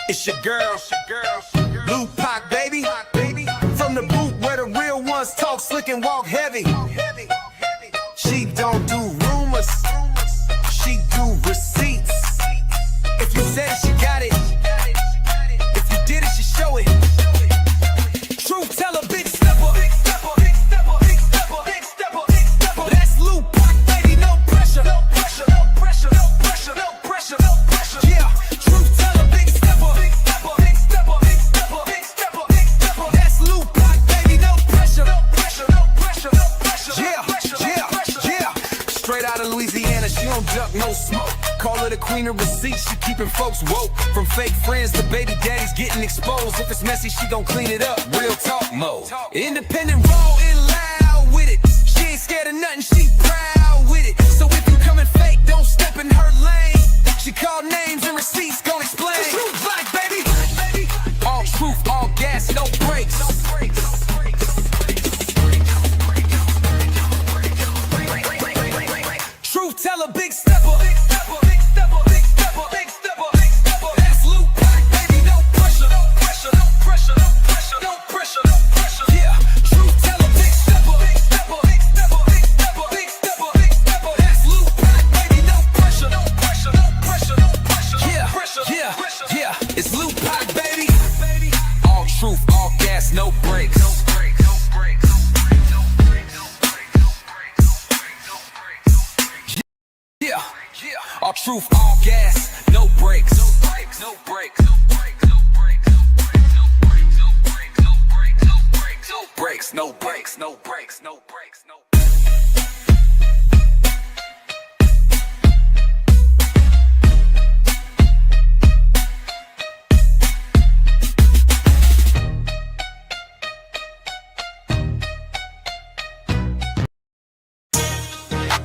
It's your girl, Lou Pac, baby. From the booth where the real ones talk slick and walk heavy. She don't do rumors, she do receipts. If you said it, she got it. If you did it, she show it. Truth teller, big stepper. That's Lou Pac, baby, no pressure. Yeah, truth teller, big stepper. That's Lou Pac, baby, no pressure. Yeah. Straight out of Louisiana, she don't duck, no smoke. Call her the queen of receipts, she keeping folks woke. From fake friends to baby daddies getting exposed. If it's messy, she gon' clean it up, real talk mode. Independent, raw and loud with it. She ain't scared of nothing, she proud with it. So if you coming fake, don't step in her lane. She call names and receipts, gon' explain. Truth like, baby. All truth, all gas, no brakes. Truth teller, big stepper. That's Lou Pac, baby, no pressure. Yeah, truth teller, big stepper. That's Lou Pac, baby, no pressure. Yeah, it's Lou Pac, baby. All truth, all gas, no brakes. Yeah, all truth, all gas, no brakes. No brakes.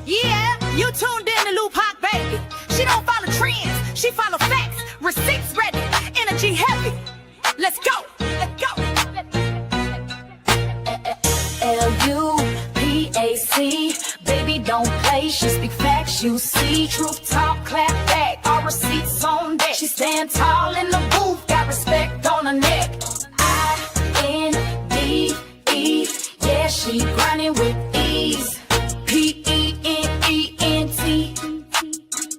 Yeah, you tuned in to Lou Pac, baby. She don't follow trends, she follow facts. Receipts ready, energy heavy. Let's go. L-U-P-A-C, baby don't play, she speak facts, you see. Truth talk, clap back, all receipts on deck. She stand tall in the booth, got respect on her neck. I-N-D-E, yeah, she grinding with ease. P-E-N-E-N-T,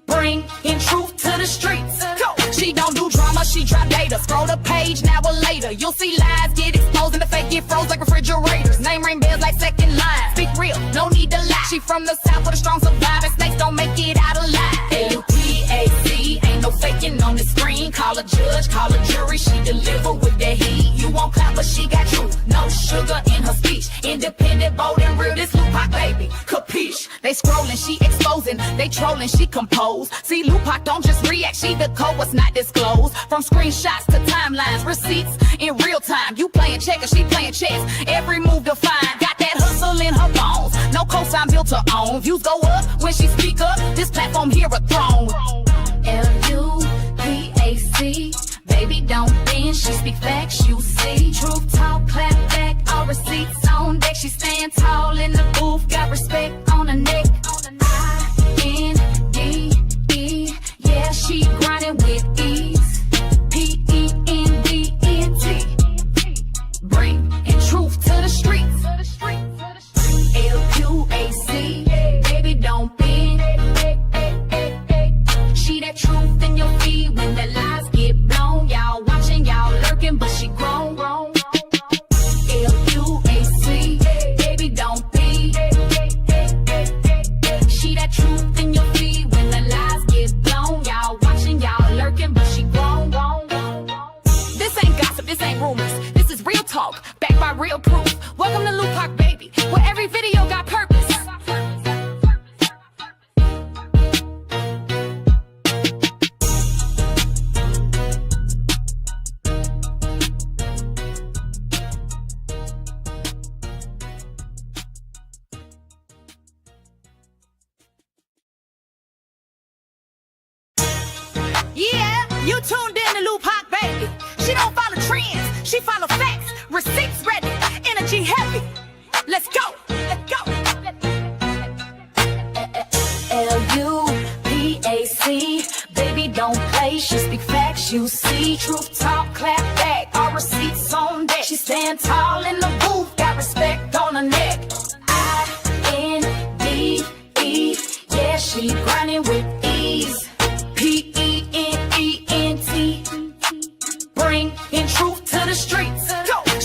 bring in truth to the streets. Go. She don't do drama, she drop data. Scroll the page, now or later. You'll see lies get exposed and the fake get froze like refrigerators. Name ring bells like second line. Speak real, no need to lie. She from the south with a strong survivor. Snakes don't make it out alive. L-U-P-A-C, ain't no faking on the screen. Call a judge, call a jury, she deliver with the heat. You won't clap, but she got truth. No sugar in her speech. Independent, bold and real, this Lou Pac, baby. Capiche? They scrolling, she exposing. They trolling, she compose. See, Lou Pac don't just react, she the code what's not disclosed. From screenshots to timelines, receipts in real time. You playing checkers, she playing chess. Every move defined. Got that hustle in her bones. No cosign built to own. Views go up when she speak up. This platform here a throne. L-U-P-A-C, baby don't bend, she speak facts, you see. Truth talk, clap back, all receipts on deck. She stand tall in the booth, got respect on her neck. I-N-D-E, yeah, she grinding with ease. P-E-N-D-E-N-T, bring in truth to the streets. L-U-A-C, baby don't bend. She that truth in your feed when the lies get blown. Y'all watching, y'all lurking, but she grown. L-U-A-C, baby don't be. She that truth in your feed when the lies get blown. Y'all watching, y'all lurking, but she grown. This ain't gossip, this ain't rumors. This is real talk, backed by real proof. Welcome to Lou Pac, baby, where every video got purpose. Yeah, you tuned in to Lou Pac, baby. She don't follow trends, she follow facts. Receipts ready, energy heavy. Let's go. L-U-P AC, baby, don't play. She speak facts, you see. Truth talk, clap back. All receipts on deck. She stand tall in the booth, got respect on her neck. INDE, yeah, she grinding with ease. PENENT, bringing truth to the streets.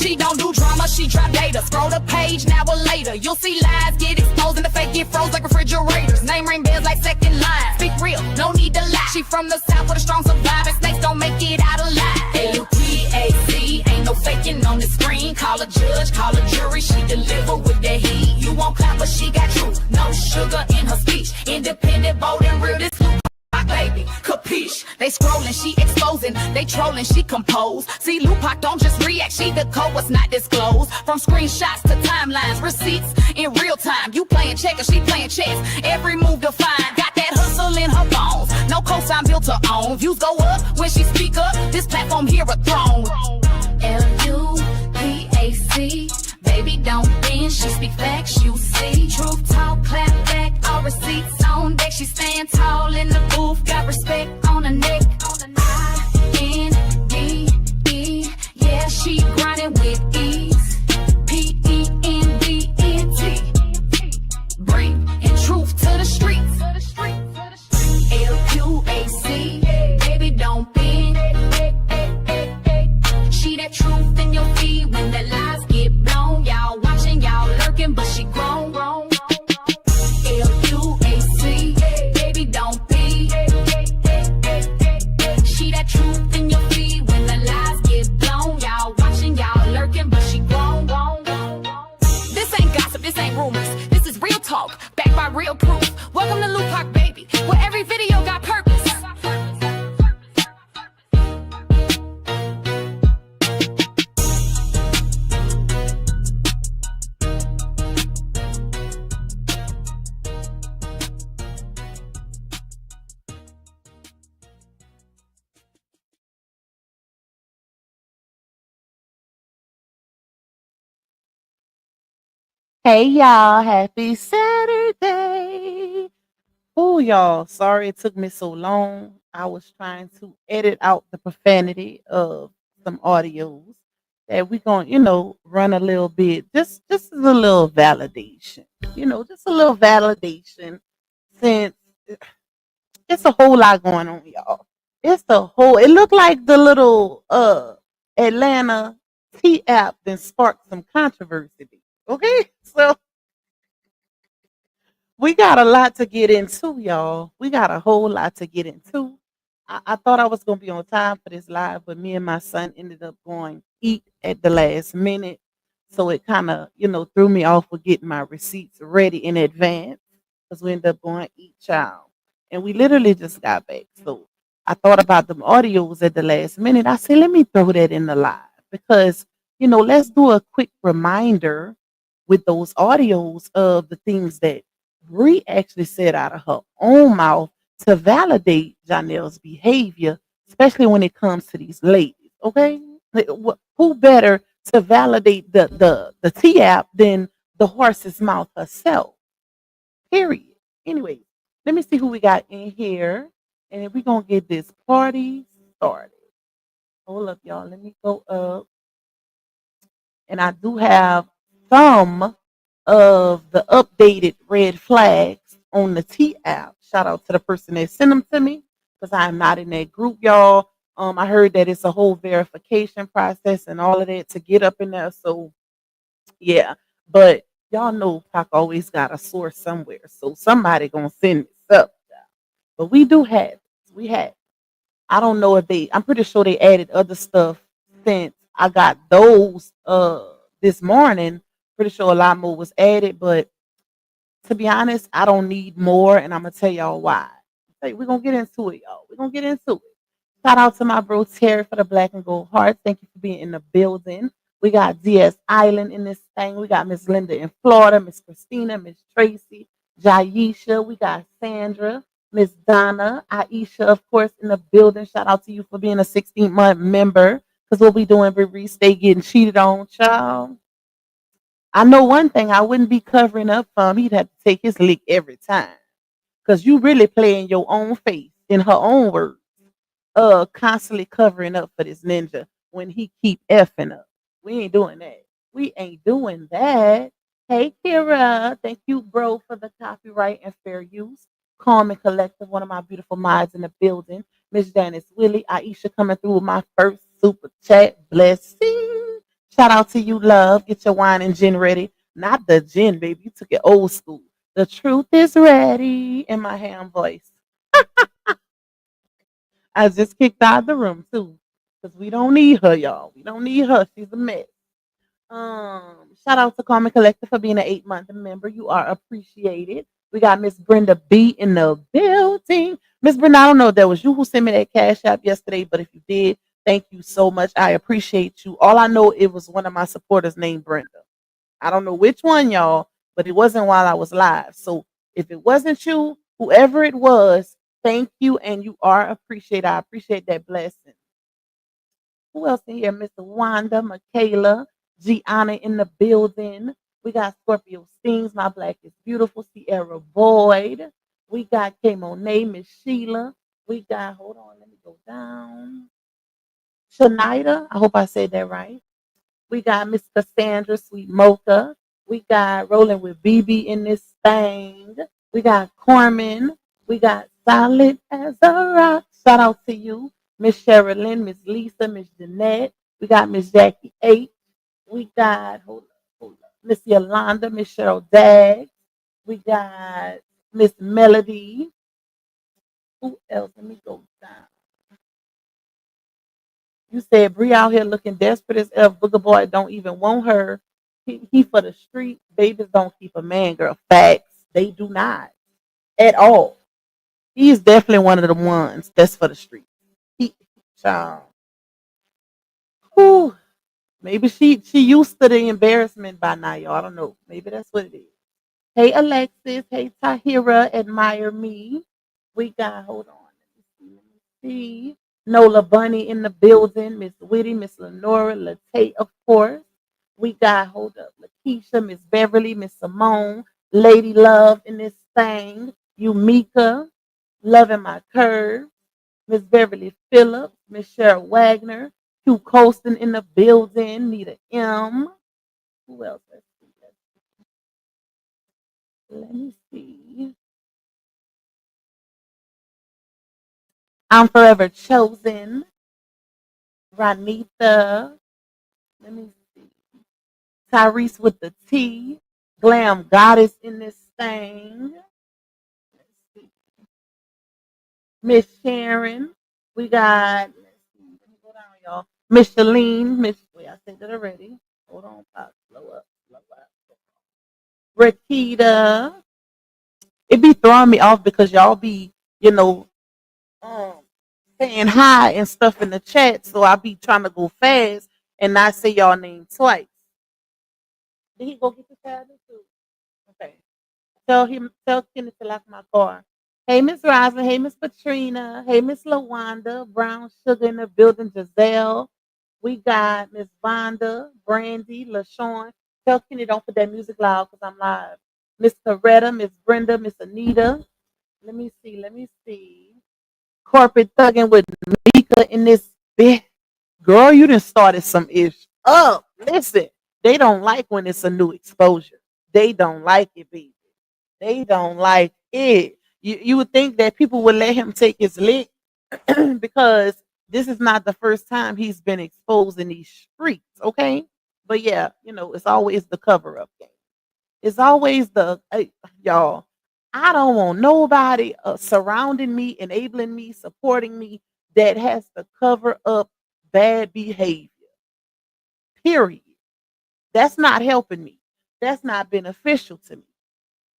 She don't do drama, she drop data. Scroll the page, now or later. You'll see lies get exposed and the fake get froze like refrigerators. Name ring bells like second line. Speak real, no need to lie. She from the south with a strong survivor. Snakes don't make it out alive. LUPAC, ain't no faking on the screen. Call a judge, call a jury. She deliver with that heat. You won't clap, but she got truth. No sugar in her speech. Independent, bold, and real. This baby, capiche? They scrolling, she exposing. They trolling, she compose. See, Lupac don't just react, she the code what's not disclosed. From screenshots to timelines, receipts in real time. You playing checkers, she playing chess. Every move defined, got that hustle in her bones. No cosign built to own. Views go up when she speak up. This platform here a throne. LUPAC, baby, don't bend. She speak facts, you see. Truth talk, clap back. All receipts on deck. She stand tall in the booth, got respect on her neck. INDE, yeah, she grinding with ease. PENDENT, bringing truth to the streets. LQAC, baby, don't bend. She that truth in your feed when the lies get blown. Y'all watching, y'all lurking, but she grown. LUAC, baby, don't be. She that truth in your feed when the lies get blown. Y'all watching, y'all lurking, but she grown. This ain't gossip, this ain't rumors. This is real talk, backed by real proof. Welcome to Lupac, baby, where every video got purpose. Hey y'all, happy Saturday. Oh y'all, sorry it took me so long. I was trying to edit out the profanity of some audios that we gonna, run a little bit. Just as a little validation. Just a little validation since it's a whole lot going on, y'all. It looked like the little Atlanta T app then sparked some controversy. Okay? So we got a lot to get into, y'all. We got a whole lot to get into. I thought I was going to be on time for this live, but me and my son ended up going eat at the last minute. So it kind of, threw me off with getting my receipts ready in advance because we ended up going eat, child. And we literally just got back. So I thought about them audios at the last minute. I said, let me throw that in the live because, let's do a quick reminder with those audios of the things that Bree actually said out of her own mouth to validate Johnell's behavior, especially when it comes to these ladies. Okay, who better to validate the T app than the horse's mouth herself? Period. Anyway, let me see who we got in here, and then we're gonna get this party started. Hold up, y'all. Let me go up, and I do have some of the updated red flags on the T app. Shout out to the person that sent them to me because I'm not in that group, y'all. I heard that it's a whole verification process and all of that to get up in there. So yeah, but y'all know Pac always got a source somewhere. So somebody gonna send this up. But we do have it. We have. I don't know if I'm pretty sure they added other stuff since I got those this morning. Pretty sure a lot more was added, but to be honest, I don't need more, and I'm gonna tell y'all why. Hey, we're gonna get into it, y'all. We're gonna get into it. Shout out to my bro Terry for the black and gold hearts. Thank you for being in the building. We got DS Island in this thing. We got Miss Linda in Florida, Miss Christina, Miss Tracy, Jaisha. We got Sandra, Miss Donna, Aisha, of course, in the building. Shout out to you for being a 16-month member. Because what we doing, Bree, stay getting cheated on, child. I know one thing, I wouldn't be covering up for him. He'd have to take his lick every time. because you really playing your own face in her own words, constantly covering up for this ninja when he keep effing up. We ain't doing that. We ain't doing that. Hey Kira, thank you, bro, for the copyright and fair use. Calm and collective, one of my beautiful minds in the building. Miss Janice Willie, Aisha coming through with my first super chat. Blessing. Shout out to you, love. Get your wine and gin ready. Not the gin, baby. You took it old school. The truth is ready in my ham voice. I just kicked out of the room too. Because we don't need her, y'all. We don't need her. She's a mess. Shout out to Carmen Collector for being an 8-month member. You are appreciated. We got Miss Brenda B in the building. Miss Brenda, I don't know if that was you who sent me that cash app yesterday, but if you did, thank you so much. I appreciate you. All I know, it was one of my supporters named Brenda. I don't know which one, y'all, but it wasn't while I was live. So if it wasn't you, whoever it was, thank you, and you are appreciated. I appreciate that blessing. Who else in here? Mr. Wanda, Michaela, Gianna in the building. We got Scorpio Stings, My Black is Beautiful, Sierra Boyd. We got K Monet, Miss Sheila. We got, hold on, let me go down. Shanida, I hope I said that right. We got Miss Cassandra, Sweet Mocha. We got Rolling with BB in this thing. We got Corman. We got Solid as a Rock. Shout out to you. Miss Sherilyn, Miss Lisa, Miss Jeanette. We got Miss Jackie H. We got, hold up, Miss Yolanda, Miss Cheryl Dagg. We got Miss Melody. Who else? Let me go down. You said Bree out here looking desperate as F. Booger Boy don't even want her. He for the street. Babies don't keep a man, girl. Facts. They do not at all. He is definitely one of the ones that's for the street. He, child. Whew. Maybe she used to the embarrassment by now, y'all. I don't know. Maybe that's what it is. Hey Alexis. Hey Tahira. Admire me. We got. Hold on. Let me see. Nola Bunny in the building. Miss Whitty. Miss Lenora. Latte, of course. We got. Hold up. Lakeisha. Miss Beverly. Miss Simone. Lady Love in this thing. Umika. Loving my curves. Miss Beverly Phillips, Miss Cheryl Wagner, Hugh Colston in the building, Nita M. Who else? Let me see. I'm Forever Chosen, Ranitha. Let me see. Tyrese with the T. Glam Goddess in this thing. Let's see. Miss Sharon. We got, let's see, let me go down, y'all. Miss Shalene, Miss, wait, I said that already. Hold on, pop, slow up, slow up. Rakita. It be throwing me off because y'all be, you know, um, saying hi and stuff in the chat. So I be trying to go fast and not say y'all name twice. Did he go get the tablet too? Okay. Tell Kenneth to lock my car. Hey, Miss Roslyn. Hey, Miss Katrina. Hey, Miss Lawanda. Brown Sugar in the building. Giselle. We got Miss Vonda, Brandy, LaShawn. Tell Kenny don't put that music loud because I'm live. Miss Coretta, Miss Brenda, Miss Anita. Let me see. Let me see. Corporate thugging with Mika in this bit. Girl, you done started some ish up. Listen, they don't like when it's a new exposure. They don't like it, baby. They don't like it. You would think that people would let him take his lick because this is not the first time he's been exposed in these streets, okay? But yeah, you know, it's always the cover up game. It's always the y'all. I don't want nobody surrounding me, enabling me, supporting me that has to cover up bad behavior. Period. That's not helping me. That's not beneficial to me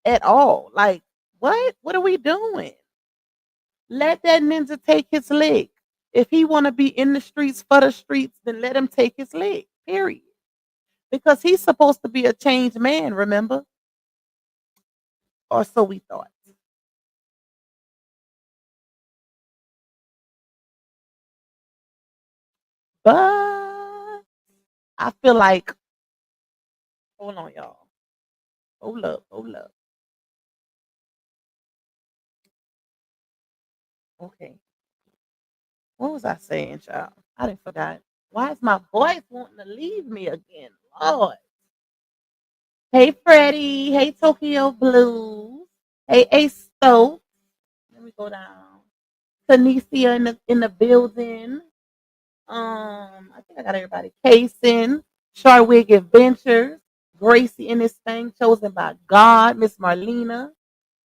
at all. Like, what? What are we doing? Let that ninja take his leg. If he want to be in the streets for the streets, then let him take his leg. Period. Because he's supposed to be a changed man, remember? Or so we thought. But I feel like, hold on, y'all. Hold up, hold up. Okay. What was I saying, child? I didn't forgot. Why is my voice wanting to leave me again? Lord. Hey, Freddie. Hey, Tokyo Blues. Hey, Ace Stokes. Let me go down. Tanisha in the building. I think I got everybody. Kaysen, Sharwig Adventures, Gracie in this thing, chosen by God, Miss Marlena.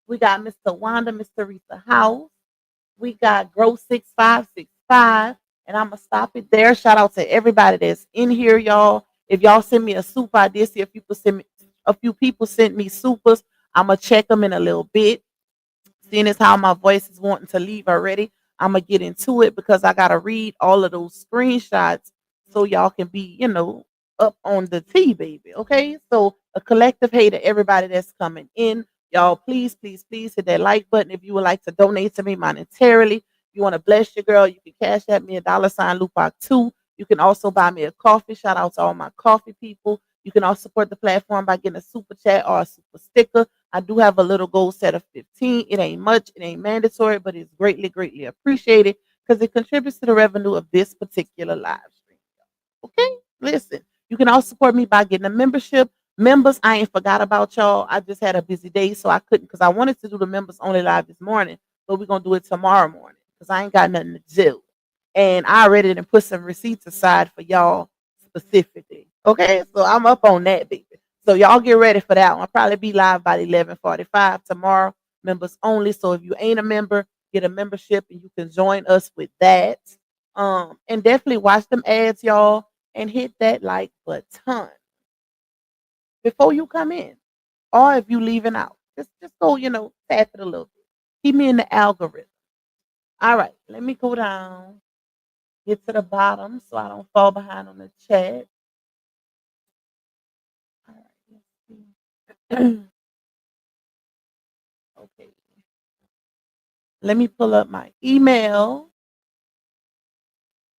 We got Mr. Wanda, Miss Teresa House. We got Grow 6565. And I'm gonna stop it there. Shout out to everybody that's in here, y'all. If y'all send me a super, I did see a few people sent me supers. I'm gonna check them in a little bit. Seeing as how my voice is wanting to leave already, I'm gonna get into it because I gotta read all of those screenshots so y'all can be, up on the T, baby. Okay, so a collective hey to everybody that's coming in. Y'all, please, please, please hit that like button if you would like to donate to me monetarily. You want to bless your girl, you can cash at me $sign Lupac2. You can also buy me a coffee. Shout out to all my coffee people. You can also support the platform by getting a super chat or a super sticker. I do have a little goal set of 15. It ain't much, it ain't mandatory, but it's greatly, greatly appreciated because it contributes to the revenue of this particular live stream. Okay, listen. You can also support me by getting a membership. Members, I ain't forgot about y'all. I just had a busy day, so I couldn't because I wanted to do the members only live this morning, but we're gonna do it tomorrow morning because I ain't got nothing to do. And I already done put some receipts aside for y'all specifically. Okay, so I'm up on that, baby. So y'all get ready for that one. I'll probably be live by 11:45 tomorrow. Members only. So if you ain't a member, get a membership and you can join us with that. And definitely watch them ads, y'all, and hit that like button before you come in. Or if you leaving out. Just go, tap it a little bit. Keep me in the algorithm. All right, let me go down, get to the bottom so I don't fall behind on the chat. All right, let's see. Okay. Let me pull up my email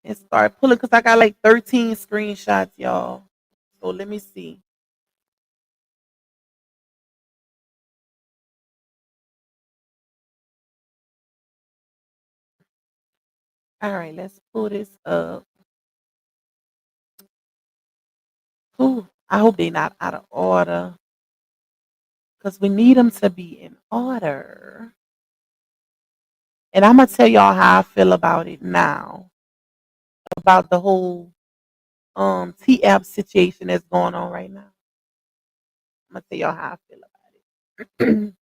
and start pulling because I got like 13 screenshots, y'all. So let me see. All right, let's pull this up. Ooh, I hope they're not out of order because we need them to be in order. And I'm gonna tell y'all how I feel about it now, about the whole T app situation that's going on right now. I'm gonna tell y'all how I feel about it.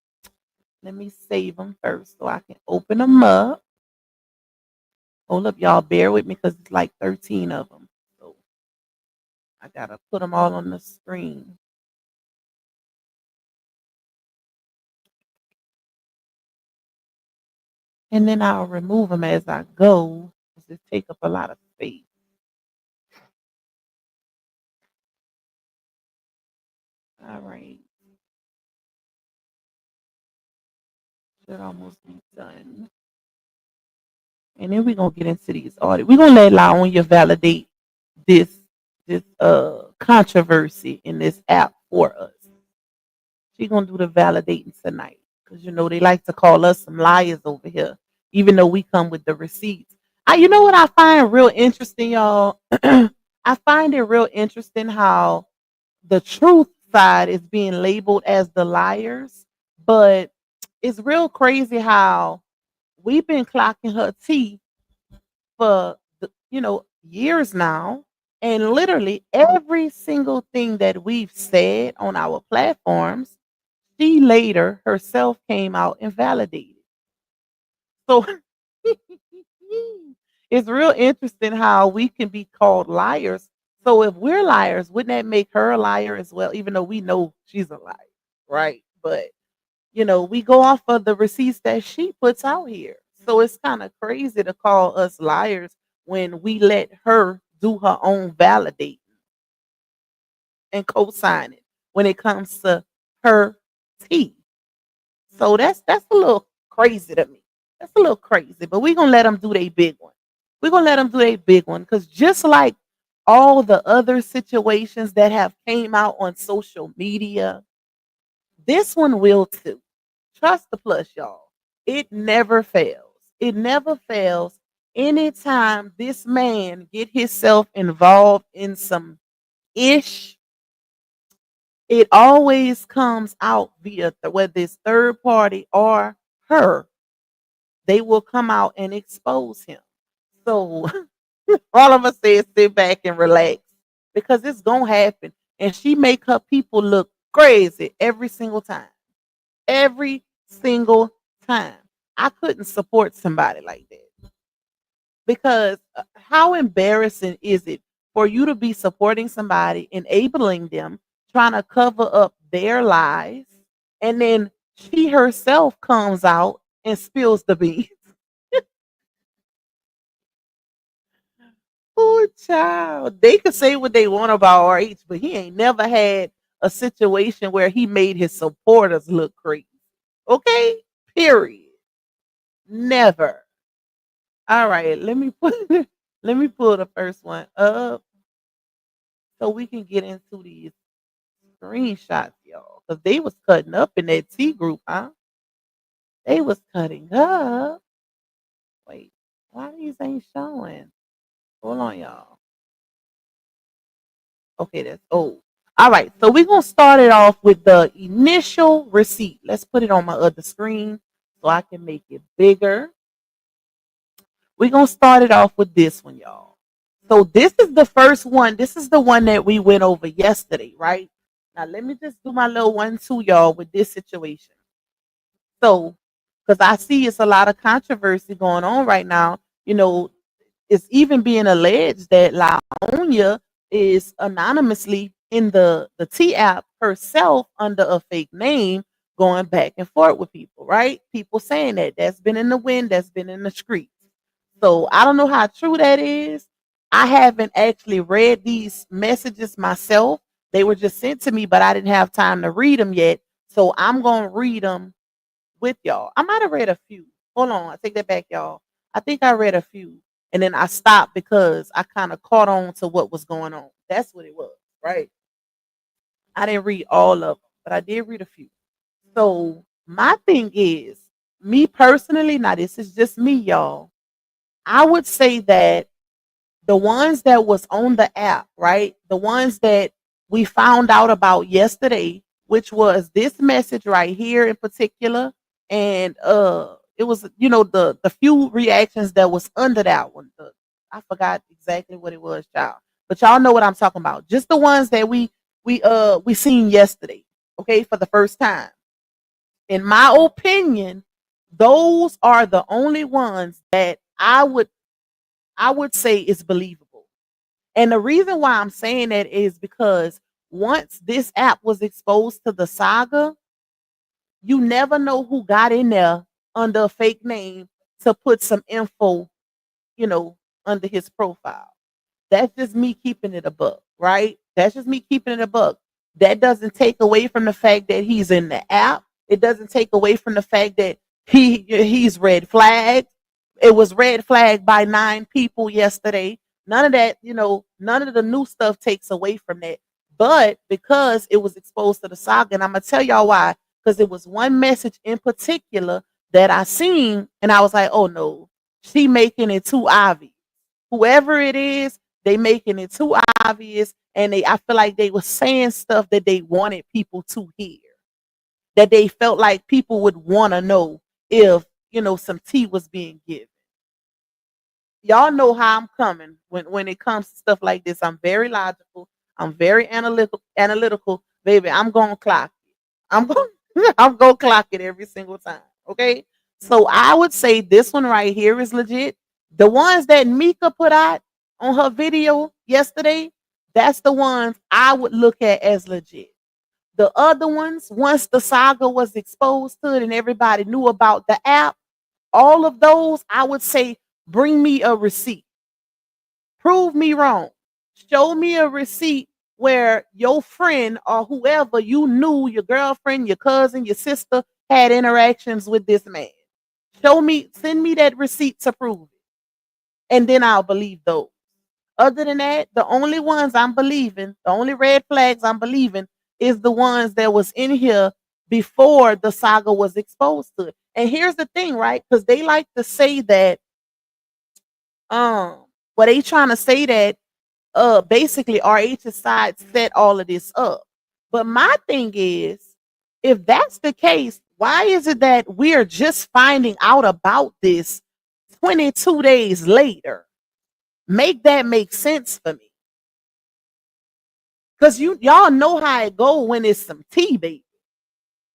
Let me save them first so I can open them up. Hold up, y'all. Bear with me because it's like 13 of them. So I gotta put them all on the screen. And then I'll remove them as I go. Because it take up a lot of space. All right. Should almost be done. And then we're gonna get into these audits. We're gonna let LaOnya validate this controversy in this app for us. She's gonna do the validating tonight. Because they like to call us some liars over here, even though we come with the receipts. You know what I find real interesting, y'all? I find it real interesting how the truth side is being labeled as the liars, but it's real crazy how we've been clocking her tea for years now, and literally every single thing that we've said on our platforms, she later herself came out and validated. So it's real interesting how we can be called liars. So if we're liars, wouldn't that make her a liar as well? Even though we know she's a liar, right? But we go off of the receipts that she puts out here. So it's kind of crazy to call us liars when we let her do her own validating and co-sign it when it comes to her tea. So that's a little crazy to me. That's a little crazy, but we're gonna let them do their big one. We're gonna let them do their big one because just like all the other situations that have came out on social media, this one will too. Trust the plus, y'all. It never fails. It never fails. Anytime this man get himself involved in some ish, it always comes out via whether it's third party or her. They will come out and expose him. So all of us say is sit back and relax because it's gonna happen. And she make her people look crazy every single time. Every single time. I couldn't support somebody like that because how embarrassing is it for you to be supporting somebody, enabling them, trying to cover up their lies, and then she herself comes out and spills the beans. Poor child. They could say what they want about RH, but he ain't never had a situation where he made his supporters look crazy. Okay? Period. Never. All right, let me put let me pull the first one up so we can get into these screenshots, y'all. Because they was cutting up in that T group, huh? They was cutting up. Wait, why these ain't showing? Hold on, y'all. Okay, that's old. All right, so we're gonna start it off with the initial receipt. Let's put it on my other screen so I can make it bigger. We're gonna start it off with this one, y'all. So this is the first one. This is the one that we went over yesterday, right? Now let me just do my little 1-2, y'all, with this situation. So, because I see it's a lot of controversy going on right now. You know, it's even being alleged that LaOnya is anonymously in the T app herself under a fake name, going back and forth with people, right? People saying that that's been in the wind, that's been in the streets. So I don't know how true that is. I haven't actually read these messages myself. They were just sent to me, but I didn't have time to read them yet. So I'm gonna read them with y'all. I might have read a few. Hold on, I take that back, y'all. I think I read a few, and then I stopped because I kind of caught on to what was going on. That's what it was, right? I didn't read all of them, but I did read a few. So my thing is, me personally, now this is just me, y'all. I would say that the ones that was on the app, right? The ones that we found out about yesterday, which was this message right here in particular, and it was the few reactions that was under that one. I forgot exactly what it was, y'all, but y'all know what I'm talking about. Just the ones that we seen yesterday, okay, for the first time. In my opinion, those are the only ones that I would say is believable. And the reason why I'm saying that is because once this app was exposed to the saga, you never know who got in there under a fake name to put some info, you know, under his profile. That's just me keeping it a buck, right? That's just me keeping it a buck. That doesn't take away from the fact that he's in the app. It doesn't take away from the fact that he's red flagged. It was red flagged by 9 people yesterday. None of that, none of the new stuff takes away from that. But because it was exposed to the saga, and I'm gonna tell y'all why, because it was one message in particular that I seen, and I was like, oh no, she making it too obvious. Whoever it is, they making it too obvious, and I feel like they were saying stuff that they wanted people to hear, that they felt like people would want to know if some tea was being given. Y'all know how I'm coming when it comes to stuff like this. I'm very logical. I'm very analytical, baby. I'm gonna clock it. I'm going I'm gonna clock it every single time. Okay. So I would say this one right here is legit. The ones that Mika put out on her video yesterday, that's the ones I would look at as legit. The other ones, once the saga was exposed to it and everybody knew about the app, all of those, I would say, bring me a receipt. Prove me wrong. Show me a receipt where your friend or whoever you knew, your girlfriend, your cousin, your sister, had interactions with this man. Send me that receipt to prove it. And then I'll believe those. Other than that, the only ones I'm believing, the only red flags I'm believing is the ones that was in here before the saga was exposed to it. And here's the thing, right? Because they like to say that, but they trying to say that basically RH's side set all of this up. But my thing is, if that's the case, why is it that we're just finding out about this 22 days later? Make that make sense for me. Cause y'all know how it go when it's some tea, baby.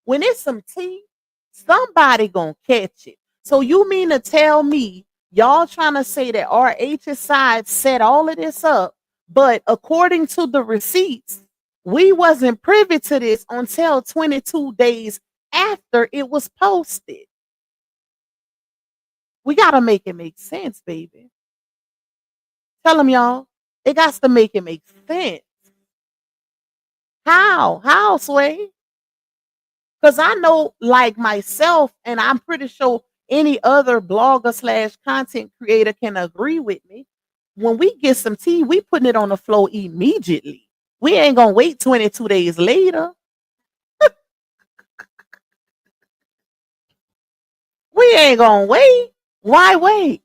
When it's some tea, somebody gonna catch it. So you mean to tell me y'all trying to say that RH's side set all of this up, but according to the receipts, we wasn't privy to this until 22 days after it was posted. We gotta make it make sense, baby. Tell them, y'all. It got to make it make sense. How? How, Sway? Because I know, like myself, and I'm pretty sure any other blogger slash content creator can agree with me. When we get some tea, we putting it on the floor immediately. We ain't gonna wait 22 days later. We ain't gonna wait. Why wait?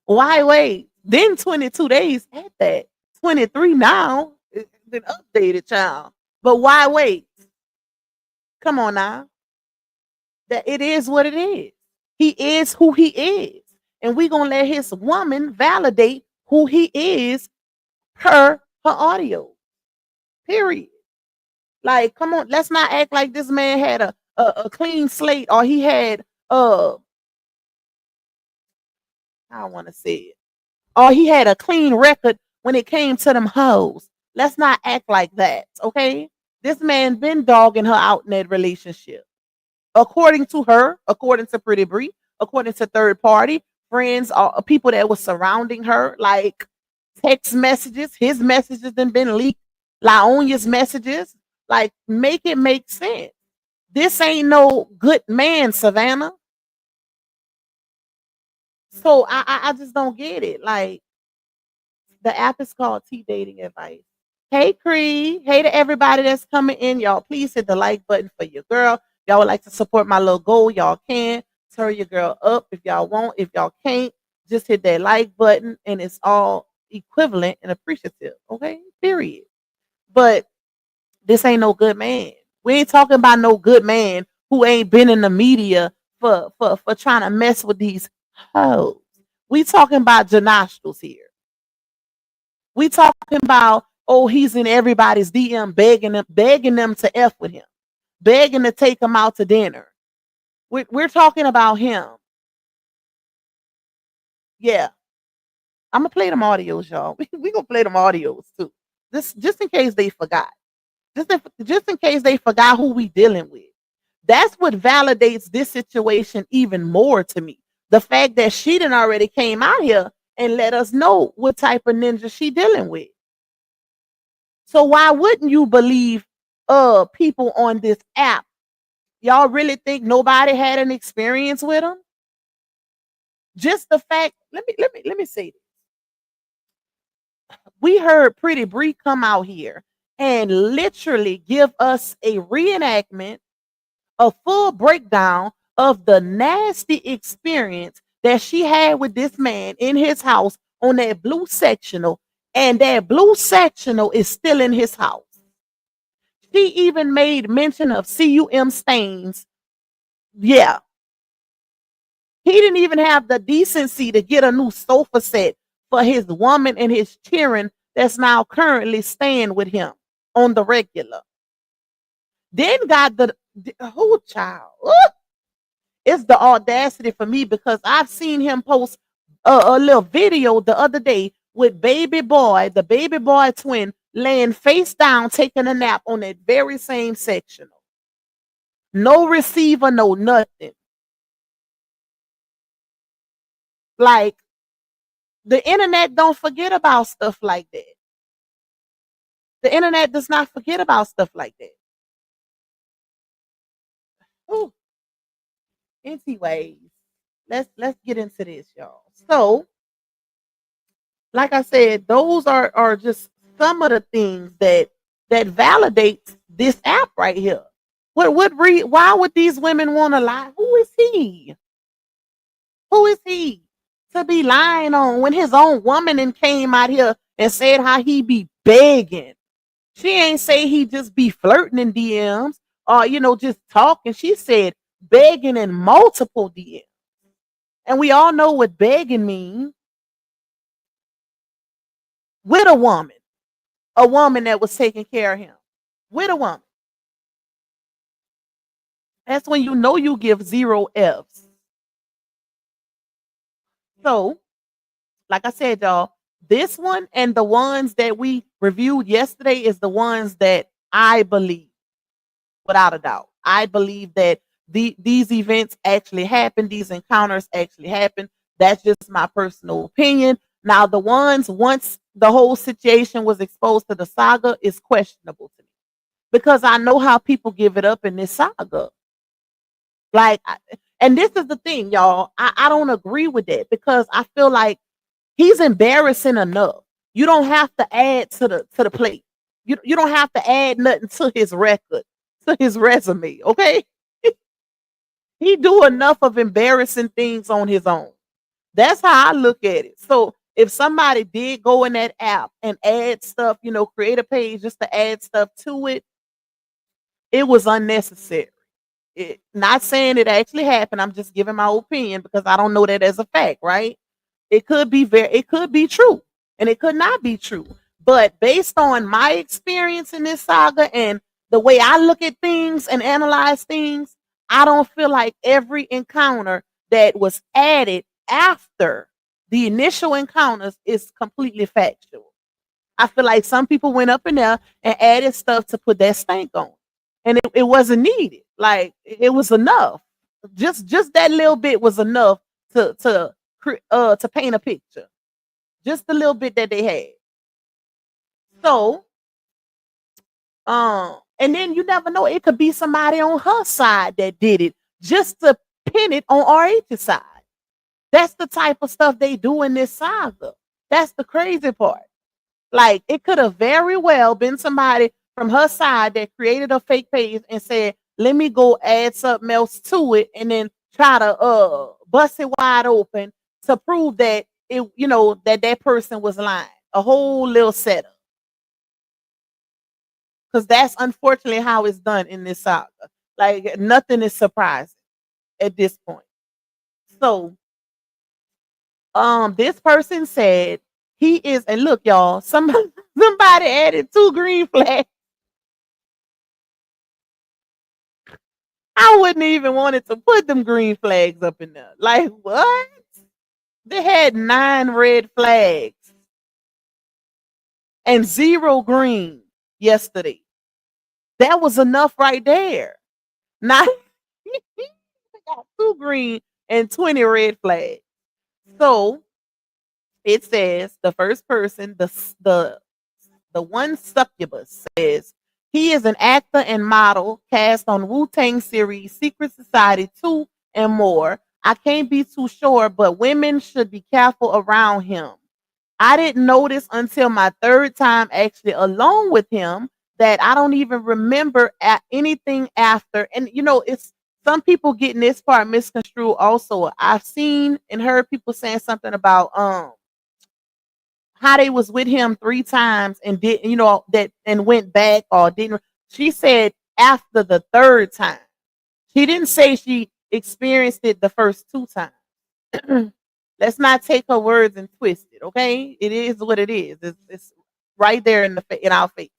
Why wait? Then 22 days at that. 23 now. It's been updated, child. But why wait? Come on now. That it is what it is. He is who he is. And we're gonna let his woman validate who he is per her audio. Period. Like, come on, let's not act like this man had a clean slate, or he had I don't want to say it. Or he had a clean record when it came to them hoes. Let's not act like that, okay? This man been dogging her out in that relationship. According to her, according to Pretty Bree, according to third party, friends or people that were surrounding her, like text messages, his messages then been leaked, Laonia's messages. Like, make it make sense. This ain't no good man, Savannah. So I just don't get it. Like, the app is called T Dating Advice. Hey, Cree. Hey to everybody that's coming in. Y'all, please hit the like button for your girl. Y'all would like to support my little goal. Y'all can. Turn your girl up if y'all want. If y'all can't, just hit that like button, and it's all equivalent and appreciative. Okay? Period. But this ain't no good man. We ain't talking about no good man who ain't been in the media for trying to mess with these hoes. We talking about Johnell here. We talking about, oh, he's in everybody's DM begging them to F with him, begging to take him out to dinner. We're talking about him. Yeah. I'm gonna play them audios, y'all. We gonna play them audios too. This just in case they forgot. Just in case they forgot who we dealing with. That's what validates this situation even more to me. The fact that she done already came out here and let us know what type of ninja she dealing with. So why wouldn't you believe people on this app? Y'all really think nobody had an experience with them? Just the fact, let me say this. We heard Pretty Bree come out here and literally give us a reenactment, a full breakdown of the nasty experience that she had with this man in his house on that blue sectional, and that blue sectional is still in his house. She even made mention of cum stains. Yeah. He didn't even have the decency to get a new sofa set for his woman and his children that's now currently staying with him on the regular. Then got the whole child. It's the audacity for me, because I've seen him post a little video the other day with baby boy, the baby boy twin, laying face down, taking a nap on that very same sectional. No receiver, no nothing. Like, the internet don't forget about stuff like that. The internet does not forget about stuff like that. Ooh. Anyways, let's get into this, y'all. So, like I said, those are just some of the things that validates this app right here. Why would these women want to lie? Who is he? Who is he to be lying on when his own woman and came out here and said how he be begging? She ain't say he just be flirting in DMs or just talking. She said begging in multiple DMs. And we all know what begging means. With a woman that was taking care of him. With a woman. That's when you know you give 0 F's. So, like I said, y'all, this one and the ones that we reviewed yesterday is the ones that I believe, without a doubt. I believe that these events actually happen. These encounters actually happen. That's just my personal opinion. Now, the ones once the whole situation was exposed to the saga is questionable to me because I know how people give it up in this saga. And this is the thing, y'all. I don't agree with that because I feel like he's embarrassing enough. You don't have to add to the plate. You don't have to add nothing to his record, to his resume. Okay, he do enough of embarrassing things on his own. That's how I look at it. So if somebody did go in that app and add stuff, create a page just to add stuff to it, it was unnecessary. Not saying it actually happened. I'm just giving my opinion because I don't know that as a fact, right? It could be true and it could not be true. But based on my experience in this saga and the way I look at things and analyze things, I don't feel like every encounter that was added after the initial encounters is completely factual. I feel like some people went up in there and added stuff to put that stank on. And it wasn't needed. Like it was enough. Just that little bit was enough to paint a picture. Just the little bit that they had. So, and then you never know. It could be somebody on her side that did it just to pin it on RH's side. That's the type of stuff they do in this saga. That's the crazy part. Like it could have very well been somebody from her side that created a fake page and said, "Let me go add something else to it," and then try to bust it wide open to prove that that person was lying. A whole little setup. Because that's unfortunately how it's done in this saga. Like nothing is surprising at this point. So, this person said he is, and look, y'all, somebody added 2 green flags. I wouldn't even wanted to put them green flags up in there. Like what? They had 9 red flags and 0 green yesterday. That was enough right there. Not got 2 green and 20 red flags. So it says the first person, the one succubus says he is an actor and model cast on Wu-Tang series, Secret Society 2, and more. I can't be too sure, but women should be careful around him. I didn't notice until my 3rd time actually alone with him that I don't even remember anything after. And it's some people getting this part misconstrued also. I've seen and heard people saying something about how they was with him 3 times and didn't, that and went back or didn't. She said after the 3rd time. She didn't say she experienced it the first 2 times. Let's not take her words and twist it, okay? It is what it is. It's right there in our face.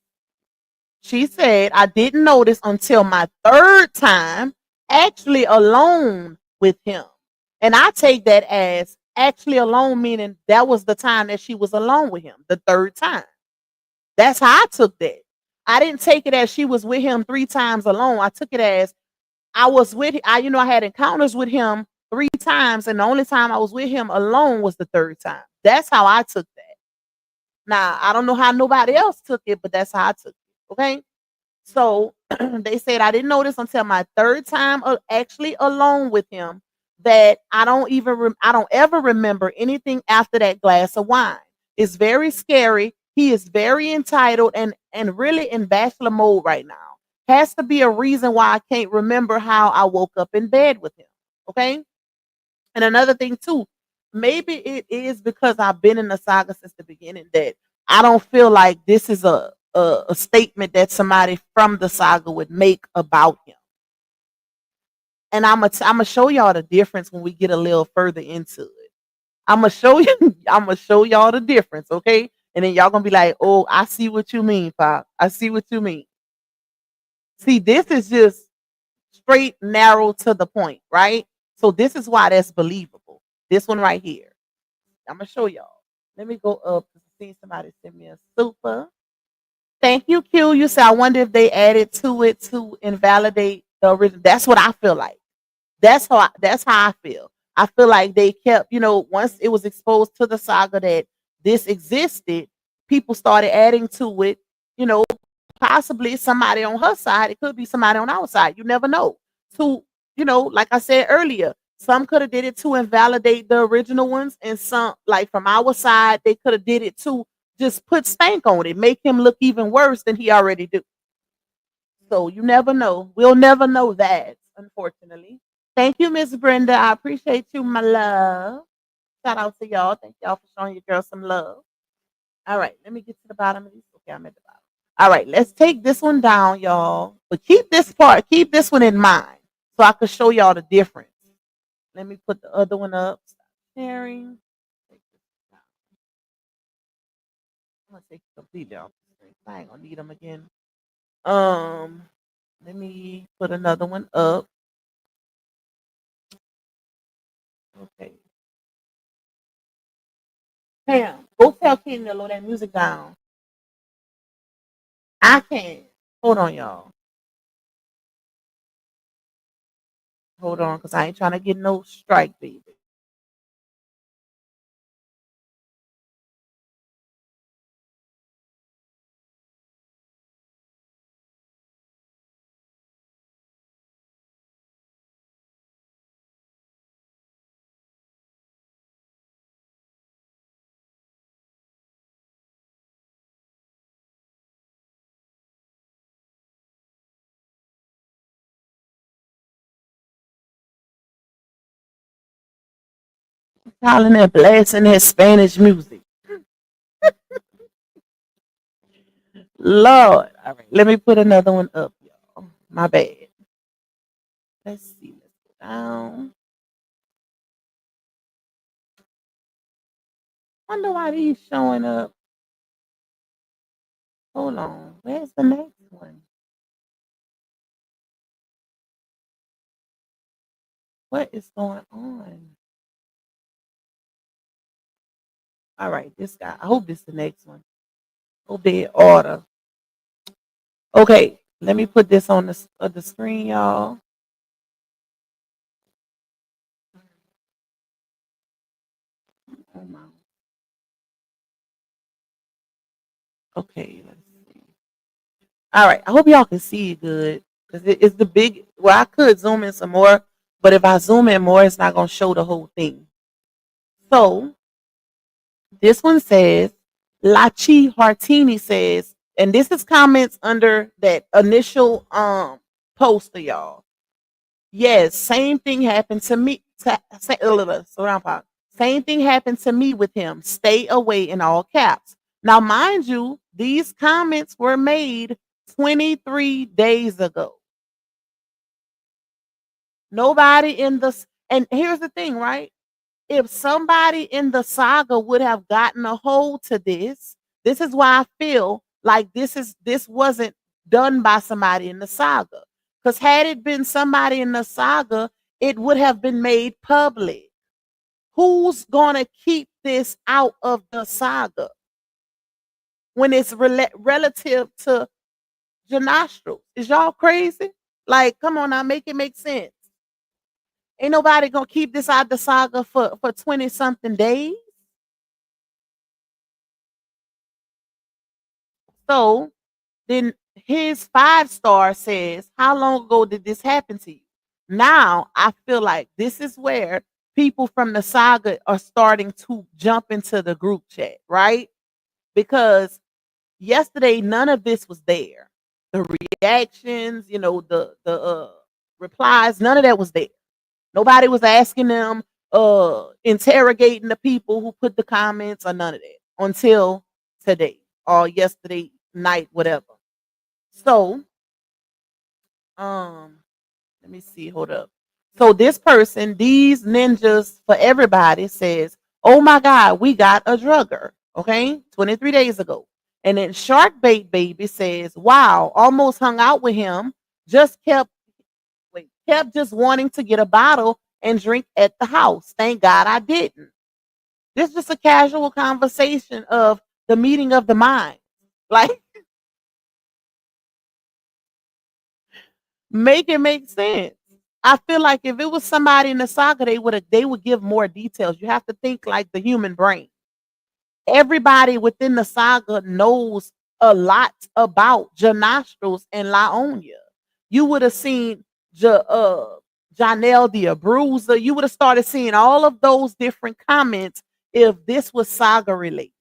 She said, I didn't notice until my 3rd time actually alone with him. And I take that as actually alone, meaning that was the time that she was alone with him, the 3rd time. That's how I took that. I didn't take it as she was with him 3 times alone. I took it as I was with, I had encounters with him 3 times, and the only time I was with him alone was the 3rd time. That's how I took that. Now, I don't know how nobody else took it, but that's how I took it. Okay. So they said I didn't notice until my 3rd time actually alone with him that I don't ever remember anything after that glass of wine. It's very scary. He is very entitled and really in bachelor mode right now. Has to be a reason why I can't remember how I woke up in bed with him. Okay. And another thing too, maybe it is because I've been in the saga since the beginning that I don't feel like this is a statement that somebody from the saga would make about him. And I'm gonna show y'all the difference when we get a little further into it. I'm gonna show you. I'm gonna show y'all the difference, okay? And then y'all gonna be like, "Oh, I see what you mean, Pop. I see what you mean." See, this is just straight, narrow to the point, right? So this is why that's believable. This one right here. I'm gonna show y'all. Let me go up to see somebody send me a super. Thank you, Q. You said I wonder if they added to it to invalidate the original. That's what I feel like. That's how I feel. I feel like they kept, once it was exposed to the saga that this existed, people started adding to it, you know, possibly somebody on her side, it could be somebody on our side. You never know. To, like I said earlier, some could have did it to invalidate the original ones, and some, like from our side, they could have did it to just put stank on it, make him look even worse than he already do. So you never know. We'll never know that, unfortunately. Thank you, Miss Brenda. I appreciate you, my love. Shout out to y'all. Thank y'all for showing your girl some love. All right, let me get to the bottom of these. Okay, I'm at the bottom. All right, let's take this one down, y'all. But keep this one in mind so I can show y'all the difference. Let me put the other one up. Stop sharing. I'm gonna take it completely off the screen. I ain't gonna need them again. Let me put another one up. Okay. Pam, go tell King to lower that music down. I can't. Hold on, y'all. Hold on, because I ain't trying to get no strike, baby. Calling that blasting that Spanish music. Lord. All right, let me put another one up, y'all. My bad. Let's see. Let's go down. Wonder why these showing up. Hold on. Where's the next one? What is going on? All right, this guy. I hope this is the next one. Hope they in order. Okay, let me put this on the screen, y'all. Oh my. Okay, let's see. All right, I hope y'all can see it good because it's the big. Well, I could zoom in some more, but if I zoom in more, it's not gonna show the whole thing. So this one says, Lachi Hartini says, and this is comments under that initial poster, y'all. Yes, same thing happened to me. Same thing happened to me with him. Stay away in all caps. Now, mind you, these comments were made 23 days ago. Nobody in the, and here's the thing, right? If somebody in the saga would have gotten a hold to this is why I feel like this wasn't done by somebody in the saga. Because had it been somebody in the saga, it would have been made public. Who's gonna keep this out of the saga when it's relative to Janastro? Is y'all crazy? Like, come on now, make it make sense. Ain't nobody gonna keep this out the saga for 20 something days. So then his 5-star says, how long ago did this happen to you? Now I feel like this is where people from the saga are starting to jump into the group chat, right? Because yesterday none of this was there. the reactions, the replies, none of that was there. Nobody was asking them, interrogating the people who put the comments or none of that until today or yesterday night, whatever. So, um, let me see. Hold up. So this person, these ninjas for everybody says, "Oh my God, we got a drugger." Okay, 23 days ago. And then Sharkbait Baby says, "Wow, almost hung out with him. Just kept just wanting to get a bottle and drink at the house. Thank God I didn't." This is just a casual conversation of the meeting of the mind. Like, make it make sense. I feel like if it was somebody in the saga, they would give more details. You have to think like the human brain. Everybody within the saga knows a lot about Janostrals and Laonia. You would have seen Johnell the Bruiser. You would have started seeing all of those different comments if this was saga related.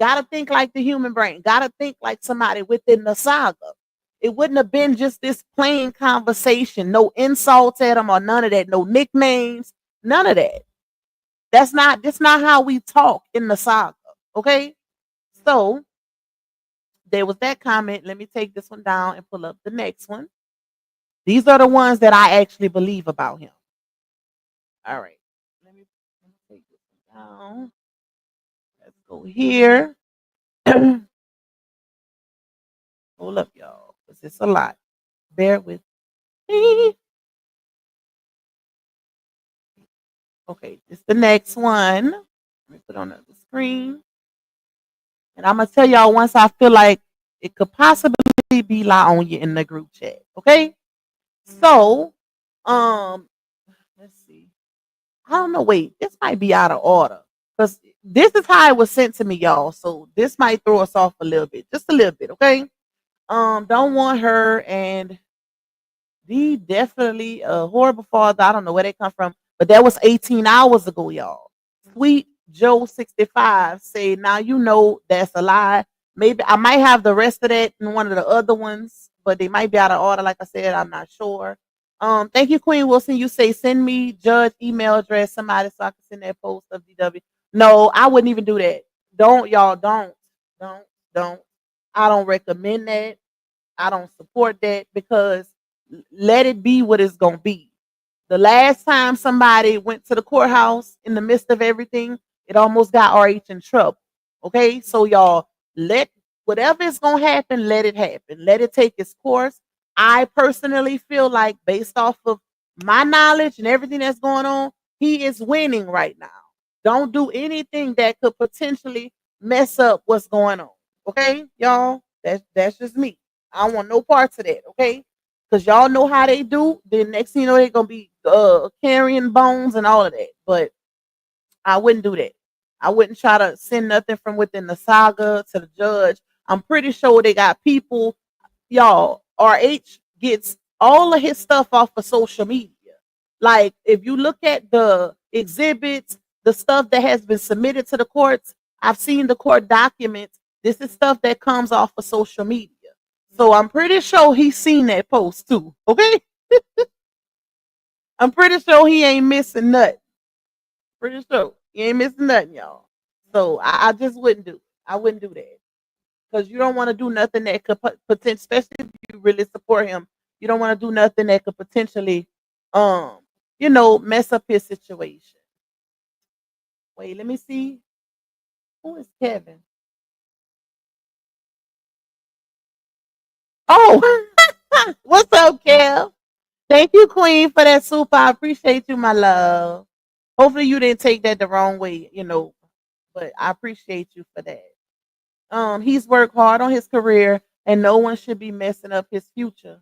Gotta think like the human brain. Gotta think like somebody within the saga. It wouldn't have been just this plain conversation. No insults at them or none of that. No nicknames. None of that. That's not how we talk in the saga. Okay. So there was that comment. Let me take this one down and pull up the next one. These are the ones that I actually believe about him. All right. Let me take this one down. Let's go here. Hold up, y'all. Because it's a lot. Bear with me. Okay, this is the next one. Let me put it on the screen. And I'm gonna tell y'all once I feel like it could possibly be lie on you in the group chat. Okay. So, let's see. I don't know. Wait, this might be out of order because this is how it was sent to me, y'all. So this might throw us off a little bit, just a little bit. Okay. Don't want her and D definitely a horrible father. I don't know where they come from, but that was 18 hours ago, y'all. Sweet Joe 65 say, "Now you know that's a lie." Maybe I might have the rest of that in one of the other ones, but they might be out of order. Like I said, I'm not sure. Thank you, Queen Wilson. You say send me judge email address somebody so I can send that post of DW. No, I wouldn't even do that. Don't y'all don't don't. I don't recommend that. I don't support that because let it be what it's gonna be. The last time somebody went to the courthouse in the midst of everything, it almost got RH in trouble. Okay, so y'all let whatever is gonna happen, let it happen. Let it take its course. I personally feel like, based off of my knowledge and everything that's going on, he is winning right now. Don't do anything that could potentially mess up what's going on. Okay, y'all. That's just me. I don't want no parts of that. Okay, because y'all know how they do. Then next thing you know, they're gonna be carrying bones and all of that. But I wouldn't do that. I wouldn't try to send nothing from within the saga to the judge. I'm pretty sure they got people, y'all. RH gets all of his stuff off of social media. Like if you look at the exhibits, the stuff that has been submitted to the courts, I've seen the court documents. This is stuff that comes off of social media. So I'm pretty sure he's seen that post too. Okay. I'm pretty sure he ain't missing nothing. Pretty sure he ain't missing nothing, y'all. So I just wouldn't do it. I wouldn't do that because you don't want to do nothing that could potentially, especially if you really support him. You don't want to do nothing that could potentially, um, mess up his situation. Wait, let me see. Who is Kevin? Oh, what's up, Kev? Thank you, Queen, for that soup. I appreciate you, my love. Hopefully, you didn't take that the wrong way, but I appreciate you for that. He's worked hard on his career, and no one should be messing up his future.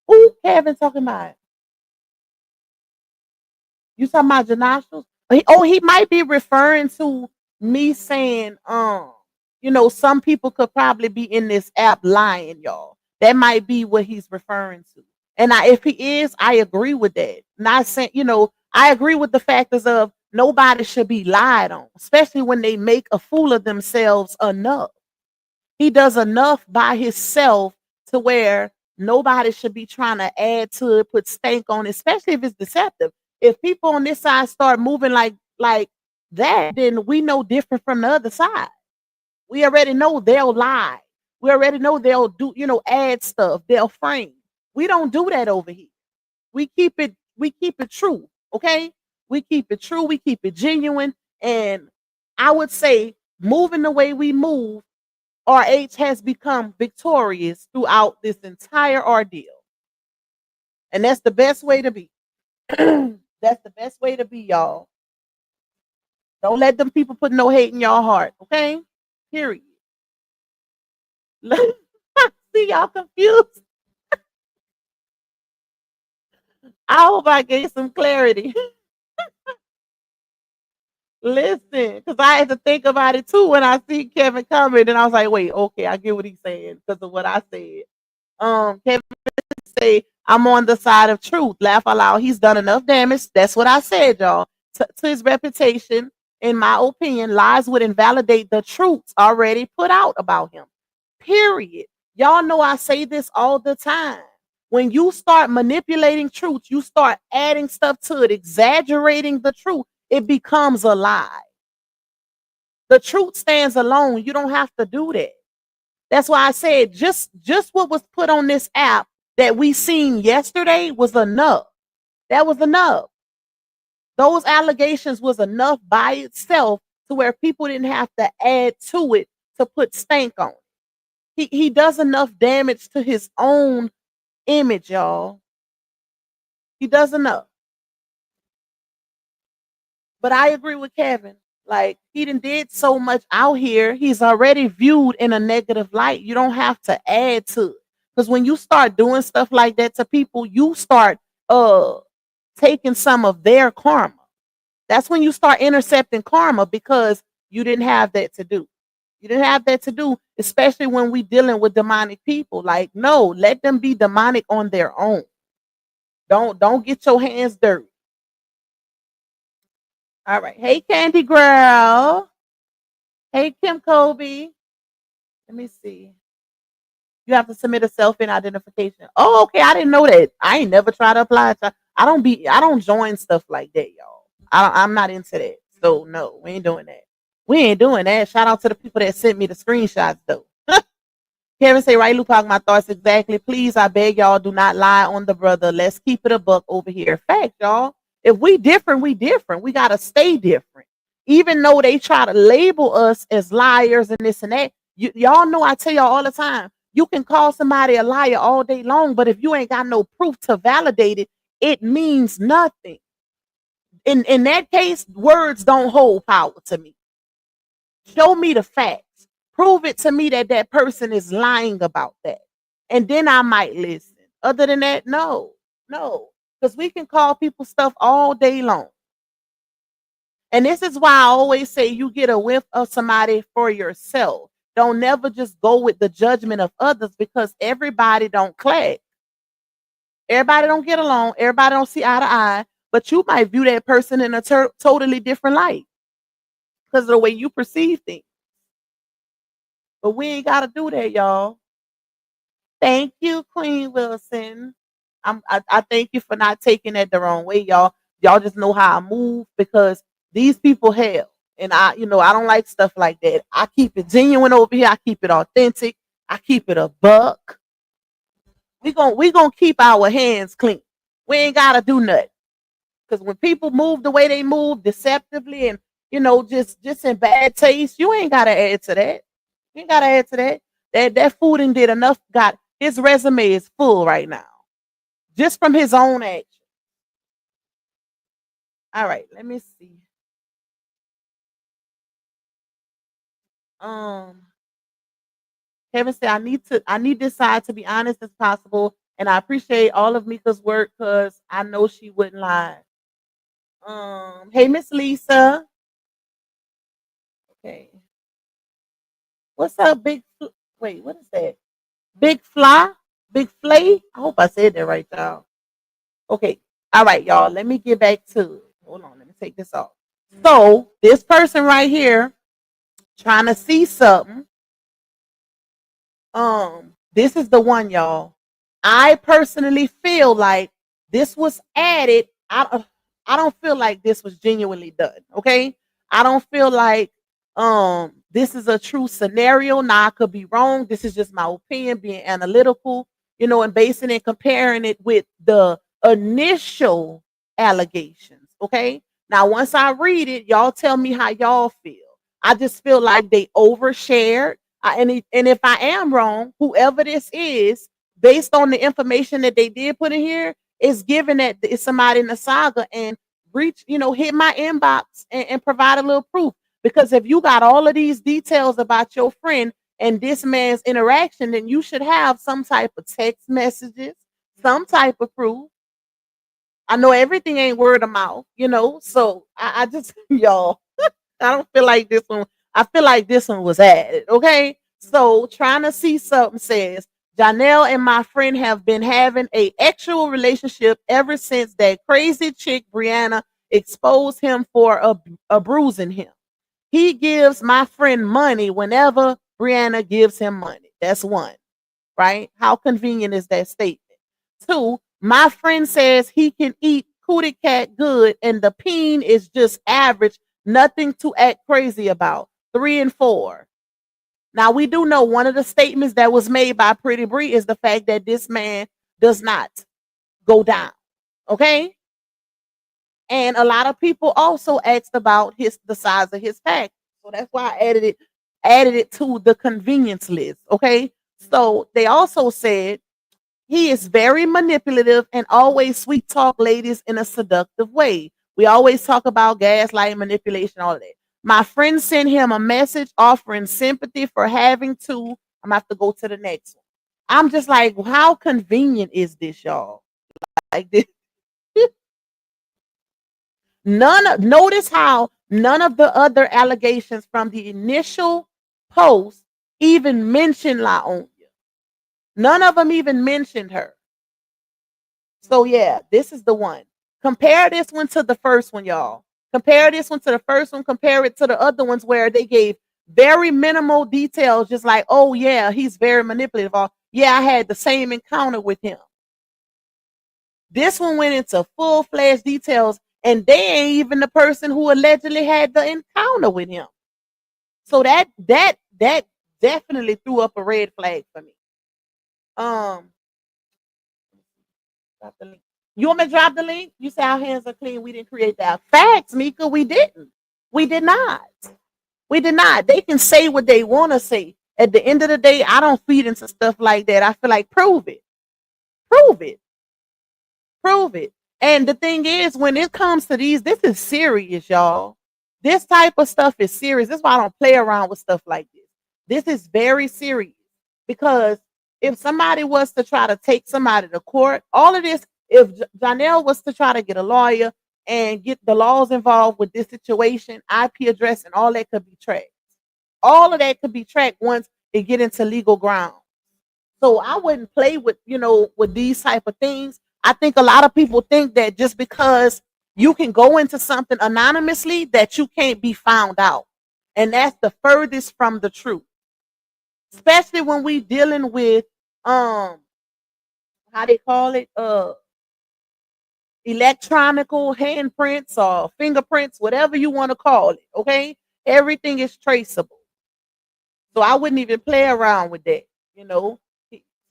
Who Kevin talking about? You talking about Janashos? He might be referring to me saying, some people could probably be in this app lying, y'all. That might be what he's referring to. And if he is, I agree with that. Not saying, I agree with the factors of nobody should be lied on, especially when they make a fool of themselves enough. He does enough by himself to where nobody should be trying to add to it, put stank on it, especially if it's deceptive. If people on this side start moving like that, then we know different from the other side. We already know they'll lie. We already know they'll do, add stuff. They'll frame. We don't do that over here. We keep it true. Okay. We keep it true. We keep it genuine. And I would say moving the way we move, RH has become victorious throughout this entire ordeal. And that's the best way to be. That's the best way to be, y'all. Don't let them people put no hate in your heart. Okay. Period. See, y'all confused. I hope I gave some clarity. Listen, because I had to think about it too when I see Kevin coming, and I was like, wait, okay, I get what he's saying because of what I said. Kevin say, I'm on the side of truth. Laugh out loud. He's done enough damage. That's what I said, y'all. To his reputation, in my opinion, lies would invalidate the truths already put out about him. Period. Y'all know I say this all the time. When you start manipulating truth, you start adding stuff to it, exaggerating the truth, it becomes a lie. The truth stands alone. You don't have to do that. That's why I said just what was put on this app that we seen yesterday was enough. That was enough. Those allegations was enough by itself to where people didn't have to add to it to put stank on it. He does enough damage to his own image, y'all. He does enough. But I agree with Kevin. Like, he did so much out here. He's already viewed in a negative light. You don't have to add to it. Because when you start doing stuff like that to people, you start taking some of their karma. That's when you start intercepting karma because you didn't have that to do. You didn't have that to do, especially when we dealing with demonic people. Like, no, let them be demonic on their own. Don't get your hands dirty. All right. Hey, Candy Girl. Hey, Kim Kobe. Let me see. You have to submit a self-in identification. Oh, okay. I didn't know that. I ain't never tried to apply. I don't join stuff like that, y'all. I'm not into that. So no, we ain't doing that. We ain't doing that. Shout out to the people that sent me the screenshots though. Kevin say, right, Lupac, my thoughts exactly. Please, I beg y'all, do not lie on the brother. Let's keep it a buck over here. Fact, y'all. If we different, we different. We gotta stay different. Even though they try to label us as liars and this and that, y'all know I tell y'all all the time, you can call somebody a liar all day long, but if you ain't got no proof to validate it, it means nothing. In that case, words don't hold power to me. Show me the facts. Prove it to me that that person is lying about that. And then I might listen. Other than that, no. Because we can call people stuff all day long. And this is why I always say you get a whiff of somebody for yourself. Don't never just go with the judgment of others because everybody don't clash. Everybody don't get along. Everybody don't see eye to eye. But you might view that person in a totally different light because of the way you perceive things. But we ain't got to do that, y'all. Thank you, Queen Wilson. I thank you for not taking that the wrong way, y'all. Y'all just know how I move because these people hell. And I don't like stuff like that. I keep it genuine over here. I keep it authentic. I keep it a buck. We gonna keep our hands clean. We ain't gotta do nothing. Because when people move the way they move deceptively and just in bad taste, you ain't gotta add to that. You ain't gotta add to that. That food did enough. Got his resume is full right now. Just from his own action. All right, let me see. Kevin said, I need this side to be honest as possible. And I appreciate all of Mika's work because I know she wouldn't lie. Hey, Miss Lisa. Okay. What's up, wait, what is that? Big Fly? Big Flay? I hope I said that right, y'all. Okay. All right, y'all. Let me get back to it. Hold on. Let me take this off. So this person right here trying to see something. This is the one, y'all. I personally feel like this was added. I don't feel like this was genuinely done. Okay. I don't feel like this is a true scenario. Now I could be wrong. This is just my opinion, being analytical, and basing and comparing it with the initial allegations. Okay. Now once I read it, y'all tell me how y'all feel. I just feel like they overshared. And if I am wrong, whoever this is, based on the information that they did put in here, is given that it's somebody in the saga and reach, hit my inbox and provide a little proof. Because if you got all of these details about your friend and this man's interaction, then you should have some type of text messages, some type of proof. I know everything ain't word of mouth, So I just y'all, I don't feel like this one. I feel like this one was added. Okay. So trying to see something says Johnell and my friend have been having a actual relationship ever since that crazy chick Brianna exposed him for abusing him. He gives my friend money whenever Brianna gives him money. That's one, right? How convenient is that statement? Two, my friend says he can eat cootie cat good and the peen is just average, nothing to act crazy about. 3 and 4. Now we do know one of the statements that was made by Pretty Bree is the fact that this man does not go down. Okay. And a lot of people also asked about the size of his pack. So that's why I added it to the convenience list. Okay. So they also said he is very manipulative and always sweet talk ladies in a seductive way. We always talk about gaslight, manipulation, all of that. My friend sent him a message offering sympathy for having to. I'm gonna have to go to the next one. I'm just like, how convenient is this, y'all? Like this. Notice how none of the other allegations from the initial post even mentioned Laonia. None of them even mentioned her. So yeah, this is the one. Compare this one to the first one, y'all. Compare this one to the first one. Compare it to the other ones where they gave very minimal details, just like, oh yeah, he's very manipulative. Or yeah, I had the same encounter with him. This one went into full-fledged details, and they ain't even the person who allegedly had the encounter with him. So that definitely threw up a red flag for me. Drop the link. You want me to drop the link? You say our hands are clean. We didn't create that. Facts, Mika. We didn't. We did not. We did not. They can say what they want to say. At the end of the day, I don't feed into stuff like that. I feel like prove it. Prove it. Prove it. And the thing is, when it comes to these, this is serious, y'all. This type of stuff is serious. That's why I don't play around with stuff like this. This is very serious because if somebody was to try to take somebody to court, all of this, if Johnell was to try to get a lawyer and get the laws involved with this situation, IP address and all that could be tracked. All of that could be tracked once it get into legal ground. So I wouldn't play with, with these type of things. I think a lot of people think that just because you can go into something anonymously that you can't be found out. And that's the furthest from the truth. Especially when we dealing with how they call it, electronical handprints or fingerprints, whatever you want to call it. Okay. Everything is traceable. So I wouldn't even play around with that,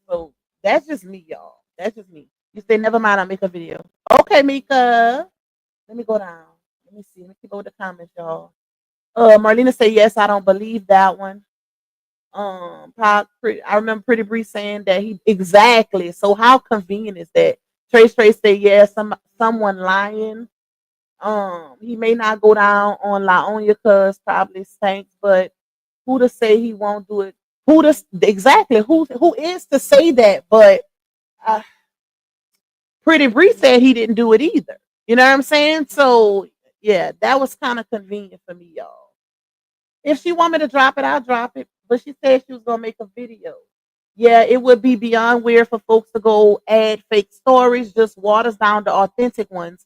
So that's just me, y'all. That's just me. You say, never mind, I'll make a video. Okay, Mika. Let me go down. Let me see. Let me keep up with the comments, y'all. Marlena say, yes, I don't believe that one. I remember Pretty Bree saying that he exactly. So how convenient is that? Trace say, yeah, someone lying. He may not go down on Laonia because probably stinks, but who to say he won't do it? Who is to say that? But Pretty Bree said he didn't do it either. You know what I'm saying? So yeah, that was kind of convenient for me, y'all. If she want me to drop it, I'll drop it. But she said she was gonna make a video. Yeah, it would be beyond weird for folks to go add fake stories, just waters down the authentic ones.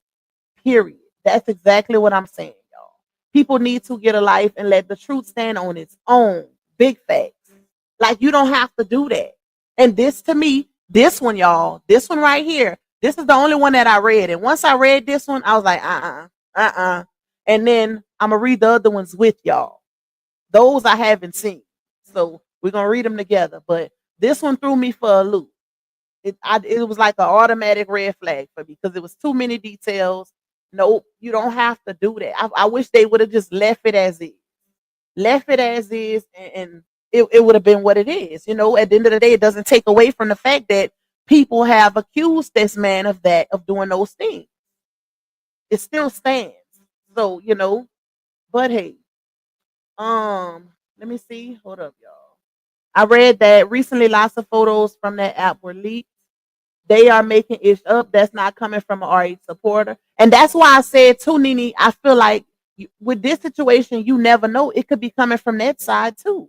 Period. That's exactly what I'm saying, y'all. People need to get a life and let the truth stand on its own. Big facts. Like you don't have to do that. And this to me, this one, y'all, this one right here, this is the only one that I read. And once I read this one, I was like, And then I'm gonna read the other ones with y'all. Those I haven't seen. So we're gonna read them together. But this one threw me for a loop. It was like an automatic red flag for me because it was too many details. Nope, you don't have to do that. I wish they would have just left it as is. Left it as is, and it would have been what it is. At the end of the day, it doesn't take away from the fact that people have accused this man of doing those things. It still stands. So, but hey, let me see. Hold up, y'all. I read that recently lots of photos from that app were leaked. They are making it up. That's not coming from an RH supporter. And that's why I said too, Nene, I feel like with this situation, you never know. It could be coming from that side too.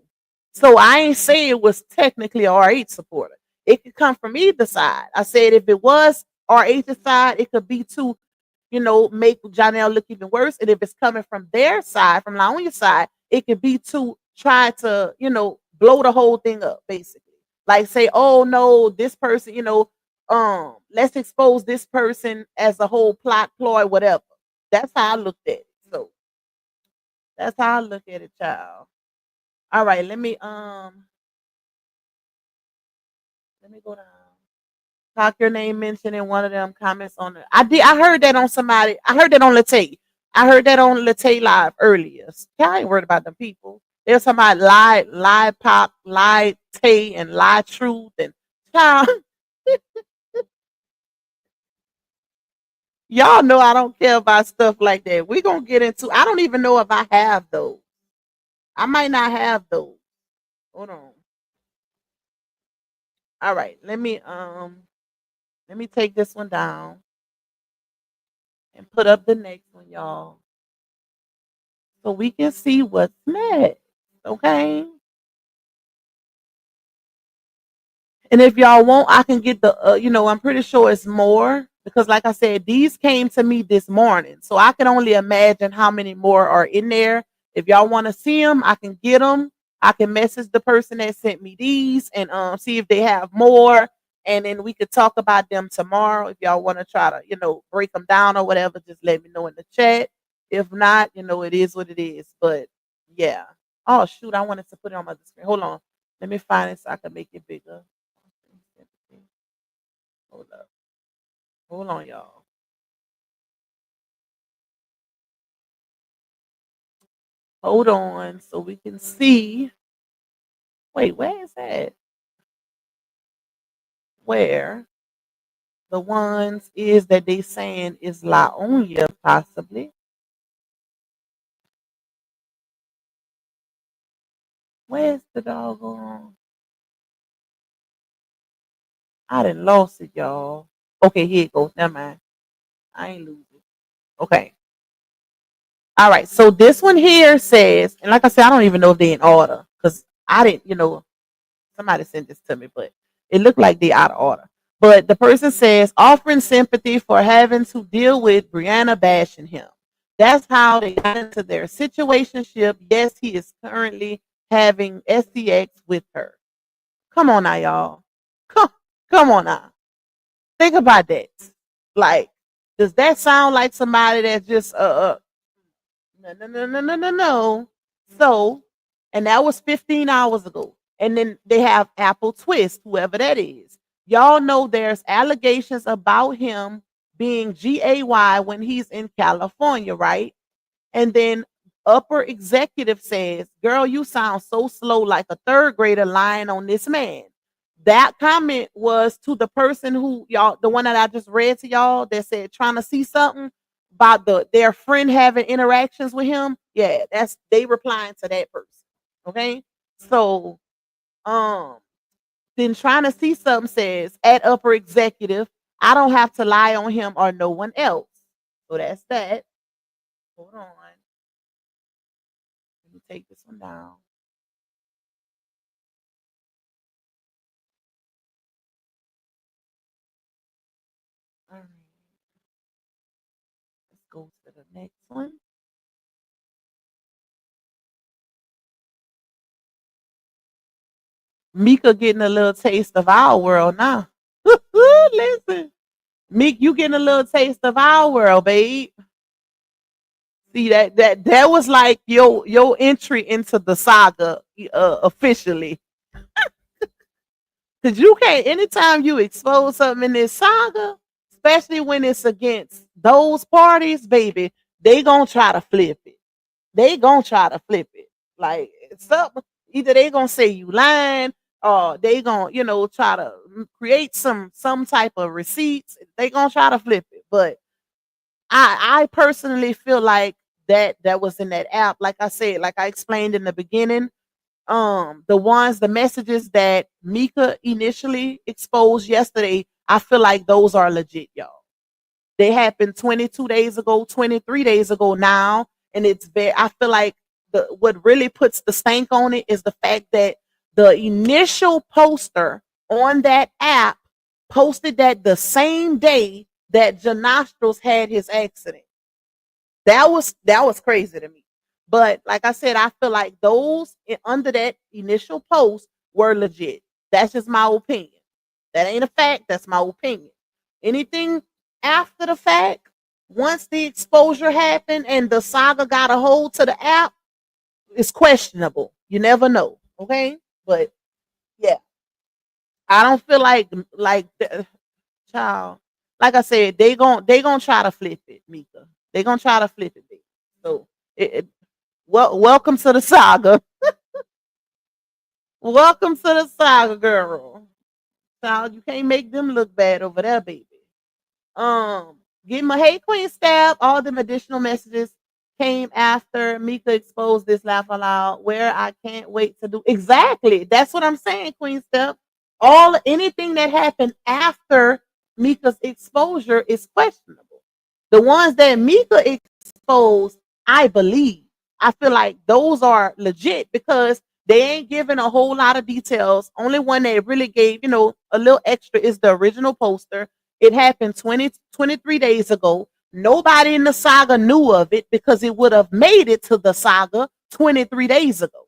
So I ain't say it was technically a RH supporter. It could come from either side. I said if it was RH's side, it could be to, make Johnell look even worse. And if it's coming from their side, from LaOnya's side, it could be to try to, blow the whole thing up, basically. Like say, oh no, this person, let's expose this person as a whole plot ploy, whatever. That's how I looked at it. So that's how I look at it, child. All right, let me go down. Talk your name mentioned in one of them comments on it. I heard that on somebody. I heard that on Latte. I heard that on Latte Live earlier. I ain't worried about them people. There's somebody lie pop, lie Tay, and lie truth and child. Y'all know I don't care about stuff like that. We're gonna get into I don't even know if I have those. I might not have those. Hold on. All right, let me take this one down and put up the next one, y'all. So we can see what's next. Okay. And if y'all want, I can get I'm pretty sure it's more because, like I said, these came to me this morning. So I can only imagine how many more are in there. If y'all want to see them, I can get them. I can message the person that sent me these and see if they have more. And then we could talk about them tomorrow. If y'all want to try to, break them down or whatever, just let me know in the chat. If not, it is what it is. But yeah. Oh, shoot. I wanted to put it on my screen. Hold on. Let me find it so I can make it bigger. Hold up. Hold on, y'all. Hold on so we can see. Wait, where is that? Where the ones is that they saying is LaOnya possibly. Where's the doggone? I done lost it, y'all. Okay, here it goes. Never mind. I ain't lose it. Okay. All right. So this one here says, and like I said, I don't even know if they in order because I didn't, somebody sent this to me, but it looked like they out of order. But the person says, offering sympathy for having to deal with Brianna bashing him. That's how they got into their situationship. Yes, he is currently having SCX with her. Come on now, y'all. Come, come on now. Think about that. Like, does that sound like somebody that's just no, no, no, no, no, no, no. So, and that was 15 hours ago. And then they have Apple Twist, whoever that is. Y'all know there's allegations about him being GAY when he's in California, right? And then upper executive says, girl, you sound so slow like a third grader lying on this man. That comment was to the person who y'all, the one that I just read to y'all that said trying to see something about their friend having interactions with him. Yeah, that's they replying to that person. Okay. So then trying to see something says at upper executive, I don't have to lie on him or no one else. So that's that. Hold on. Let me take this one down. All right. Let's go to the next one. Mika getting a little taste of our world now. Listen, Meek, you getting a little taste of our world, babe. See that was like your entry into the saga officially. Cause you can't anytime you expose something in this saga, especially when it's against those parties, baby, they gonna try to flip it. They gonna try to flip it. Like something either they gonna say you lying or they gonna, try to create some type of receipts. They gonna try to flip it. But I personally feel like that was in that app. Like I said, like I explained in the beginning, the messages that Mika initially exposed yesterday, I feel like those are legit, y'all. They happened 22 days ago, 23 days ago now, and it's very. I feel like what really puts the stank on it is the fact that the initial poster on that app posted that the same day that Johnell had his accident. That was crazy to me. But like I said, I feel like those under that initial post were legit. That's just my opinion. That ain't a fact. That's my opinion. Anything after the fact, once the exposure happened and the saga got a hold to the app, it's questionable. You never know. Okay, but yeah, I don't feel like child. Like I said, they gonna try to flip it, Mika. They gonna try to flip it. Baby. So welcome to the saga. Welcome to the saga, girl. Child, you can't make them look bad over there, baby. Give my hey Queen Stab. All them additional messages came after Mika exposed this laugh aloud. Where I can't wait to do exactly. That's what I'm saying, Queen Stab. Anything that happened after Mika's exposure is questionable. The ones that Mika exposed, I believe. I feel like those are legit because they ain't giving a whole lot of details. Only one that really gave, a little extra is the original poster. It happened 23 days ago. Nobody in the saga knew of it because it would have made it to the saga 23 days ago.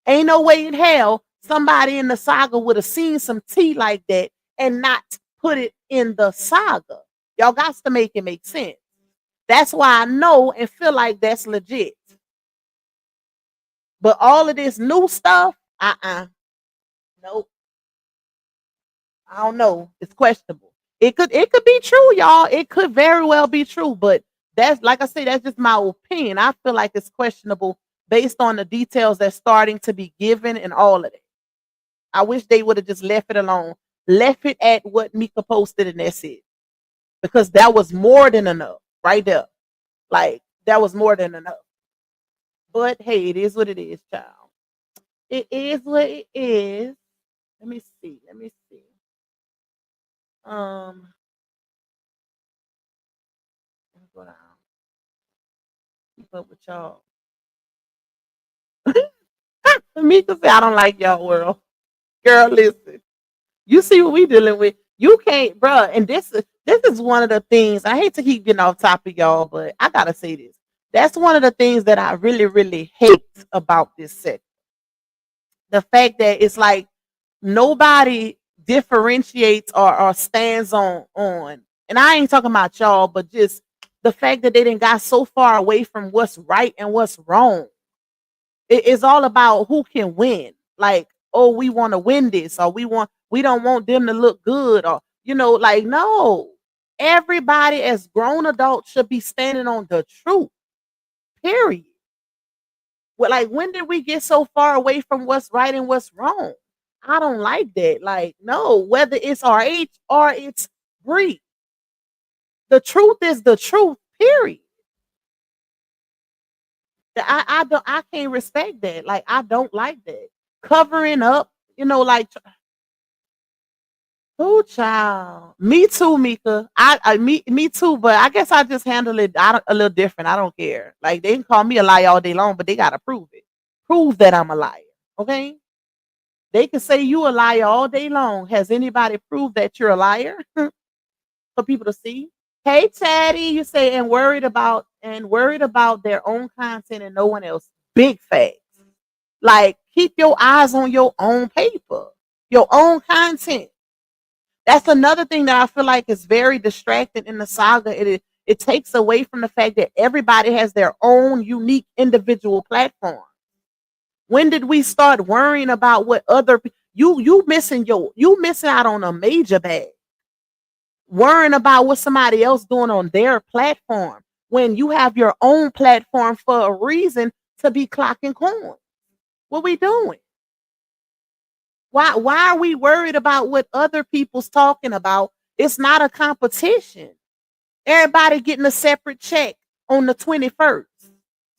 Ain't no way in hell somebody in the saga would have seen some tea like that and not put it in the saga. Y'all got to make it make sense. That's why I know and feel like that's legit. But all of this new stuff, nope. I don't know. It's questionable. It could be true, y'all. It could very well be true, but that's like I say, that's just my opinion. I feel like it's questionable based on the details that's starting to be given and all of that. I wish they would have just left it alone, left it at what Mika posted, and that's it. Because that was more than enough right there. Like that was more than enough. But hey, it is what it is, child. It is what it is. Let me see. Let me see. Let me go down. Keep up with y'all. Mika said, I don't like y'all world. Girl, listen. You see what we dealing with. You can't, bruh. And this is one of the things. I hate to keep getting off topic, y'all, but I gotta say this. That's one of the things that I really, really hate about this set. The fact that it's like nobody differentiates or stands on. And I ain't talking about y'all, but just the fact that they didn't got so far away from what's right and what's wrong. It's all about who can win. Like, oh, we want to win this, or we don't want them to look good, or like no. Everybody as grown adults should be standing on the truth. Period. Well, like when did we get so far away from what's right and what's wrong? I don't like that. Like, no, whether it's RH or it's Bree, the truth is the truth. Period. I can't respect that. Like I don't like that. Covering up, like who child. Me too, Mika. Me too, but I guess I just handle it a little different. I don't care. Like they can call me a liar all day long, but they gotta prove it. Prove that I'm a liar. Okay? They can say you a liar all day long. Has anybody proved that you're a liar for people to see? Hey Taddy, you say and worried about their own content and no one else. Big facts. Like, keep your eyes on your own paper, your own content. That's another thing that I feel like is very distracting in the saga. It takes away from the fact that everybody has their own unique individual platform. When did we start worrying about what other you missing out on a major bag? Worrying about what somebody else doing on their platform when you have your own platform for a reason to be clocking coins. What we doing? Why are we worried about what other people's talking about? It's not a competition. Everybody getting a separate check on the 21st.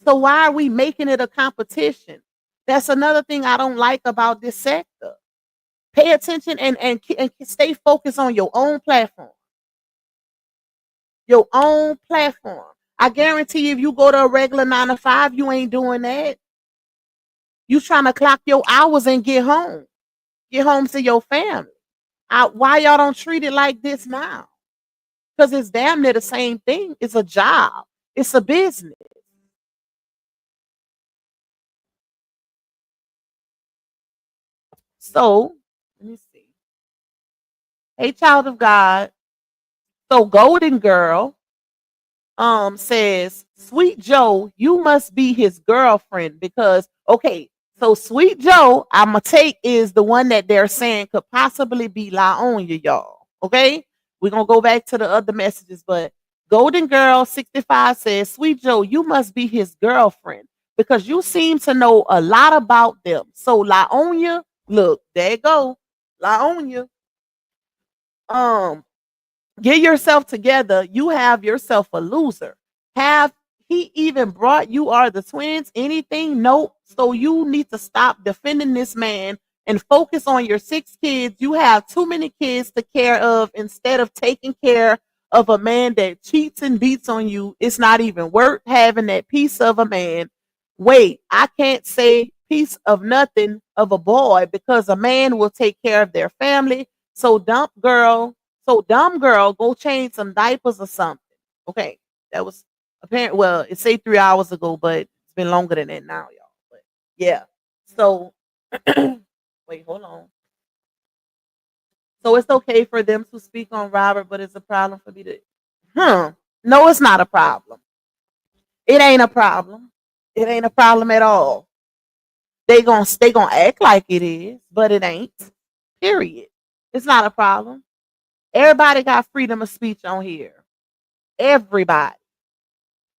So why are we making it a competition? That's another thing I don't like about this sector. Pay attention and stay focused on your own platform. Your own platform. I guarantee if you go to a regular 9 to 5, you ain't doing that. You trying to clock your hours and get home. Get home to your family. Why y'all don't treat it like this now? Because it's damn near the same thing. It's a job. It's a business. So, let me see. Hey, child of God. So, Golden Girl says, Sweet Joe, you must be his girlfriend because, okay, so Sweet Joe, I'ma take is the one that they're saying could possibly be LaOnya, y'all. Okay? We're gonna go back to the other messages, but Golden Girl 65 says, Sweet Joe, you must be his girlfriend because you seem to know a lot about them. So LaOnya, look, there you go. LaOnya. Get yourself together. You have yourself a loser. Have he even brought you are the twins anything? Nope. So you need to stop defending this man and focus on your 6 kids. You have too many kids to care of instead of taking care of a man that cheats and beats on you. It's not even worth having that piece of a man. Wait, I can't say piece of nothing of a boy because a man will take care of their family. So dumb girl, go change some diapers or something. Okay, that was apparent. Well, it say 3 hours ago, but it's been longer than that now, y'all. But yeah. So wait, hold on. So it's okay for them to speak on Robert, but it's a problem for me to. No, it's not a problem. It ain't a problem. It ain't a problem at all. They gonna act like it is, but it ain't. Period. It's not a problem. Everybody got freedom of speech on here. Everybody.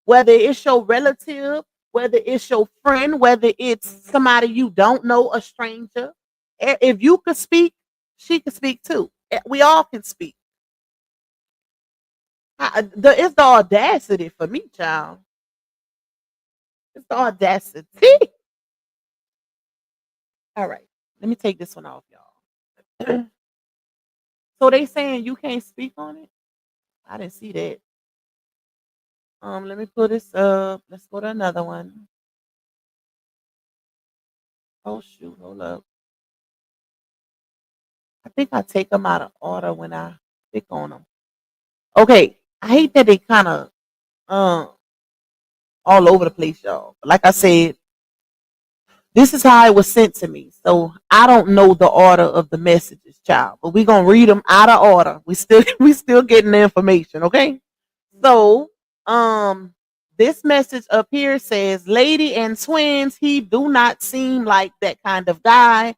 Whether it's your relative, whether it's your friend, whether it's somebody you don't know, a stranger. If you could speak, she could speak too. We all can speak. It's the audacity for me, child. It's the audacity. All right. Let me take this one off, y'all. So they saying you can't speak on it? I didn't see that. Let me pull this up. Let's go to another one. Oh shoot, hold up. I think I take them out of order when I click on them. Okay, I hate that they kind of all over the place, y'all. But like I said, this is how it was sent to me. So I don't know the order of the messages, child. But we're gonna read them out of order. We still getting the information, okay? So this message up here says, Lady and twins, he do not seem like that kind of guy.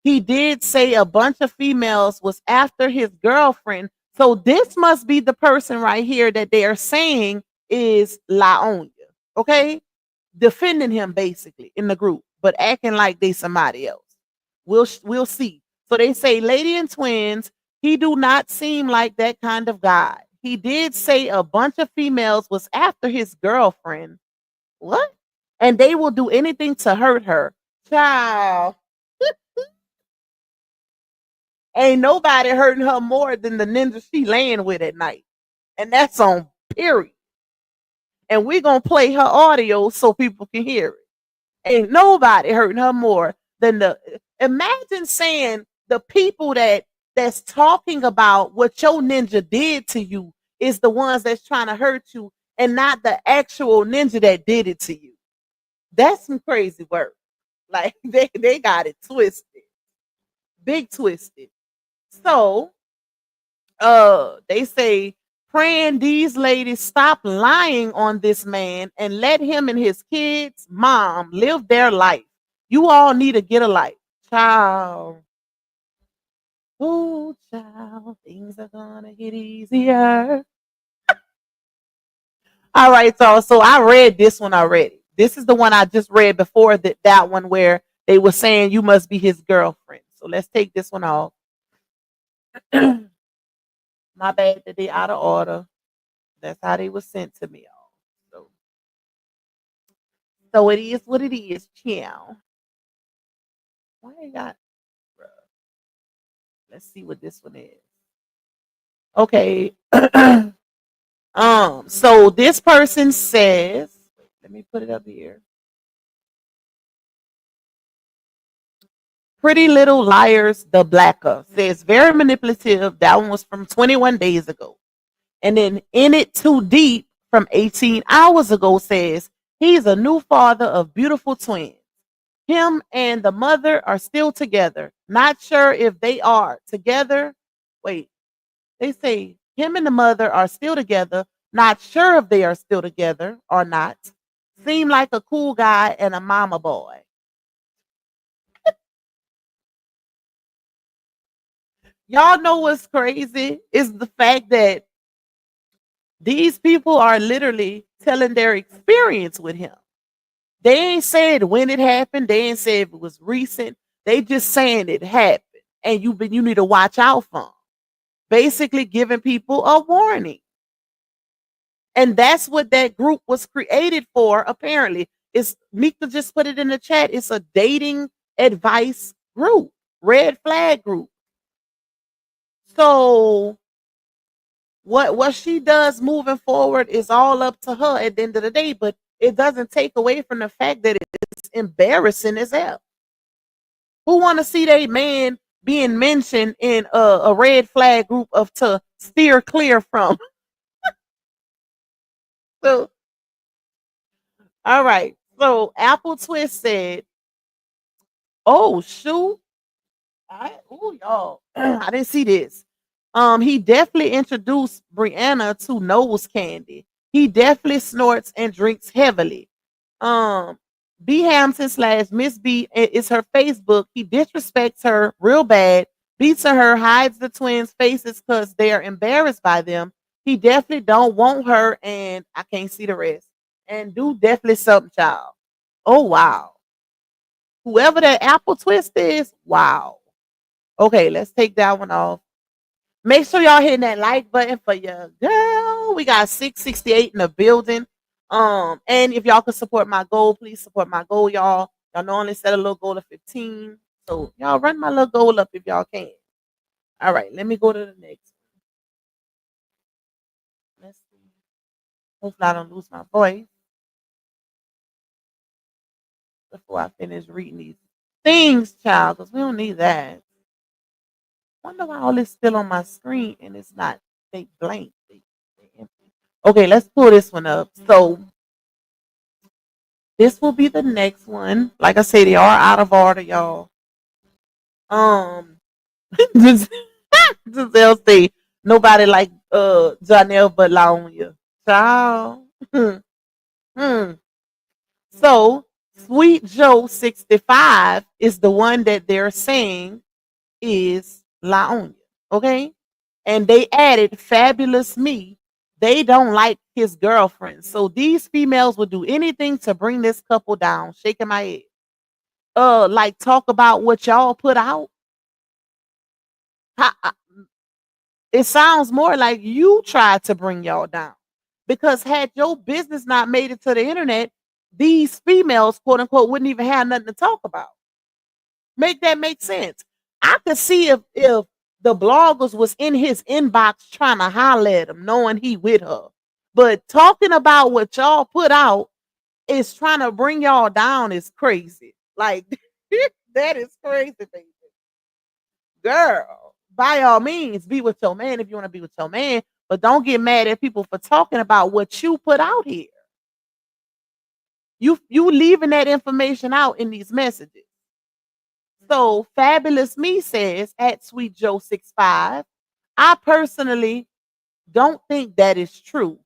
He did say a bunch of females was after his girlfriend. So this must be the person right here that they are saying is LaOnya. Okay? Defending him basically in the group, but acting like they somebody else. We'll see. So they say, Lady and twins, he do not seem like that kind of guy. He did say a bunch of females was after his girlfriend. What? And they will do anything to hurt her. Child. Ain't nobody hurting her more than the ninja she laying with at night. And that's on period. And we're going to play her audio so people can hear it. Ain't nobody hurting her more than imagine saying the people that's talking about what your ninja did to you is the ones that's trying to hurt you and not the actual ninja that did it to you. That's some crazy work. Like they got it twisted, big twisted. So they say praying these ladies stop lying on this man and let him and his kids mom live their life. You all need to get a life. Child. Oh child, things are gonna get easier. All right, so I read this one already. This is the one I just read before that one where they were saying you must be his girlfriend. So let's take this one off. My bad that they out of order. That's how they were sent to me. All so it is what it is. Chill. Why they got? Let's see what this one is. Okay. So this person says, let me put it up here. Pretty Little Liars, the Blacker says very manipulative. That one was from 21 days ago. And then In It Too Deep from 18 hours ago says he's a new father of beautiful twins. Him and the mother are still together. Not sure if they are together. Wait, they say him and the mother are still together. Not sure if they are still together or not. Seem like a cool guy and a mama boy. Y'all know what's crazy is the fact that these people are literally telling their experience with him. They ain't said when it happened. They ain't said if it was recent. They just saying it happened, and you need to watch out for 'em. Basically, giving people a warning, and that's what that group was created for. Apparently, it's Mika just put it in the chat. It's a dating advice group, red flag group. So what she does moving forward is all up to her at the end of the day, but it doesn't take away from the fact that it's embarrassing as hell. Who want to see their man being mentioned in a red flag group of to steer clear from? So, all right. So Apple Twist said, "Oh shoot, y'all, I didn't see this. He definitely introduced Brianna to nose candy. He definitely snorts and drinks heavily. Um, B Hampton slash Miss B is her Facebook. He disrespects her real bad, beats her, hides the twins' faces because they are embarrassed by them. He definitely don't want her, and I can't see the rest. And do definitely something, child. Oh wow, whoever that Apple Twist is, wow. Okay, let's take that one off. Make sure y'all hitting that like button for your girl. We got 668 in the building. And if y'all can support my goal, please support my goal, y'all. Y'all know I only set a little goal of 15. So y'all run my little goal up if y'all can. All right, let me go to the next one. Let's see. Hopefully I don't lose my voice before I finish reading these things, child, because we don't need that. Wonder why all this still on my screen and it's not they blank. They empty. Okay, let's pull this one up. So this will be the next one. Like I said, they are out of order, y'all. Just they'll say nobody like Johnell but Laonia. Ciao. Hmm. So Sweet Joe 65 is the one that they're saying is Laonia. Okay. And they added Fabulous Me. They don't like his girlfriend. So these females would do anything to bring this couple down. Shaking my head. Like talk about what y'all put out. It sounds more like you tried to bring y'all down. Because had your business not made it to the internet, these females, quote unquote, wouldn't even have nothing to talk about. Make that make sense. I could see if the bloggers was in his inbox trying to holler at him, knowing he with her. But talking about what y'all put out is trying to bring y'all down is crazy. Like that is crazy, baby. Girl, by all means, be with your man if you want to be with your man, but don't get mad at people for talking about what you put out here. You leaving that information out in these messages. So Fabulous Me says at Sweet Joe 65, I personally don't think that is true.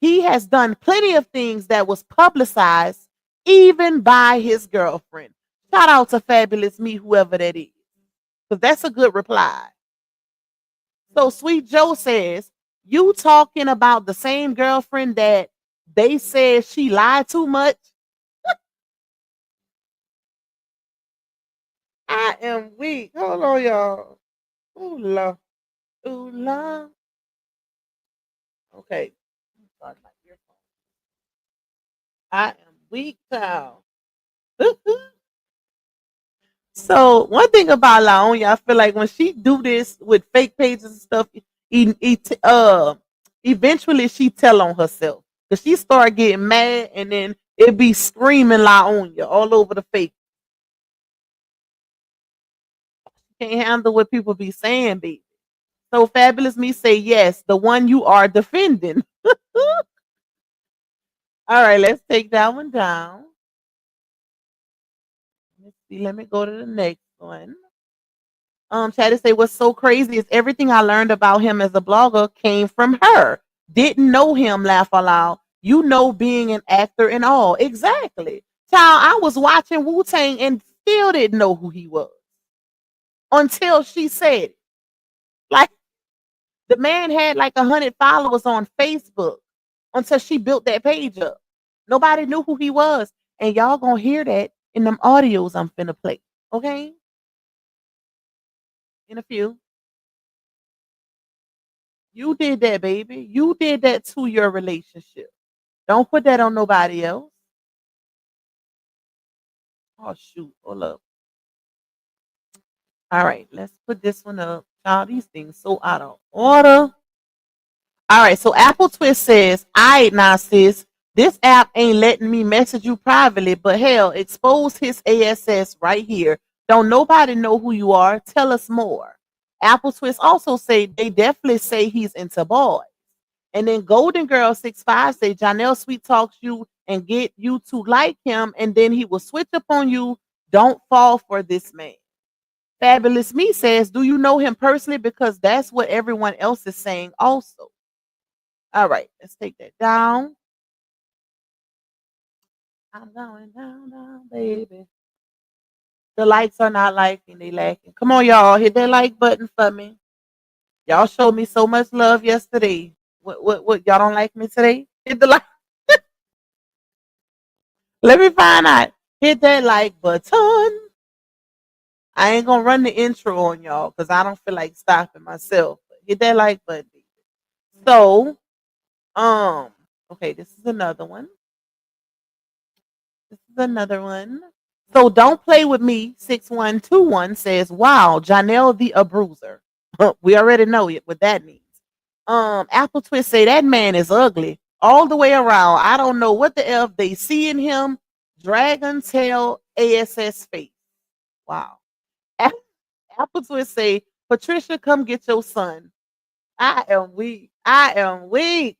He has done plenty of things that was publicized even by his girlfriend. Shout out to Fabulous Me, whoever that is. Because that's a good reply. So Sweet Joe says, you talking about the same girlfriend that they said she lied too much? I am weak. Hold on, y'all. Ooh, Lord. Ooh, Lord. Okay. I am weak now. So one thing about Laonya, I feel like when she do this with fake pages and stuff, eventually she tell on herself. Cause she start getting mad and then it be screaming Laonya all over the fake. Can't handle what people be saying, baby. So Fabulous Me say yes, the one you are defending. All right, let's take that one down. Let's see. Let me go to the next one. Chatty say what's so crazy is everything I learned about him as a blogger came from her. Didn't know him, laugh aloud. You know, being an actor and all. Exactly. Child, I was watching Wu Tang and still didn't know who he was until she said it. Like the man had like 100 followers on Facebook until she built that page up. Nobody knew who he was. And y'all gonna hear that in them audios I'm finna play. Okay? In a few. You did that, baby. You did that to your relationship. Don't put that on nobody else. Oh shoot. Hold up. All right, let's put this one up. Child, these things so out of order. All right, so Apple Twist says, all right, now sis, this app ain't letting me message you privately, but hell, expose his ASS right here. Don't nobody know who you are. Tell us more. Apple Twist also say they definitely say he's into boys. And then Golden Girl 65 say Johnell sweet talks you and get you to like him, and then he will switch up on you. Don't fall for this man. Fabulous Me says, do you know him personally? Because that's what everyone else is saying also. All right, let's take that down. I'm going down, down, baby. The likes are not liking, they lacking. Come on, y'all, hit that like button for me. Y'all showed me so much love yesterday. What? Y'all don't like me today? Hit the like. Let me find out. Hit that like button. I ain't gonna run the intro on y'all because I don't feel like stopping myself. Hit that like button. So, okay, this is another one. This is another one. So don't play with me. 6121 says, wow, Johnell the Abruiser. We already know what that means. Apple Twist say that man is ugly all the way around. I don't know what the F they see in him. Dragon tail ASS face. Wow. Apple Twist say, Patricia, come get your son. I am weak. I am weak.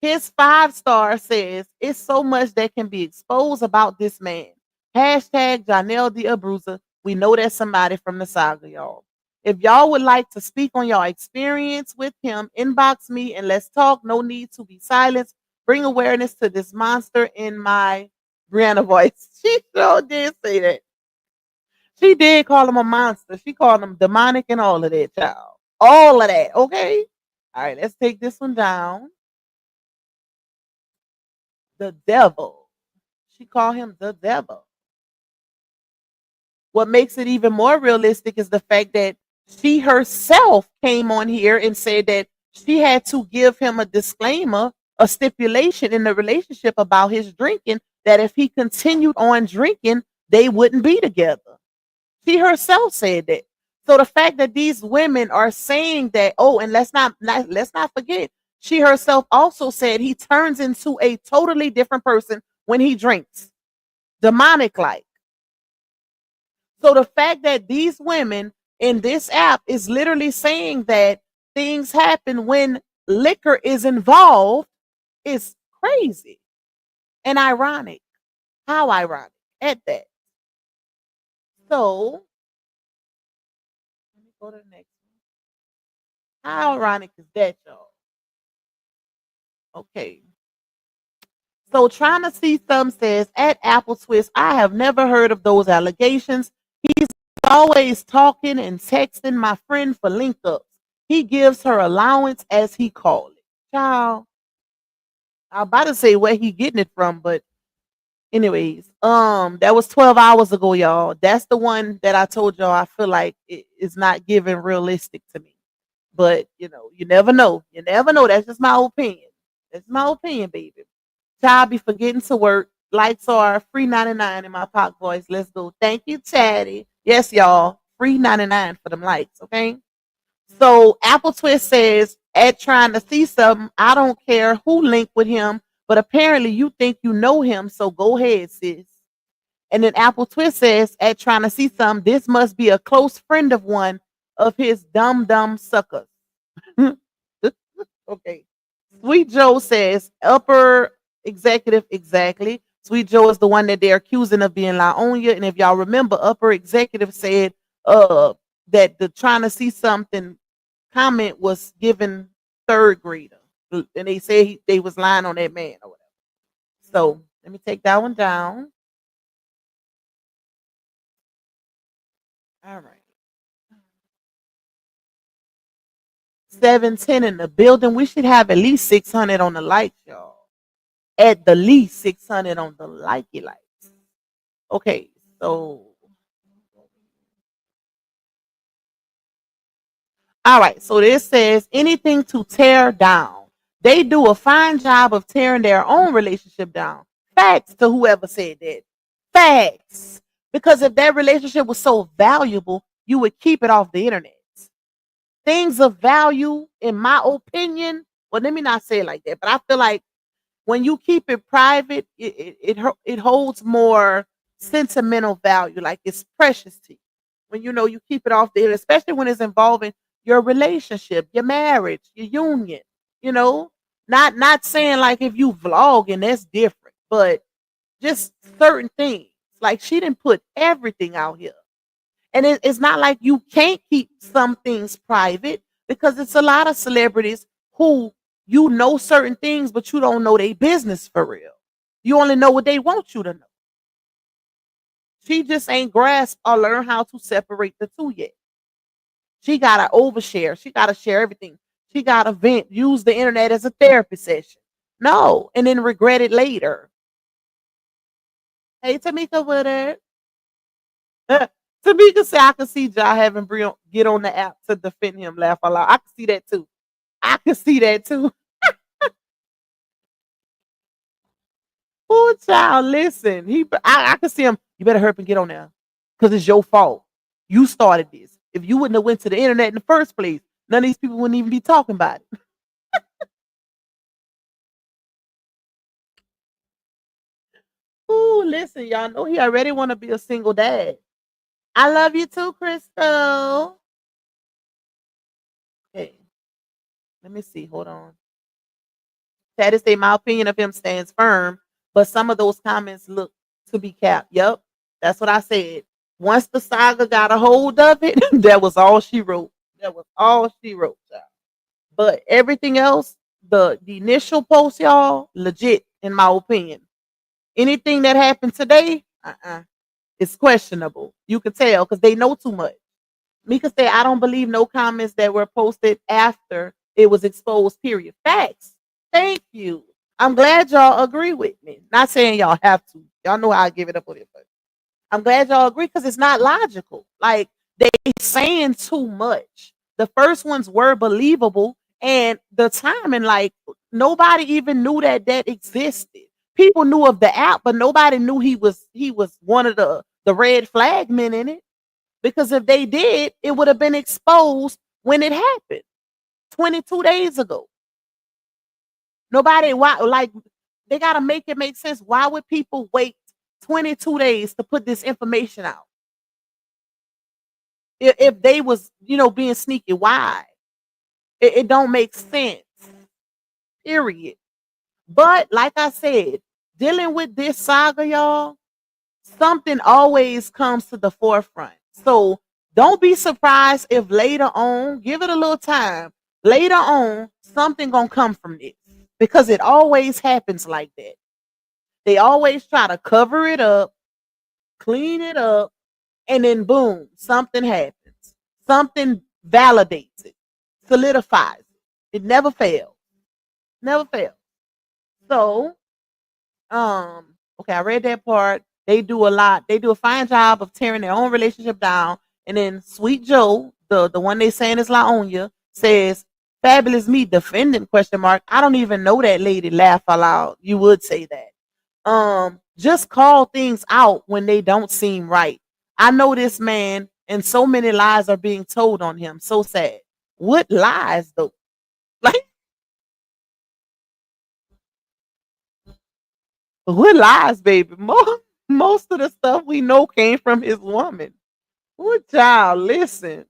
His 5-star says, it's so much that can be exposed about this man. Hashtag Johnell the Abruiser. We know that's somebody from the saga, y'all. If y'all would like to speak on your experience with him, inbox me and let's talk. No need to be silenced. Bring awareness to this monster in my Brianna voice. She sure did say that. She did call him a monster. She called him demonic and all of that, child. All of that, okay? All right, let's take this one down. The devil. She called him the devil. What makes it even more realistic is the fact that she herself came on here and said that she had to give him a disclaimer, a stipulation in the relationship about his drinking, that if he continued on drinking, they wouldn't be together. She herself said that. So the fact that these women are saying that, oh, and let's not forget, she herself also said he turns into a totally different person when he drinks, demonic like. So the fact that these women in this app is literally saying that things happen when liquor is involved is crazy and ironic. How ironic at that. So let me go to the next one. How ironic is that, y'all? Okay. So trying to see some says at Apple Twist, I have never heard of those allegations. He's always talking and texting my friend for link ups. He gives her allowance as he called it. Child, I'm about to say where he getting it from, but anyways, that was 12 hours ago, y'all. That's the one that I told y'all I feel like it is not giving realistic to me. But you never know. You never know. That's just my opinion. That's my opinion, baby. Child be forgetting to work. Lights are free 99 in my pocket voice. Let's go. Thank you, Chatty. Yes, y'all. Free 99 for them lights, okay? So Apple Twist says, at trying to see something, I don't care who linked with him, but apparently you think you know him, so go ahead, sis. And then Apple Twist says, at trying to see something, this must be a close friend of one of his dumb suckers. Okay. Sweet Joe says, upper executive, exactly. Sweet Joe is the one that they're accusing of being Laonia. And if y'all remember, upper executive said that the trying to see something comment was given third grader. And they said they was lying on that man or whatever. So let me take that one down. All right. 710 in the building. We should have at least 600 on the lights, y'all. At the least 600 on the likey lights. Okay, so all right, so this says anything to tear down. They do a fine job of tearing their own relationship down. Facts to whoever said that. Facts. Because if that relationship was so valuable, you would keep it off the internet. Things of value, in my opinion, well, let me not say it like that, but I feel like when you keep it private, it holds more sentimental value. Like it's precious to you. When you keep it off the internet, especially when it's involving your relationship, your marriage, your union. You know, not saying like if you vlog and that's different, but just certain things. Like she didn't put everything out here. And it's not like you can't keep some things private because it's a lot of celebrities who certain things, but you don't know their business for real. You only know what they want you to know. She just ain't grasped or learned how to separate the two yet. She gotta overshare. She gotta share everything. She gotta vent, use the internet as a therapy session. No, and then regret it later. Hey, Tamika with it. Tamika said I can see Ja having Brie get on the app to defend him, laugh aloud. I can see that too. I can see that too. Poor child, listen. I can see him. You better hurry up and get on there. Because it's your fault. You started this. If you wouldn't have went to the internet in the first place, none of these people wouldn't even be talking about it. Ooh, listen, y'all know he already want to be a single dad. I love you too, Crystal. Okay. Let me see. Hold on. That is say my opinion of him stands firm, but some of those comments look to be capped. Yep. That's what I said. Once the saga got a hold of it, that was all she wrote. That was all she wrote, y'all. But everything else, the initial post, y'all, legit, in my opinion. Anything that happened today, it's questionable. You can tell because they know too much. Mika said, I don't believe no comments that were posted after it was exposed, period. Facts. Thank you. I'm glad y'all agree with me. Not saying y'all have to. Y'all know how I give it up with it, but I'm glad y'all agree because it's not logical. Like they saying too much. The first ones were believable, and the timing, like nobody even knew that existed. People knew of the app, but nobody knew he was one of the red flag men in it. Because if they did, it would have been exposed when it happened 22 days ago. Nobody, why, like, they got to make it make sense. Why would people wait 22 days to put this information out? If they was, being sneaky, why? It don't make sense, period. But like I said, dealing with this saga, y'all, something always comes to the forefront. So don't be surprised if later on, give it a little time. Later on, something gonna come from this because it always happens like that. They always try to cover it up, clean it up, and then boom, something happens. Something validates it, solidifies it. It never fails. Never fails. So, okay, I read that part. They do a lot. They do a fine job of tearing their own relationship down. And then Sweet Joe, the one they saying is Laonya, says, "Fabulous me defending question mark. I don't even know that lady. Laugh aloud. You would say that. Just call things out when they don't seem right. I know this man, and so many lies are being told on him. So sad. What lies though? Like what lies, baby? Most of the stuff we know came from his woman. What child? Listen.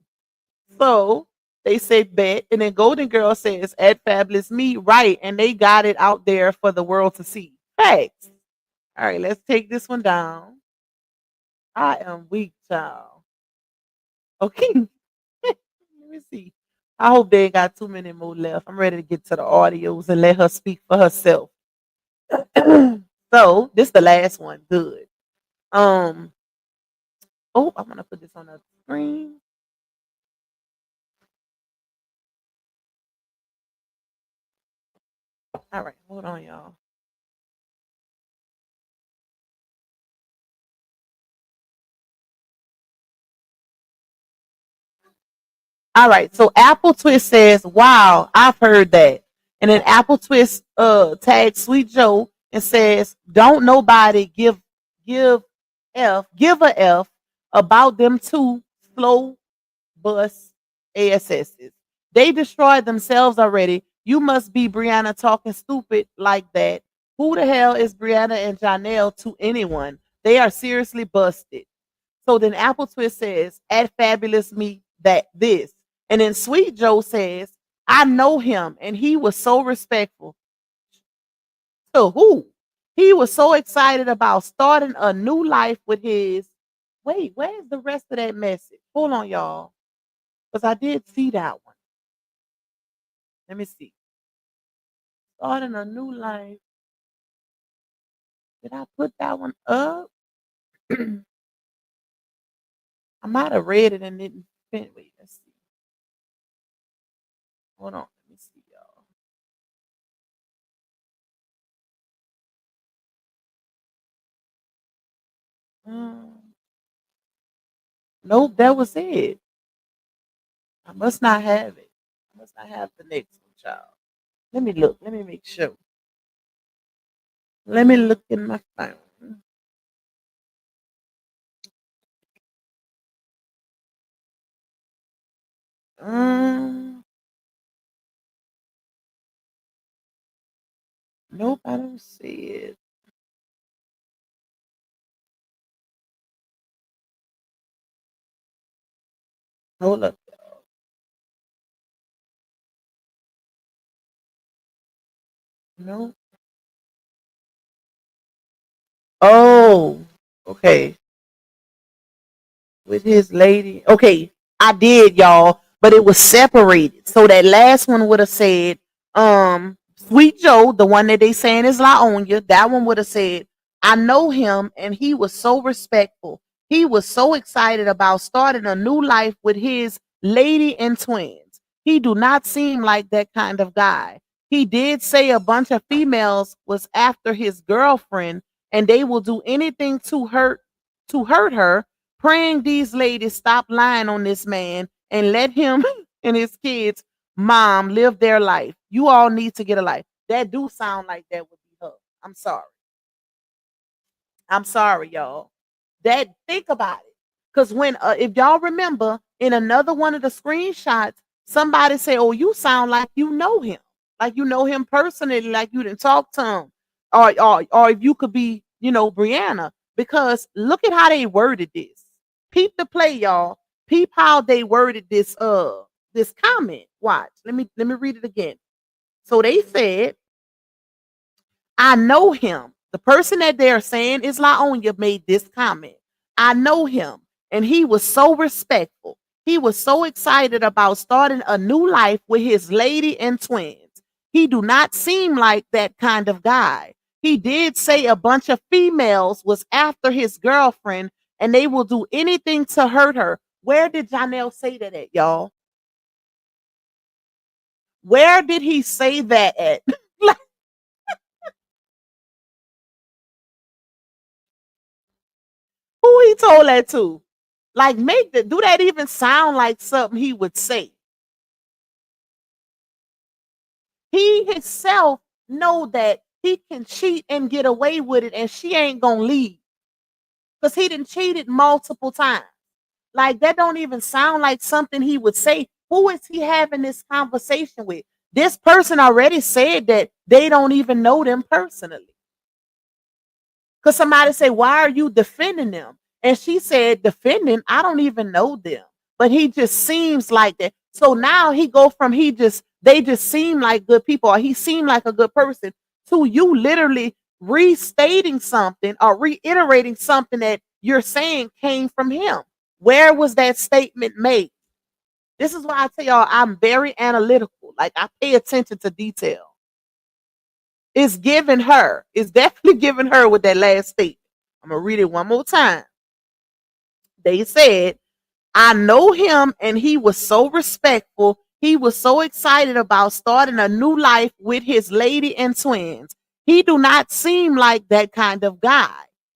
So they say bet, and then Golden Girl says at Fabulous Me, right, and they got it out there for the world to see. Facts. All right, let's take this one down. I am weak, child. Okay. Let me see. I hope they ain't got too many more left. I'm ready to get to the audios and let her speak for herself. So this is the last one. Good. Um. Oh, I'm gonna put this on the screen. All right, hold on, y'all. All right, so Apple Twist says, "Wow, I've heard that." And then Apple Twist tags Sweet Joe and says, "Don't nobody give a f about them two slow bus ASSs. They destroyed themselves already. You must be Brianna talking stupid like that. Who the hell is Brianna and Johnell to anyone? They are seriously busted." So then Apple Twist says, "At Fabulous Me that this." And then Sweet Joe says, "I know him and he was so respectful." To who? He was so excited about starting a new life with his. Wait, where's the rest of that message? Hold on, y'all. Because I did see that one. Let me see. Starting a new life. Did I put that one up? I might have read it and didn't finish. Wait, let's see. Hold on. Let me see, y'all. Nope, that was it. I must not have it. I must not have the next one, child. Let me look. Let me make sure. Let me look in my phone. Um, nope, I don't see it. Hold up. Nope. Oh, okay. With his lady. Okay, I did, y'all, but it was separated. So that last one would have said, Sweet Joe, the one that they saying is Laonya, that one would have said, "I know him and he was so respectful. He was so excited about starting a new life with his lady and twins. He do not seem like that kind of guy. He did say a bunch of females was after his girlfriend and they will do anything to hurt her, praying these ladies stop lying on this man and let him and his kids mom live their life. You all need to get a life." That do sound like that would be her. I'm sorry. I'm sorry, y'all. That think about it. Because when if y'all remember in another one of the screenshots, somebody say, "Oh, you sound like you know him. Like you know him personally, like you didn't talk to him." Or if you could be, Brianna. Because look at how they worded this. Peep the play, y'all. Peep how they worded this comment. Watch. Let me read it again. So they said, "I know him." The person that they're saying is LaOnya made this comment. I know him, and he was so respectful. He was so excited about starting a new life with his lady and twins. He do not seem like that kind of guy. He did say a bunch of females was after his girlfriend and they will do anything to hurt her. Where did Johnell say that at, y'all? Where did he say that at? Who he told that to? Like, do that even sound like something he would say? He himself know that he can cheat and get away with it, and she ain't gonna leave because he done cheated multiple times. Like, that don't even sound like something he would say. Who is he having this conversation with? This person already said that they don't even know them personally. Because somebody say, why are you defending them? And she said, defending, I don't even know them. But he just seems like that. So now he go from they just seem like good people, or he seemed like a good person, to you literally restating something or reiterating something that you're saying came from him. Where was that statement made? This is why I tell y'all I'm very analytical. Like, I pay attention to detail. It's definitely giving her with that last statement. I'm going to read it one more time. They said, I know him, and he was so respectful. He was so excited about starting a new life with his lady and twins. He do not seem like that kind of guy.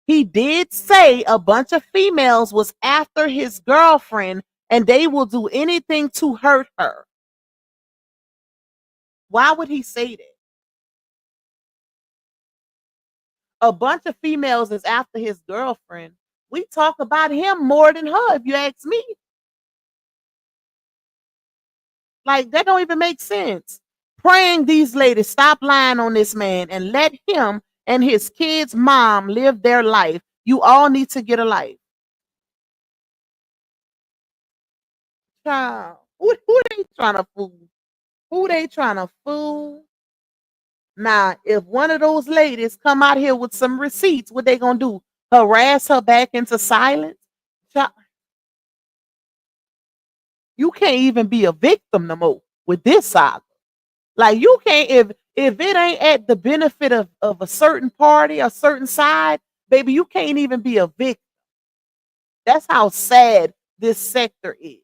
He did say a bunch of females was after his girlfriend and they will do anything to hurt her. Why would he say that? A bunch of females is after his girlfriend. We talk about him more than her, if you ask me. Like, that don't even make sense. Praying these ladies stop lying on this man and let him and his kids' mom live their life. You all need to get a life. Child, who they trying to fool? Who they trying to fool? Now, if one of those ladies come out here with some receipts, what they gonna do? Harass her back into silence? Child, you can't even be a victim no more with this saga. Like, you can't, if it ain't at the benefit of a certain party, a certain side, baby, you can't even be a victim. That's how sad this sector is.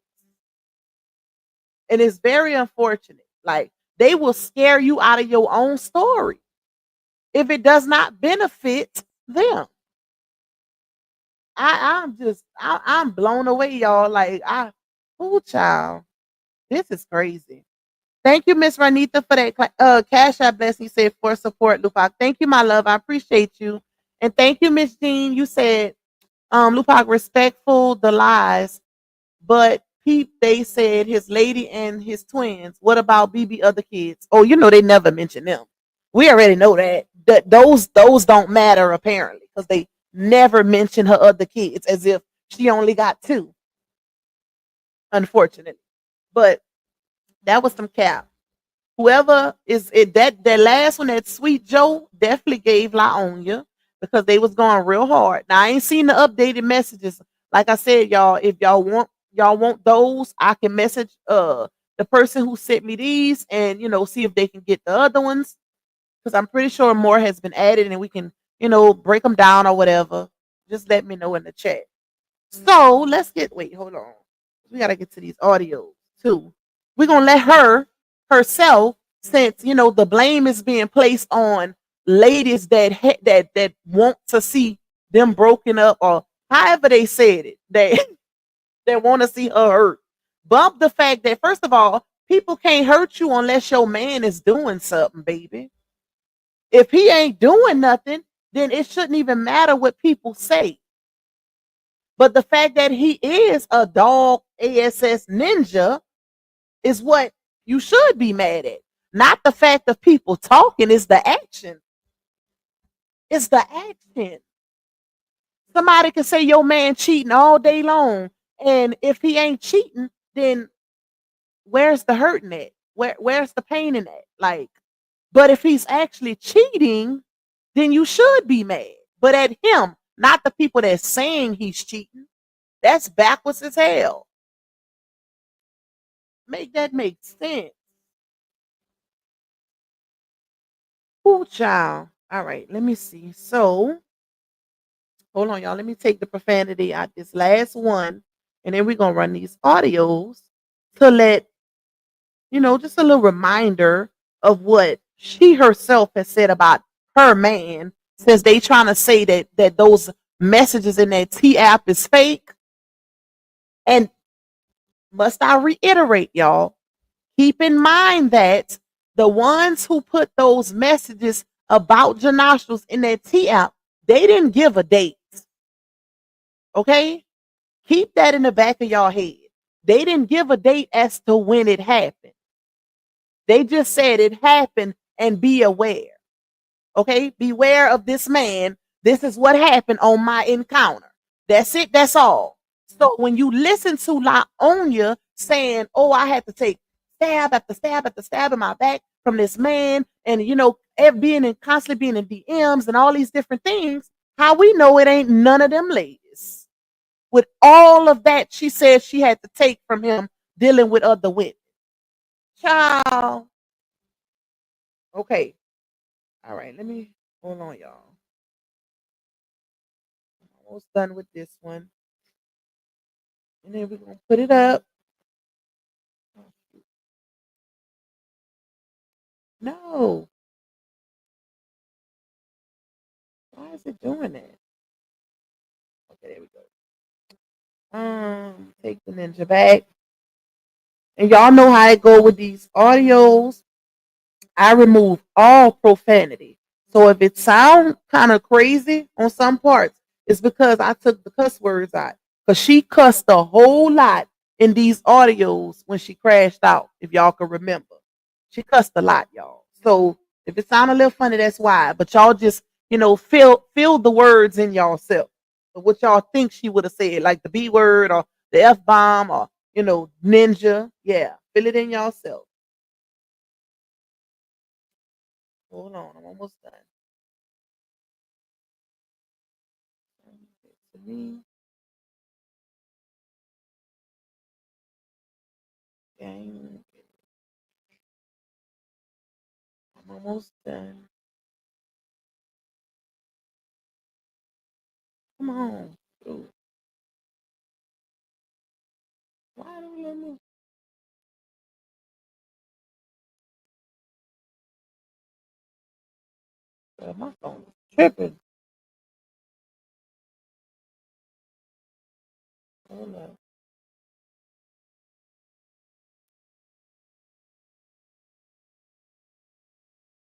And it's very unfortunate. Like, they will scare you out of your own story if it does not benefit them. I'm blown away, y'all. Like, child, this is crazy. Thank you, Miss Ranita, for that cash app blessing. You said for support, Lupac. Thank you, my love. I appreciate you. And thank you, Miss Jean. You said, Lupac, respectful the lies, but they said his lady and his twins. What about BB other kids? Oh, they never mention them. We already know that. Those don't matter apparently, because they never mention her other kids as if she only got two. Unfortunately. But that was some cap. Whoever is it, that last one, that Sweet Joe, definitely gave LaOnya, because they was going real hard. Now, I ain't seen the updated messages. Like I said, y'all, if y'all want those, I can message the person who sent me these and see if they can get the other ones, because I'm pretty sure more has been added and we can break them down or whatever. Just let me know in the chat. So let's hold on. We got to get to these audios too. We're going to let her herself, since the blame is being placed on ladies that want to see them broken up, or however they said it, that want to see her hurt. Bump the fact that, first of all, people can't hurt you unless your man is doing something, baby. If he ain't doing nothing, then it shouldn't even matter what people say. But the fact that he is a dog ASS ninja is what you should be mad at. Not the fact of people talking, it's the action. It's the action. Somebody can say your man cheating all day long, and if he ain't cheating, then where's the hurting at? Where's the pain in that? Like, but if he's actually cheating, then you should be mad. But at him, not the people that's saying he's cheating. That's backwards as hell. Make that make sense. Ooh, child. All right, let me see. So, hold on, y'all. Let me take the profanity out this last one, and then we're gonna run these audios to let just a little reminder of what she herself has said about her man, since they trying to say that those messages in that T app is fake. And must I reiterate, y'all, keep in mind that the ones who put those messages about Johnell in that T app, they didn't give a date. Okay? Keep that in the back of y'all head. They didn't give a date as to when it happened. They just said it happened and be aware. Okay? Beware of this man. This is what happened on my encounter. That's it. That's all. So when you listen to Laonia saying, oh, I had to take stab after stab after stab in my back from this man, and constantly being in DMs and all these different things, how we know it ain't none of them ladies. With all of that, she said she had to take from him dealing with other women. Child. Okay. All right. Let me hold on, y'all. I'm almost done with this one. And then we're gonna put it up. No. Why is it doing that? Okay, there we go. Take the ninja back. And y'all know how I go with these audios. I remove all profanity. So if it sounds kind of crazy on some parts, it's because I took the cuss words out. Because she cussed a whole lot in these audios when she crashed out, if y'all can remember. She cussed a lot, y'all. So if it sounds a little funny, that's why. But y'all just, feel the words in y'allself. So what y'all think she would have said, like the B word or the F bomb or, ninja. Yeah, feel it in y'allself. Hold on, I'm almost done. To me, gang. I'm almost done. Come on. Shoot. Why don't you let me? My phone is tripping. Hold up.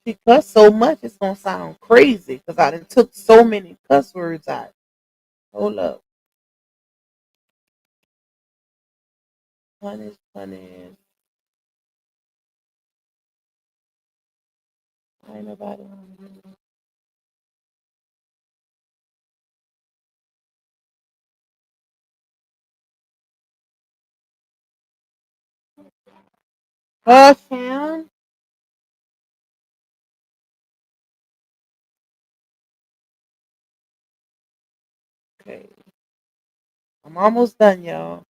She cussed so much, it's gonna sound crazy because I done took so many cuss words out. Hold up. Punish, punish. Ain't nobody. Sam. Okay. I'm almost done, y'all.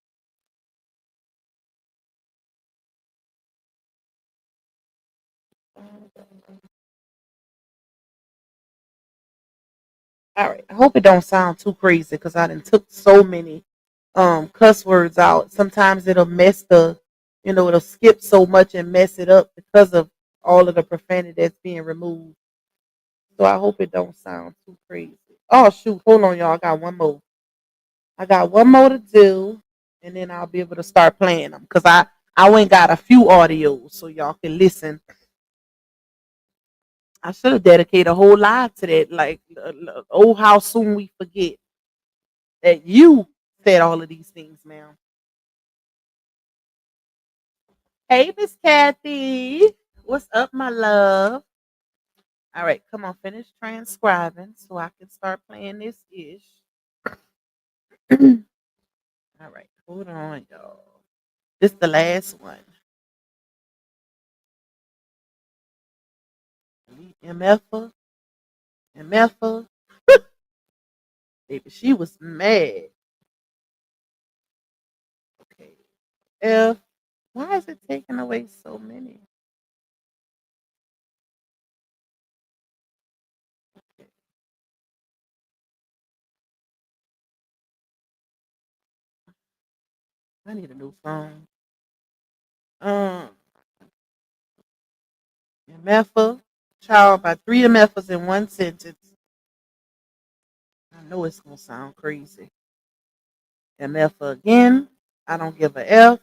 All right. I hope it don't sound too crazy because I done took so many cuss words out. Sometimes it'll mess it'll skip so much and mess it up because of all of the profanity that's being removed. So I hope it don't sound too crazy. Oh shoot, hold on, y'all. I got one more. I got one more to do, and then I'll be able to start playing them because I went got a few audios so y'all can listen. I should have dedicated a whole live to that. Like, oh, how soon we forget that you said all of these things, ma'am. Hey, Miss Kathy. What's up, my love? All right, come on, finish transcribing so I can start playing this ish. All right, hold on, y'all. This is the last one. MF. And Meffa, baby, she was mad. Okay. F. Why is it taking away so many? Okay. I need a new phone. Um, Meffa, child by three Meffas in one sentence. I know it's gonna sound crazy. Meffa again. I don't give a F.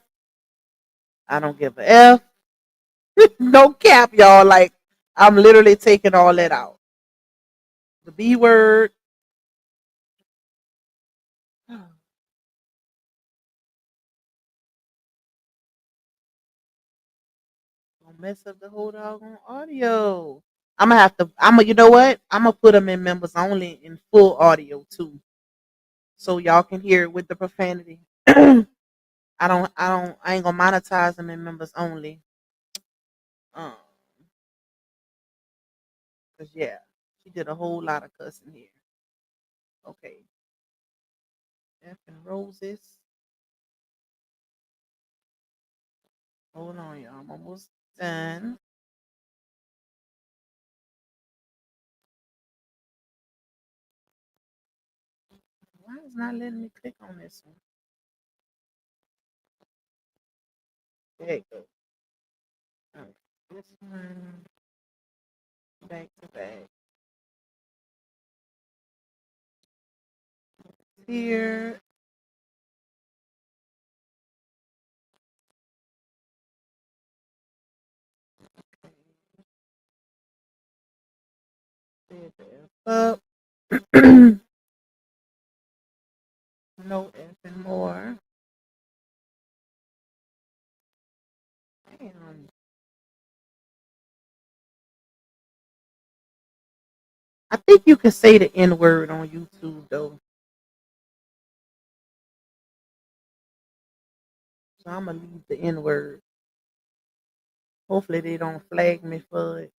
I don't give a F. No cap, y'all. Like I'm literally taking all that out. The B word. Don't mess up the whole doggone audio. I'm gonna have to. You know what? I'm gonna put them in members only in full audio too, so y'all can hear it with the profanity. I ain't gonna monetize them in members only. Um, cause yeah, she did a whole lot of cussing here. Okay, F and roses. Hold on, y'all. I'm almost done. Why is not letting me click on this one? There you go. All right, this one back to back here. Set the F up. No F and more. Damn. I think you can say the N word on YouTube though. So I'm gonna leave the N word. Hopefully they don't flag me for it.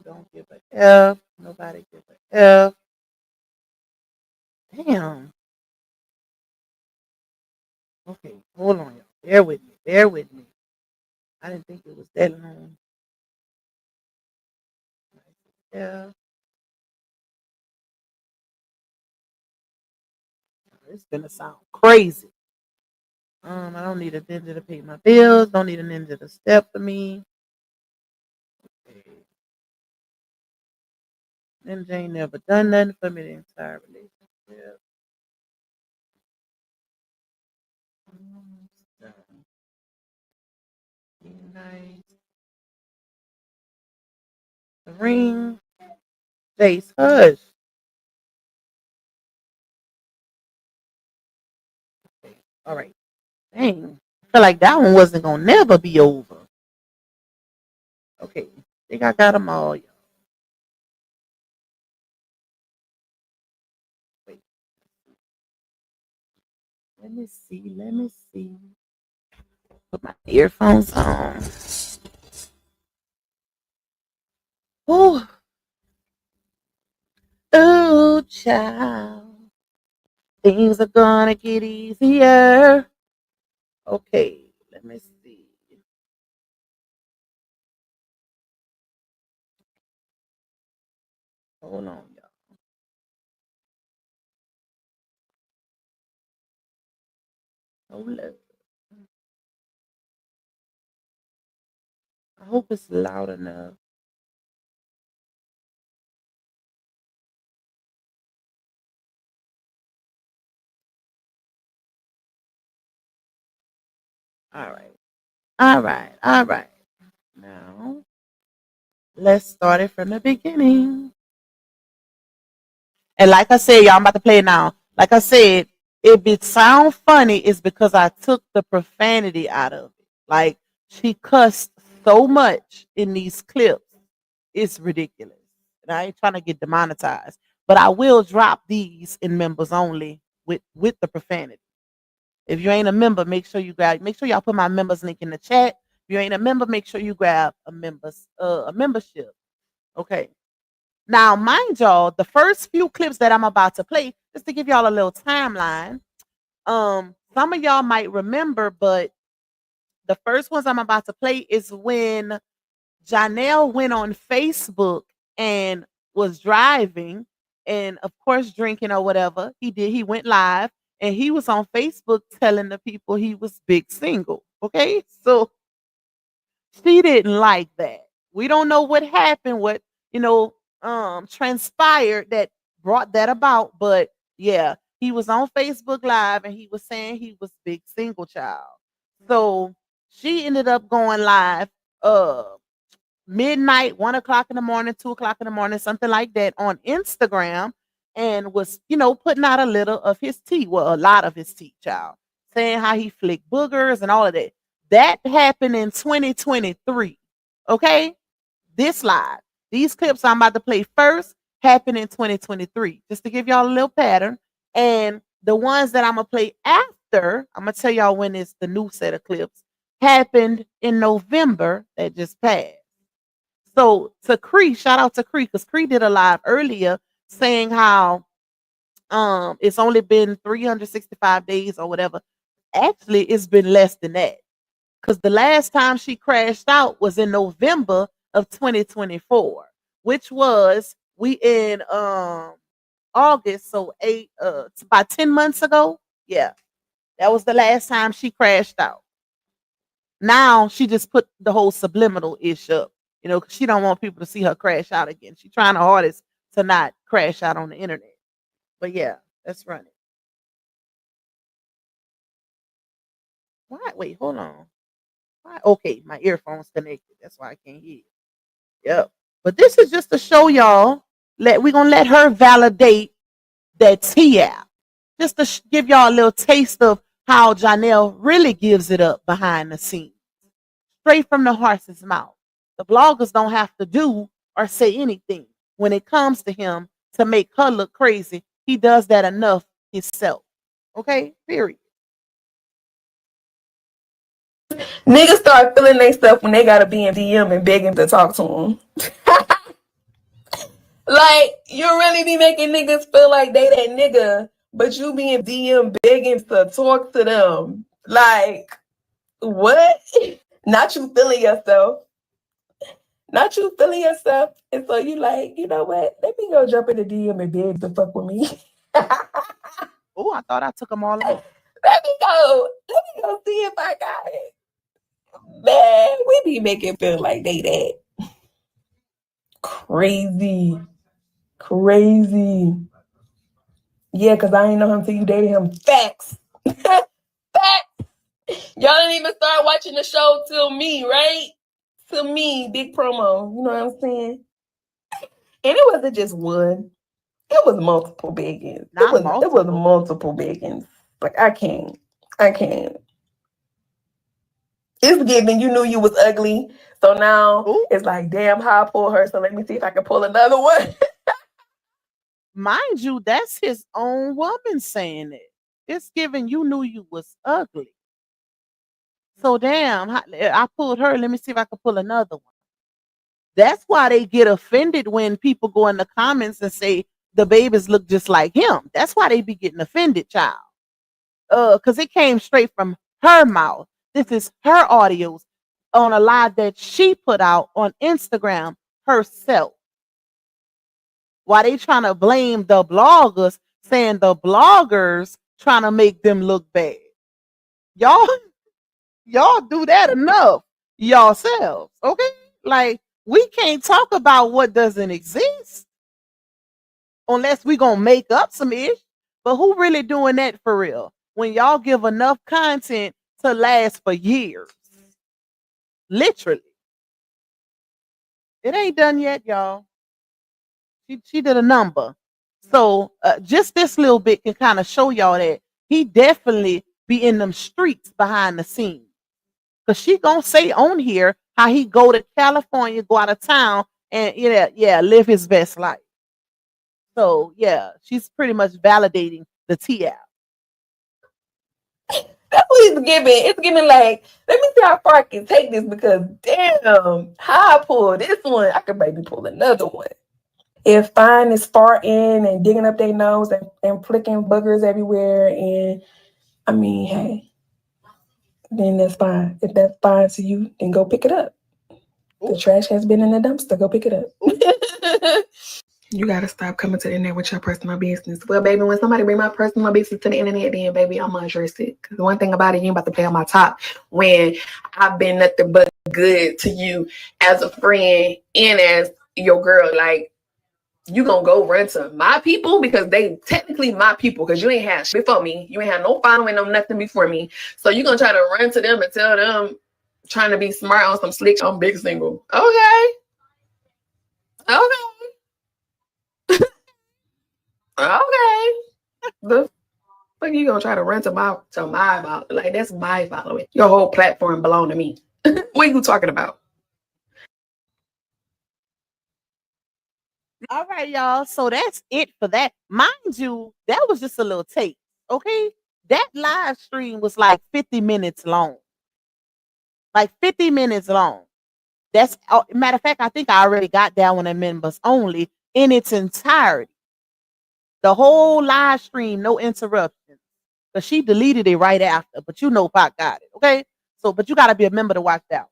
Don't give a F. Nobody give a F. Damn. Okay, hold on, y'all. Bear with me. Bear with me. I didn't think it was that long. Yeah, it's gonna sound crazy. I don't need a ninja to pay my bills. Don't need a ninja to step for me. Okay. Ninja ain't never done nothing for me the entire relationship. Almost done. Be nice. The ring. Jace, hush. Okay. All right. Dang. I feel like that one wasn't gonna never be over. Okay. I think I got them all. Y'all. Wait. Let me see. Let me see. Put my earphones on. Oh, oh, child. Things are gonna get easier. Okay, let me see. Hold on, y'all. Hold up. I hope it's loud enough. All right. All right. All right. Now, let's start it from the beginning. And like I said, y'all, I'm about to play it now. Like I said, if it sound funny, it's because I took the profanity out of it. Like she cussed so much in these clips, it's ridiculous. And I ain't trying to get demonetized, but I will drop these in members only with the profanity. If you ain't a member, make sure y'all put my members link in the chat. you ain't a member, make sure you grab a membership. Okay. Now, mind y'all, the first few clips that I'm about to play, just to give y'all a little timeline. Some of y'all might remember, but the first ones I'm about to play is when Johnell went on Facebook and was driving and of course drinking or whatever. He went live and he was on Facebook telling the people he was big single. Okay. So she didn't like that. We don't know what happened, what transpired that brought that about, but yeah, he was on Facebook Live and he was saying he was big single child. So she ended up going live midnight, 1 o'clock in the morning, 2 o'clock in the morning, something like that on Instagram, and was, putting out a little of his tea. Well, a lot of his tea, child, saying how he flicked boogers and all of that. That happened in 2023. Okay. This live, these clips I'm about to play first happened in 2023, just to give y'all a little pattern. And the ones that I'm going to play after, I'm going to tell y'all when it's the new set of clips, happened in November that just passed. So to Cree, shout out to Cree, because Cree did a live earlier saying how it's only been 365 days or whatever. Actually, it's been less than that. Because the last time she crashed out was in November of 2024, which was we in August, so it's about 10 months ago. Yeah. That was the last time she crashed out. Now she just put the whole subliminal ish up, because she don't want people to see her crash out again. She's trying her hardest to not crash out on the internet. But yeah, let's run it. Why? Wait, hold on. Why? Okay, my earphones connected. That's why I can't hear. Yep. But this is just to show y'all. We're gonna let her validate that T app, just to give y'all a little taste of how Johnell really gives it up behind the scenes, straight from the horse's mouth. The bloggers don't have to do or say anything when it comes to him to make her look crazy. He does that enough himself. Okay, period. Niggas start feeling they stuff when they gotta be in DM and begging to talk to them. Like, you really be making niggas feel like they that nigga, but you be in DM begging to talk to them. Like, what? Not you feeling yourself. Not you feeling yourself. And so you like, you know what? Let me go jump in the DM and beg to fuck with me. Oh, I thought I took them all off. Let me go see if I got it. Man, we be making feel like they that. Crazy. Yeah, because I ain't know him till you dated him. Facts. Facts. Y'all didn't even start watching the show till me, right? Till me, big promo. You know what I'm saying? And it wasn't just one. It was multiple beggings. It was multiple beggings. Like, I can't. It's giving you knew you was ugly. So now It's like, damn, how I pull her. So let me see if I can pull another one. Mind you, that's his own woman saying it. It's giving you knew you was ugly. So damn, I pulled her. Let me see if I can pull another one. That's why they get offended when people go in the comments and say the babies look just like him. That's why they be getting offended, child. Because it came straight from her mouth. This is her audios on a live that she put out on Instagram herself. Why they trying to blame the bloggers, saying the bloggers trying to make them look bad. Y'all do that enough yourselves, okay? Like, we can't talk about what doesn't exist unless we gonna make up some ish. But who really doing that for real? When y'all give enough content to last for years. Literally. It ain't done yet, y'all. She did a number. So just this little bit can kind of show y'all that he definitely be in them streets behind the scenes. Because she gonna say on here how he go to California, go out of town, and live his best life. So yeah, she's pretty much validating the T app. That's what it's giving. It's giving like, let me see how far I can take this because damn, how I pull this one, I could maybe pull another one. If fine is farting and digging up their nose and flicking boogers everywhere, and I mean, hey, then that's fine. If that's fine to you, then go pick it up. The trash has been in the dumpster. Go pick it up. You gotta stop coming to the internet with your personal business. Well, baby, when somebody bring my personal business to the internet, then baby, I'm gonna address it. Cause one thing about it, you ain't about to play on my top when I've been nothing but good to you as a friend and as your girl. Like, you gonna go run to my people because they technically my people because you ain't had shit before me. You ain't had no following, no nothing before me. So you gonna try to run to them and tell them trying to be smart on some slick on Big Single. Okay. Okay. The fuck you gonna try to run to my about? Like, that's my following. Your whole platform belong to me. What are you talking about? All right, y'all. So that's it for that. Mind you, that was just a little tape. Okay. That live stream was like 50 minutes long. Like 50 minutes long. That's matter of fact, I think I already got that one in members only in its entirety. The whole live stream, no interruptions. But she deleted it right after. But you know Pac got it. Okay. So, but you gotta be a member to watch that.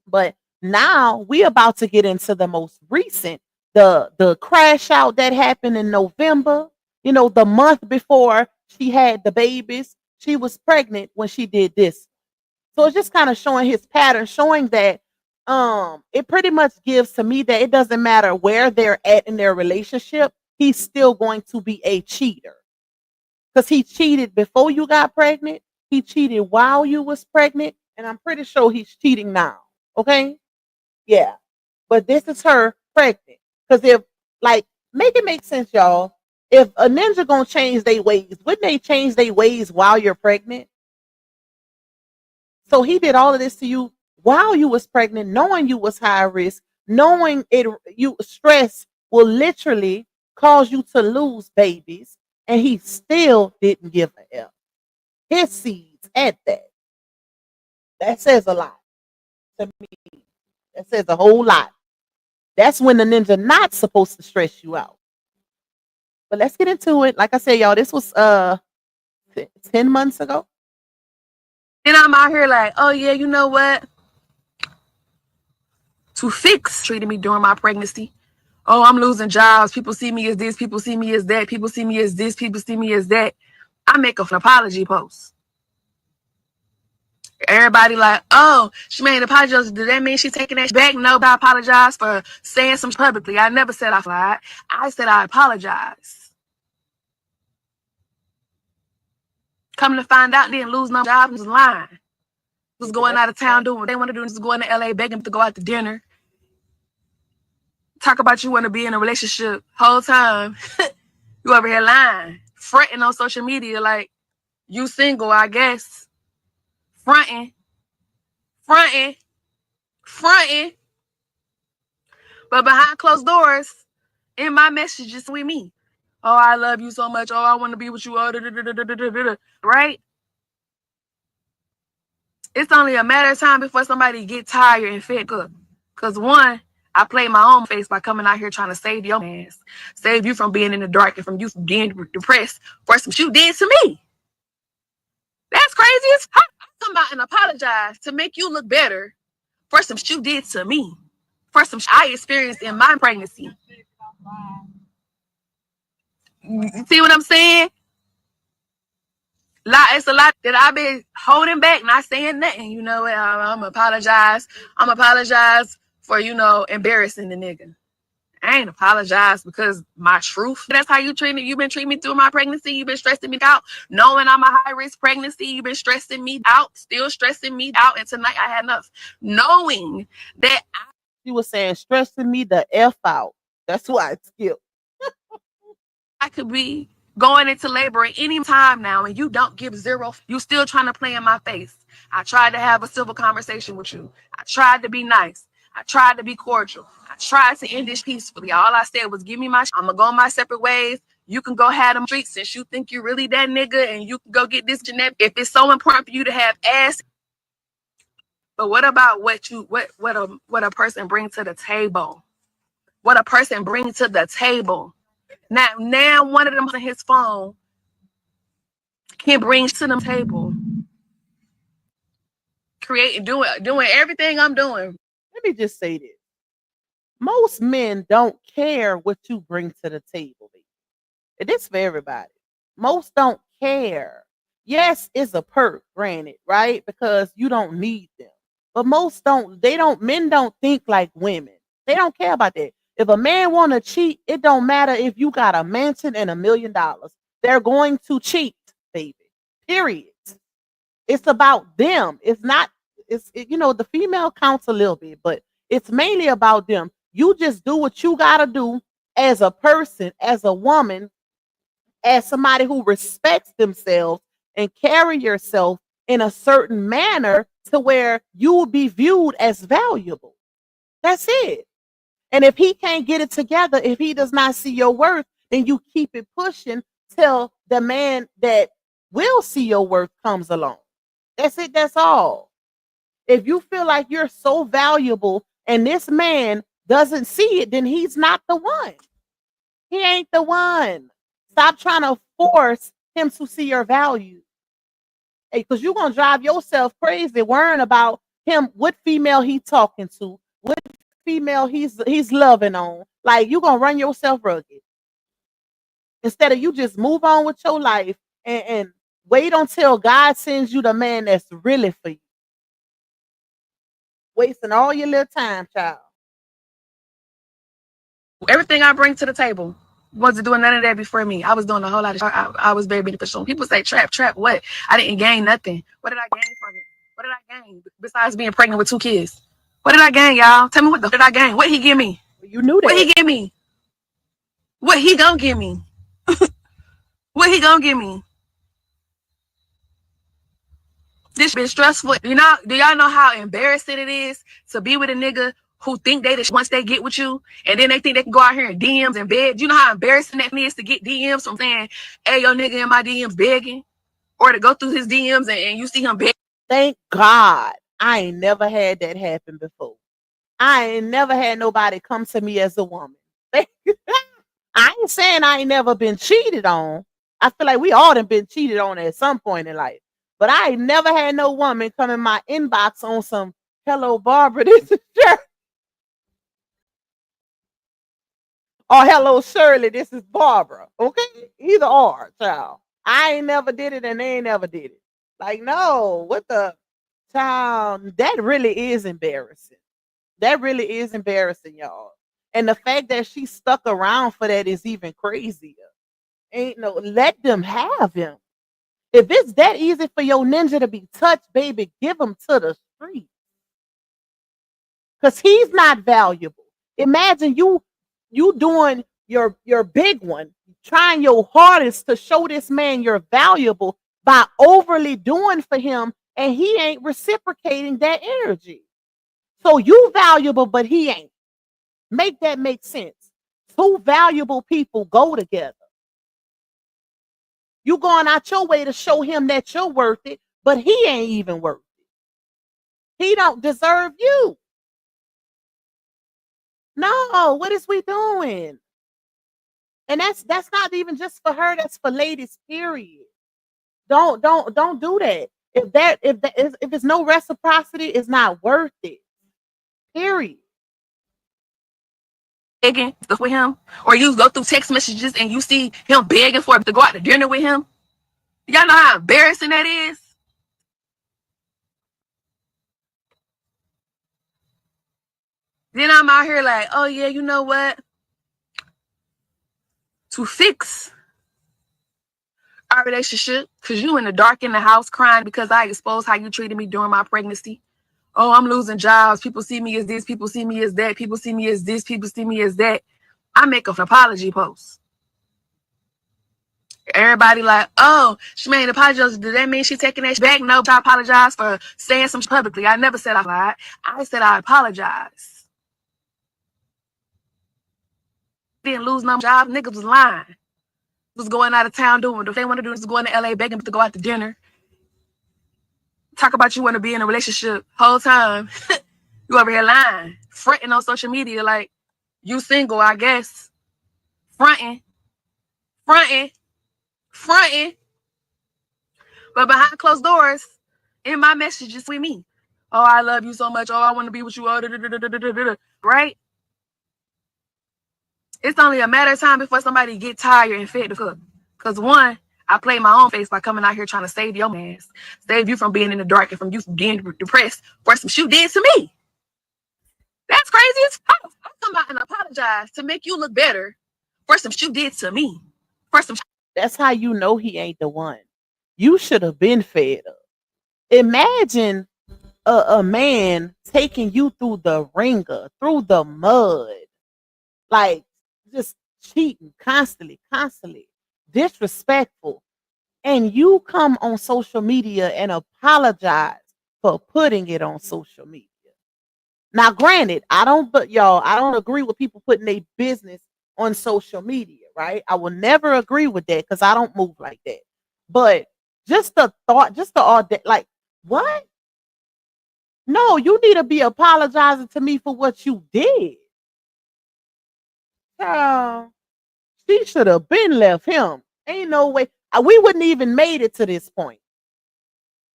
But now we about to get into the most recent, the crash out that happened in November. You know, the month before she had the babies, she was pregnant when she did this. So it's just kind of showing his pattern, showing that it pretty much gives to me that it doesn't matter where they're at in their relationship, he's still going to be a cheater. Because he cheated before you got pregnant, he cheated while you was pregnant, and I'm pretty sure he's cheating now. Okay? Yeah. But this is her pregnant. Because if, like, make it make sense, y'all. If a ninja gonna change their ways, wouldn't they change their ways while you're pregnant? So he did all of this to you while you was pregnant, knowing you was high risk, knowing it you stress will literally cause you to lose babies, and he still didn't give a F. His seeds at that. That says a lot to me. That says a whole lot. That's when the ninja not supposed to stress you out. But let's get into it. Like I said, y'all, this was 10 months ago. And I'm out here like, oh yeah, you know what? To fix treated me during my pregnancy. Oh, I'm losing jobs. People see me as this. People see me as that. People see me as this. People see me as that. I make an apology post. Everybody like, oh, she made an apology. Does that mean she's taking that back? No, I apologize for saying some publicly. I never said I lied. I said I apologize. Come to find out, didn't lose no job. Was lying. Was going out of town doing what they want to do. Just going to LA begging to go out to dinner. Talk about you want to be in a relationship whole time. You over here lying, fronting on social media like you single, I guess. Fronting. But behind closed doors, in my messages with me, oh, I love you so much. Oh, I want to be with you. Oh, right? It's only a matter of time before somebody get tired and fed up. Because one, I play my own face by coming out here trying to save your ass. Save you from being in the dark and from you from being depressed for some shit you did to me. That's crazy as fuck. I come out and apologize to make you look better for some shit you did to me. For some shit I experienced in my pregnancy. You see what I'm saying? It's a lot that I've been holding back, not saying nothing. You know, I'm apologize. I'm apologize for, embarrassing the nigga. I ain't apologize because my truth. That's how you treat me. You've been treating me through my pregnancy. You've been stressing me out. Knowing I'm a high-risk pregnancy, you've been stressing me out, still stressing me out. And tonight I had enough. Knowing that She was saying stressing me the F out. That's why I skipped. I could be going into labor at any time now, and you don't give zero. You still trying to play in my face. I tried to have a civil conversation with you. I tried to be nice. I tried to be cordial. I tried to end this peacefully. All I said was, give me my I'm going to go my separate ways. You can go have them streets since you think you really that nigga, and you can go get this and that. If it's so important for you to have ass, but what about what a person brings to the table? What a person brings to the table. Now one of them on his phone can bring to the table, creating, doing everything I'm doing. Let me just say this. Most men don't care what you bring to the table, baby. And this for everybody. Most don't care. Yes, it's a perk, granted, right? Because you don't need them. But most don't, men don't think like women. They don't care about that. If a man want to cheat, it don't matter if you got a mansion and $1 million. They're going to cheat, baby. Period. It's about them. It's not, the female counts a little bit, but it's mainly about them. You just do what you got to do as a person, as a woman, as somebody who respects themselves, and carry yourself in a certain manner to where you will be viewed as valuable. That's it. And if he can't get it together, if he does not see your worth, then you keep it pushing till the man that will see your worth comes along. That's it. That's all. If you feel like you're so valuable and this man doesn't see it, then he's not the one. He ain't the one. Stop trying to force him to see your value. Hey, because you're going to drive yourself crazy worrying about him, what female he talking to, what female he's loving on. Like, you're going to run yourself rugged. Instead of you just move on with your life and wait until God sends you the man that's really for you. Wasting all your little time, child. Everything I bring to the table. Wasn't doing none of that before me. I was doing a whole lot of shit. I was very beneficial. People say trap, what? I didn't gain nothing. What did I gain from it? What did I gain besides being pregnant with 2 kids? What did I gain, y'all? Tell me what did I gain? What he give me? You knew that. What he give me? What he gonna give me? What he gonna give me? This been stressful. Do y'all know how embarrassing it is to be with a nigga who think they just once they get with you and then they think they can go out here and DMs in bed? You know how embarrassing that is to get DMs from saying, hey, yo nigga in my DMs begging? Or to go through his DMs and you see him begging. Thank God I ain't never had that happen before. I ain't never had nobody come to me as a woman. I ain't saying I ain't never been cheated on. I feel like we all done been cheated on at some point in life. But I ain't never had no woman come in my inbox on some, hello, Barbara, this is Shirley. Or hello, Shirley, this is Barbara. Okay? Either or, child. I ain't never did it and they ain't never did it. Like, no, what the child? That really is embarrassing. That really is embarrassing, y'all. And the fact that she stuck around for that is even crazier. Let them have him. If it's that easy for your ninja to be touched, baby, give him to the street. Because he's not valuable. Imagine you doing your big one, trying your hardest to show this man you're valuable by overly doing for him, and he ain't reciprocating that energy. So you valuable, but he ain't. Make that make sense. 2 valuable people go together. You going out your way to show him that you're worth it, but he ain't even worth it. He don't deserve you. No, what is we doing? And that's not even just for her. That's for ladies, period. Don't do that. If it's no reciprocity, it's not worth it. Period. Begging with him, or you go through text messages and you see him begging for to go out to dinner with him. Y'all know how embarrassing that is. Then I'm out here like, oh yeah, you know what? To fix our relationship, because you in the dark in the house crying because I exposed how you treated me during my pregnancy. Oh, I'm losing jobs. People see me as this. People see me as that. People see me as this. People see me as that. I make an apology post. Everybody like, oh, she made an apology. Does that mean she taking that back? No, I apologize for saying something publicly. I never said I lied. I said I apologize. Didn't lose no job. Niggas was lying. was going out of town doing. If they want to do is going to LA begging to go out to dinner. Talk about you want to be in a relationship whole time. You over here lying, fronting on social media like you single, I guess. Fronting, fronting, fronting. But behind closed doors, in my messages with me. Oh, I love you so much. Oh, I want to be with you. Oh, right? It's only a matter of time before somebody get tired and fed to cook. Because one, I played my own face by coming out here trying to save your ass. Save you from being in the dark and from you being depressed for some shit did to me. That's crazy as fuck. I come out and apologize to make you look better for some shit did to me. For some. That's how you know he ain't the one. You should have been fed up. Imagine a man taking you through the ringer, through the mud, like just cheating constantly, disrespectful. And you come on social media and apologize for putting it on social media. Now, granted, I don't agree with people putting their business on social media, right? I will never agree with that because I don't move like that. But just the thought, just the audacity, like, what? No, you need to be apologizing to me for what you did. Child, she should have been left him. Ain't no way. We wouldn't even made it to this point.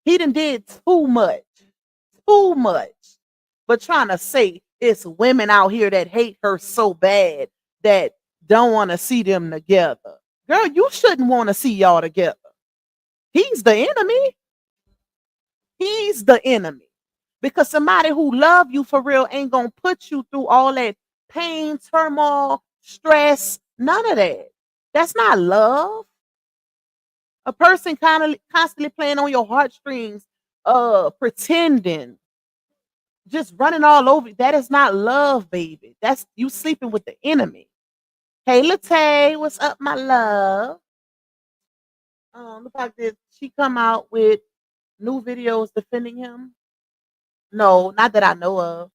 He done did too much. Too much. But trying to say it's women out here that hate her so bad that don't want to see them together. Girl, you shouldn't want to see y'all together. He's the enemy. He's the enemy. Because somebody who love you for real ain't going to put you through all that pain, turmoil, stress, none of that. That's not love. A person constantly playing on your heartstrings, pretending, just running all over. That is not love, baby. That's you sleeping with the enemy. Hey, Latte, what's up, my love? Look like did she come out with new videos defending him? No, not that I know of.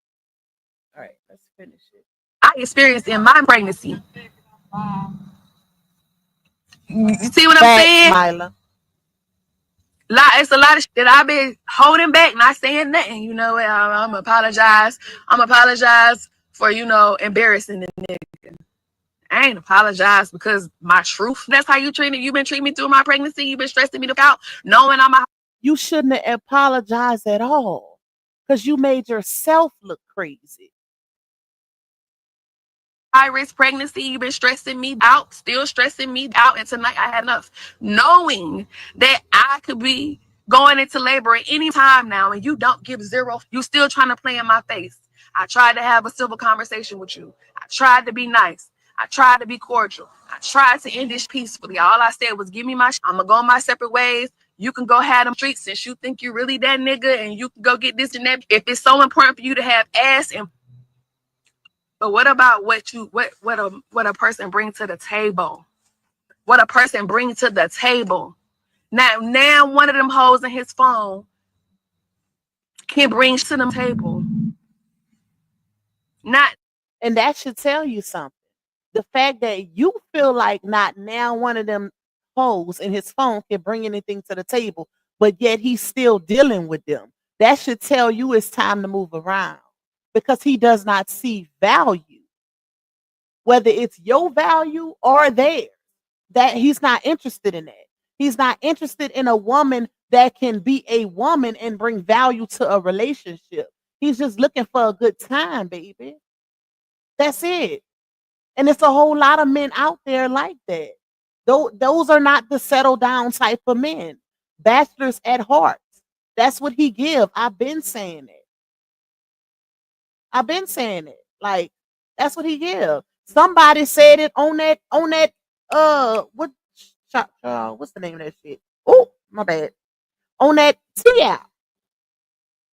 All right, let's finish it. I experienced in my pregnancy. You see what I'm saying? Mila. It's a lot of shit that I've been holding back, not saying nothing. You know, I'm apologize. I'm apologize for, embarrassing the nigga. I ain't apologize because my truth. That's how you treated. You've been treating me through my pregnancy. You've been stressing me out, knowing I'm a. You shouldn't have apologized at all because you made yourself look crazy. High-risk pregnancy, you've been stressing me out, still stressing me out, and tonight I had enough. Knowing that I could be going into labor at any time now, and you don't give zero, you still trying to play in my face. I tried to have a civil conversation with you. I tried to be nice. I tried to be cordial. I tried to end this peacefully. All I said was, give me my I'm going to go my separate ways. You can go have them streets since you think you really that nigga, and you can go get this and that. If it's so important for you to have ass and but what about what a person brings to the table? What a person brings to the table. Now one of them hoes in his phone can bring to the table. And that should tell you something. The fact that you feel like not now one of them hoes in his phone can bring anything to the table, but yet he's still dealing with them. That should tell you it's time to move around because he does not see value. Whether it's your value or theirs, that he's not interested in that. He's not interested in a woman that can be a woman and bring value to a relationship. He's just looking for a good time, baby. That's it. And it's a whole lot of men out there like that. Those are not the settle down type of men. Bachelors at heart. That's what he give. I've been saying it. Like, that's what he give. Somebody said it on that what's the name of that shit? Oh, my bad. On that T app.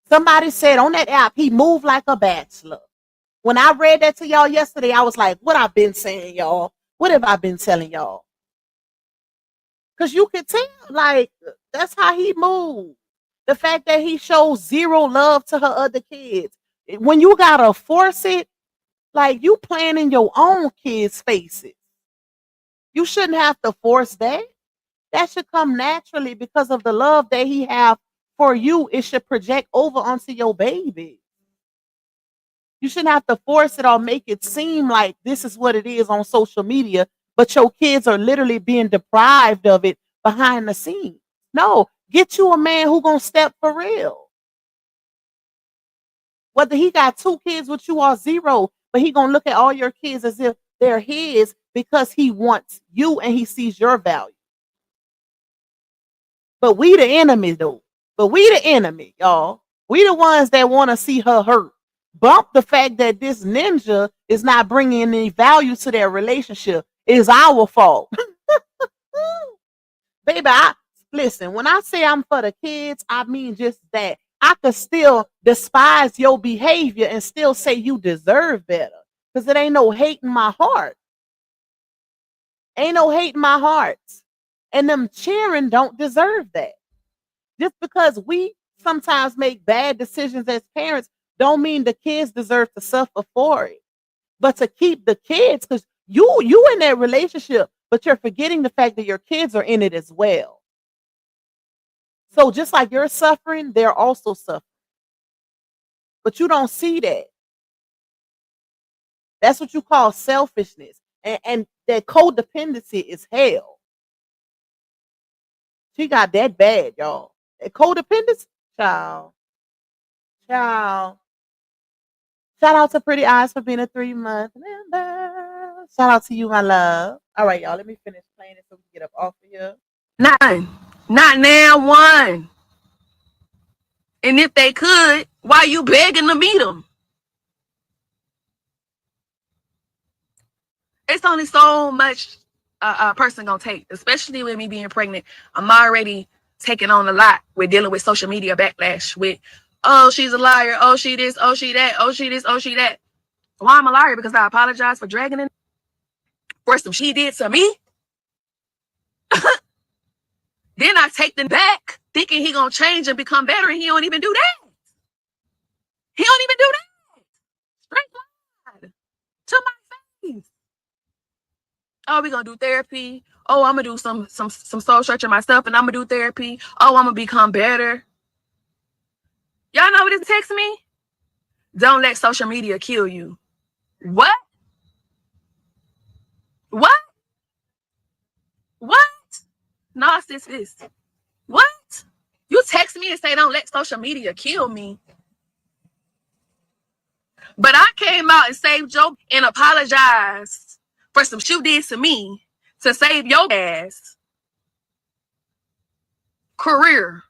Somebody said on that app he moved like a bachelor. When I read that to y'all yesterday, I was like, what I've been saying, y'all? What have I been telling y'all? Because you could tell, like, that's how he moved. The fact that he shows zero love to her other kids. When you gotta force it, like you playing in your own kids' faces. You shouldn't have to force that. That should come naturally because of the love that he have for you. It should project over onto your baby. You shouldn't have to force it or make it seem like this is what it is on social media, but your kids are literally being deprived of it behind the scenes. No, get you a man who gonna step for real. Whether he got 2 kids with you or 0, but he gonna look at all your kids as if they're his because he wants you and he sees your value. But we the enemy though. But we the enemy, y'all. We the ones that want to see her hurt. Bump the fact that this ninja is not bringing any value to their relationship is our fault. Baby, listen, when I say I'm for the kids, I mean just that. I could still despise your behavior and still say you deserve better. Because it ain't no hate in my heart. Ain't no hate in my heart. And them cheering don't deserve that. Just because we sometimes make bad decisions as parents don't mean the kids deserve to suffer for it. But to keep the kids, because you in that relationship, but you're forgetting the fact that your kids are in it as well. So just like you're suffering, they're also suffering. But you don't see that. That's what you call selfishness. And that codependency is hell. She got that bad, y'all. That codependency, child. Child. Shout out to Pretty Eyes for being a 3-month member. Shout out to you, my love. All right, y'all. Let me finish playing it so we can get up off of here. None. Not now one. And if they could, why you begging to meet them? It's only so much a person gonna take, especially with me being pregnant. I'm already taking on a lot. We're dealing with social media backlash with, oh, she's a liar. Oh, she this. Oh, she that. Oh, she this. Oh, she that. Why I'm a liar? Because I apologize for dragging it for some she did to me. Then I take them back thinking he gonna change and become better, and he don't even do that. He don't even do that. Straight line to my face. Oh, we gonna do therapy. Oh, I'm gonna do some soul searching myself, and I'm gonna do therapy. Oh, I'm gonna become better. Y'all know what it texts me? Don't let social media kill you. What? What? What? Narcissist. What? You text me and say don't let social media kill me. But I came out and saved your and apologized for some shit you did to me to save your ass career.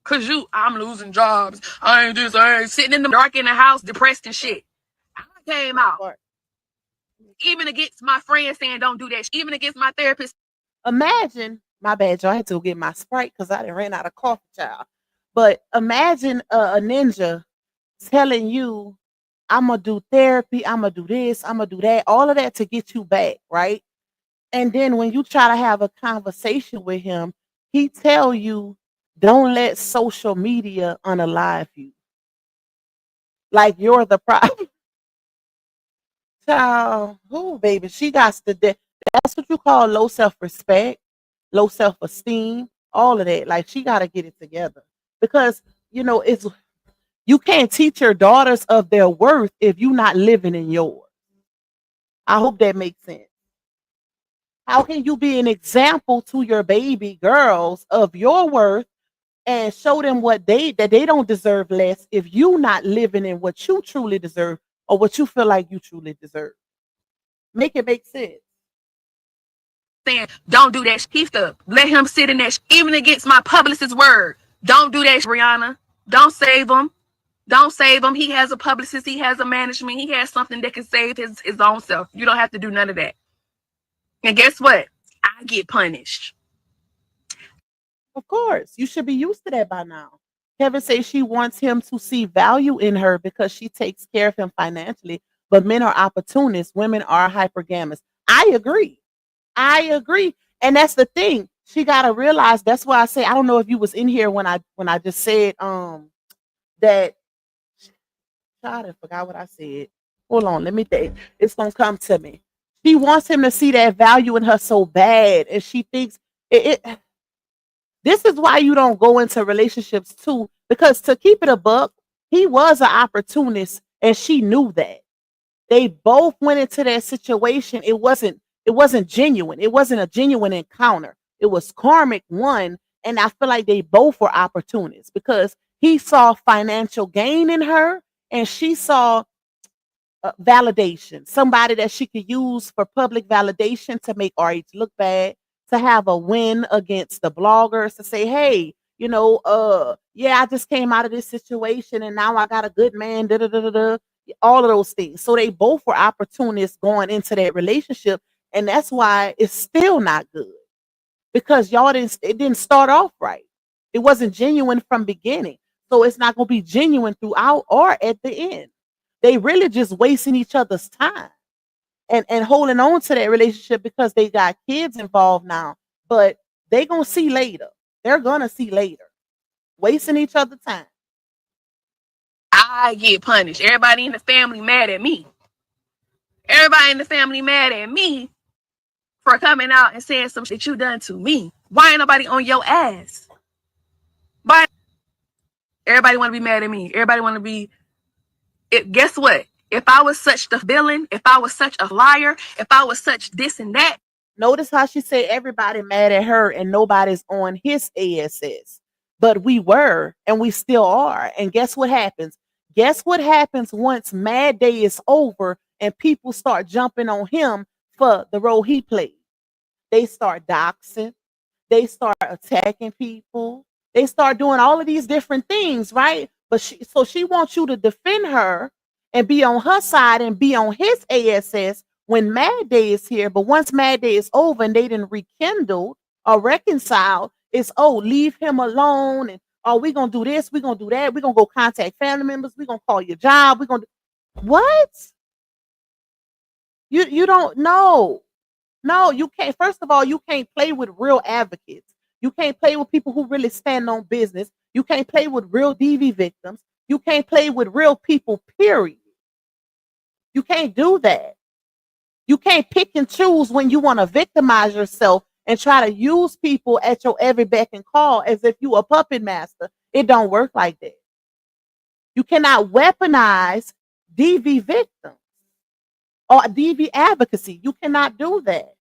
Cause I'm losing jobs. I ain't sitting in the dark in the house, depressed and shit. I came out. Even against my friends saying don't do that. Even against my therapist. Imagine, my bad, y'all. I had to get my Sprite because I done ran out of coffee, child. But imagine a ninja telling you, I'm going to do therapy, I'm going to do this, I'm going to do that, all of that to get you back, right? And then when you try to have a conversation with him, he tell you, don't let social media unalive you. Like you're the problem. Child, who, baby? She got to, that's what you call low self-respect, low self-esteem, all of that. Like she got to get it together because, you can't teach your daughters of their worth if you're not living in yours. I hope that makes sense. How can you be an example to your baby girls of your worth and show them that they don't deserve less if you not living in what you truly deserve or what you feel like you truly deserve? Make it make sense. Saying, don't do that. He to let him sit in that even against my publicist's word. Don't do that, Brianna. Don't save him. Don't save him. He has a publicist. He has a management. He has something that can save his own self. You don't have to do none of that. And guess what? I get punished. Of course. You should be used to that by now. Kevin says she wants him to see value in her because she takes care of him financially. But men are opportunists. Women are hypergamous. I agree. And that's the thing. She got to realize, that's why I say, I don't know if you was in here when I just said that. God, I forgot what I said. Hold on, let me think. It's gonna come to me. She wants him to see that value in her so bad, and she thinks it. This is why you don't go into relationships too, because to keep it a buck, he was an opportunist, and she knew that. They both went into that situation. It wasn't genuine. It wasn't a genuine encounter. It was karmic one, and I feel like they both were opportunists because he saw financial gain in her, and she saw validation, somebody that she could use for public validation to make RH look bad, to have a win against the bloggers, to say, hey, yeah, I just came out of this situation and now I got a good man, da da da da da, all of those things. So they both were opportunists going into that relationship, and that's why it's still not good because it didn't start off right. It wasn't genuine from beginning, so it's not going to be genuine throughout or at the end. They really just wasting each other's time and holding on to that relationship because they got kids involved now. But they gonna see later. They're gonna see later. Wasting each other's time. I get punished. Everybody in the family mad at me. Everybody in the family mad at me for coming out and saying some shit you done to me. Why ain't nobody on your ass? Why? Everybody want to be mad at me. Everybody want to be. Guess what? If I was such the villain, if I was such a liar, if I was such this and that. Notice how she said everybody mad at her and nobody's on his ASS. But we were and we still are. And guess what happens? Guess what happens once Mad Day is over and people start jumping on him for the role he played? They start doxing. They start attacking people. They start doing all of these different things, right? But she wants you to defend her and be on her side and be on his ASS when Mad Day is here. But once Mad Day is over and they didn't rekindle or reconcile, it's, leave him alone. And, we're going to do this. We're going to do that. We're going to go contact family members. We're going to call your job. We're going to what? You don't know. No, you can't. First of all, you can't play with real advocates. You can't play with people who really stand on business. You can't play with real DV victims. You can't play with real people, period. You can't do that. You can't pick and choose when you want to victimize yourself and try to use people at your every beck and call as if you a puppet master. It don't work like that. You cannot weaponize DV victims or DV advocacy. You cannot do that.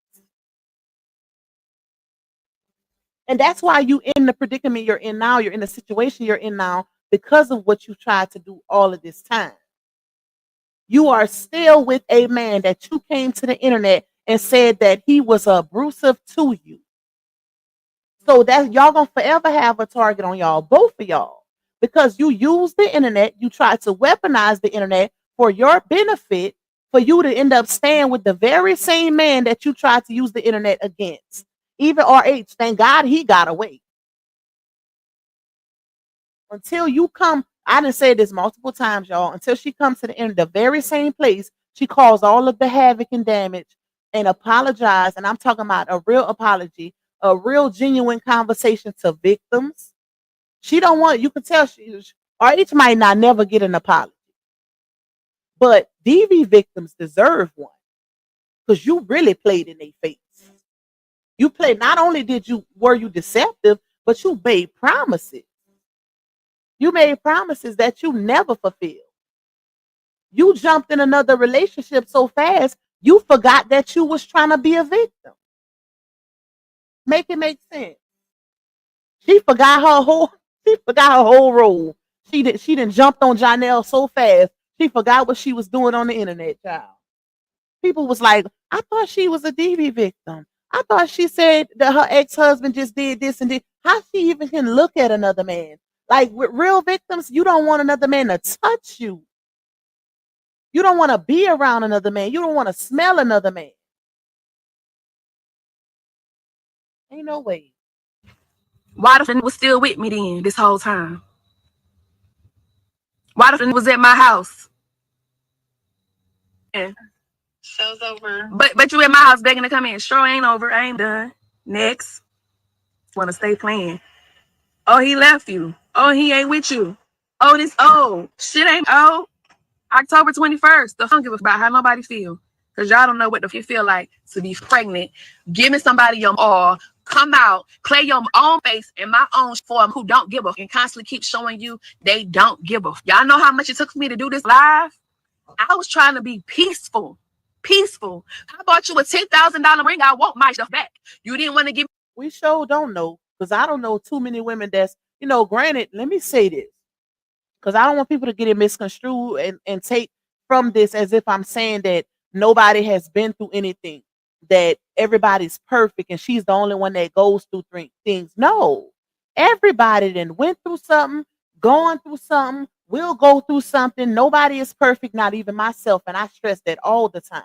And that's why you in the predicament you're in now. You're in the situation you're in now because of what you tried to do all of this time. You are still with a man that you came to the internet and said that he was abusive to you. So that y'all gonna forever have a target on y'all, both of y'all, because you use the internet, you try to weaponize the internet for your benefit, for you to end up staying with the very same man that you tried to use the internet against. Even RH, thank God he got away. Until you come, I done said this multiple times, y'all. Until she comes to the end, the very same place, she caused all of the havoc and damage and apologize. And I'm talking about a real apology, a real genuine conversation to victims. She don't want, you can tell RH might not never get an apology. But DV victims deserve one. Because you really played in their face. You played, not only were you deceptive, but you made promises. You made promises that you never fulfilled. You jumped in another relationship so fast, you forgot that you was trying to be a victim. Make it make sense. She forgot her whole role. She didn't jumped on Johnell so fast. She forgot what she was doing on the internet, child. People was like, I thought she was a DV victim. I thought she said that her ex-husband just did this and this. How she even can look at another man? Like with real victims, you don't want another man to touch you. You don't want to be around another man. You don't want to smell another man. Ain't no way. Why the friend was still with me then this whole time? Why the friend was at my house? Yeah. Show's over. But you at my house begging to come in. Sure ain't over. I ain't done. Next. Want to stay playing. Oh, he left you. Oh, he ain't with you. Oh, shit ain't October 21st. The fun give about how nobody feel. because y'all don't know what the you feel like to be pregnant, giving somebody your all, come out, play your own face in my own form who don't give a and constantly keep showing you they don't give a. Y'all know how much it took me to do this live? I was trying to be peaceful. Peaceful. I bought you a $10,000 ring. I want my stuff back. You didn't want to give. We sure don't know, because I don't know too many women that's, granted, let me say this, because I don't want people to get it misconstrued and take from this as if I'm saying that nobody has been through anything, that everybody's perfect and she's the only one that goes through things. No, everybody then went through something, going through something, will go through something. Nobody is perfect, not even myself. And I stress that all the time.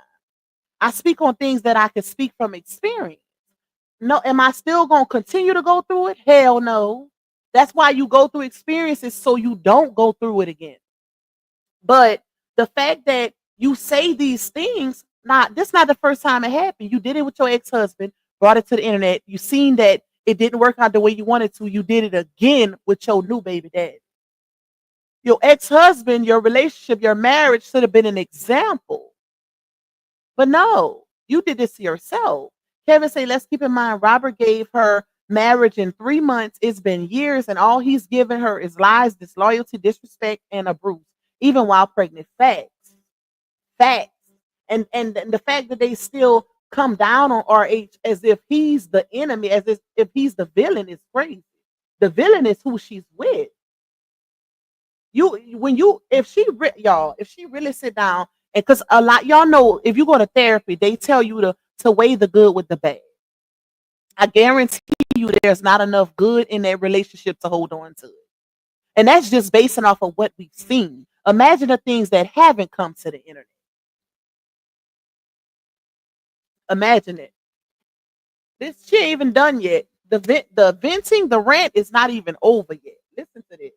I speak on things that I can speak from experience. No, am I still going to continue to go through it? Hell no. That's why you go through experiences, so you don't go through it again. But the fact that you say these things, this is not the first time it happened. You did it with your ex-husband, brought it to the internet. You seen that it didn't work out the way you wanted to. You did it again with your new baby daddy. Your ex-husband, your relationship, your marriage should have been an example. But no, you did this to yourself. Kevin say, let's keep in mind, Robert gave her marriage in 3 months. It's been years, and all he's given her is lies, disloyalty, disrespect, and abuse, even while pregnant. Facts. And the fact that they still come down on RH as if he's the enemy, as if he's the villain, is crazy. The villain is who she's with. If she really sit down, and because a lot y'all know, if you go to therapy, they tell you to weigh the good with the bad. I guarantee you there's not enough good in that relationship to hold on to it. And that's just basing off of what we've seen. Imagine the things that haven't come to the internet. Imagine it. This shit ain't even done yet. The venting, the rant is not even over yet. Listen to this.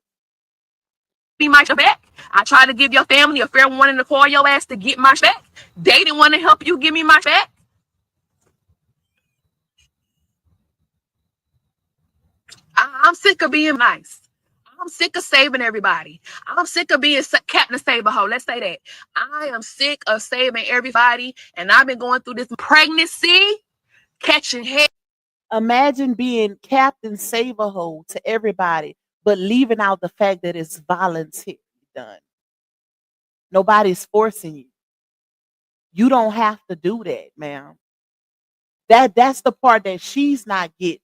Be my back. I tried to give your family a fair warning to call your ass to get my back. They didn't want to help you give me my back. I'm sick of being nice. I'm sick of saving everybody. I'm sick of being Captain Save-A-Ho. Let's say that. I am sick of saving everybody, and I've been going through this pregnancy, catching head. Imagine being Captain Save-A-Ho to everybody, but leaving out the fact that it's voluntarily done. Nobody's forcing you. You don't have to do that, ma'am. That's the part that she's not getting.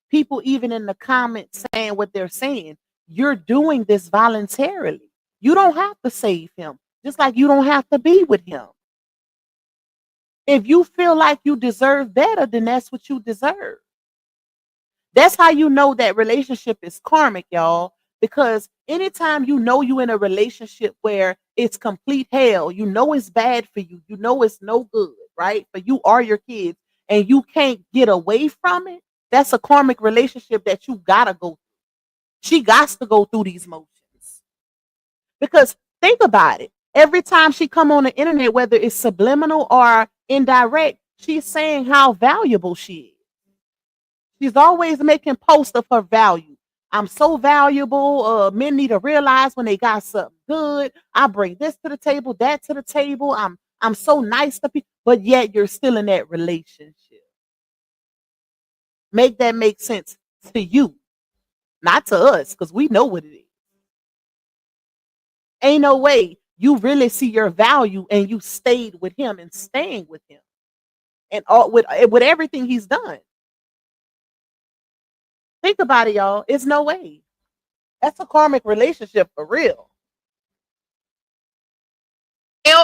People even in the comments saying what they're saying. You're doing this voluntarily. You don't have to save him, just like you don't have to be with him. If you feel like you deserve better, then that's what you deserve. That's how you know that relationship is karmic, y'all. Because anytime you know you in a relationship where it's complete hell, you know it's bad for you, you know it's no good, right? But you are your kids and you can't get away from it. That's a karmic relationship that you gotta go through. She got to go through these motions. Because think about it. Every time she come on the internet, whether it's subliminal or indirect, she's saying how valuable she is. She's always making posts of her value. I'm so valuable. Men need to realize when they got something good. I bring this to the table, that to the table. I'm so nice to people, but yet you're still in that relationship. Make that make sense to you, not to us, because we know what it is. Ain't no way you really see your value and you stayed with him and staying with him, and all with everything he's done. Think about it, y'all. It's no way. That's a karmic relationship for real.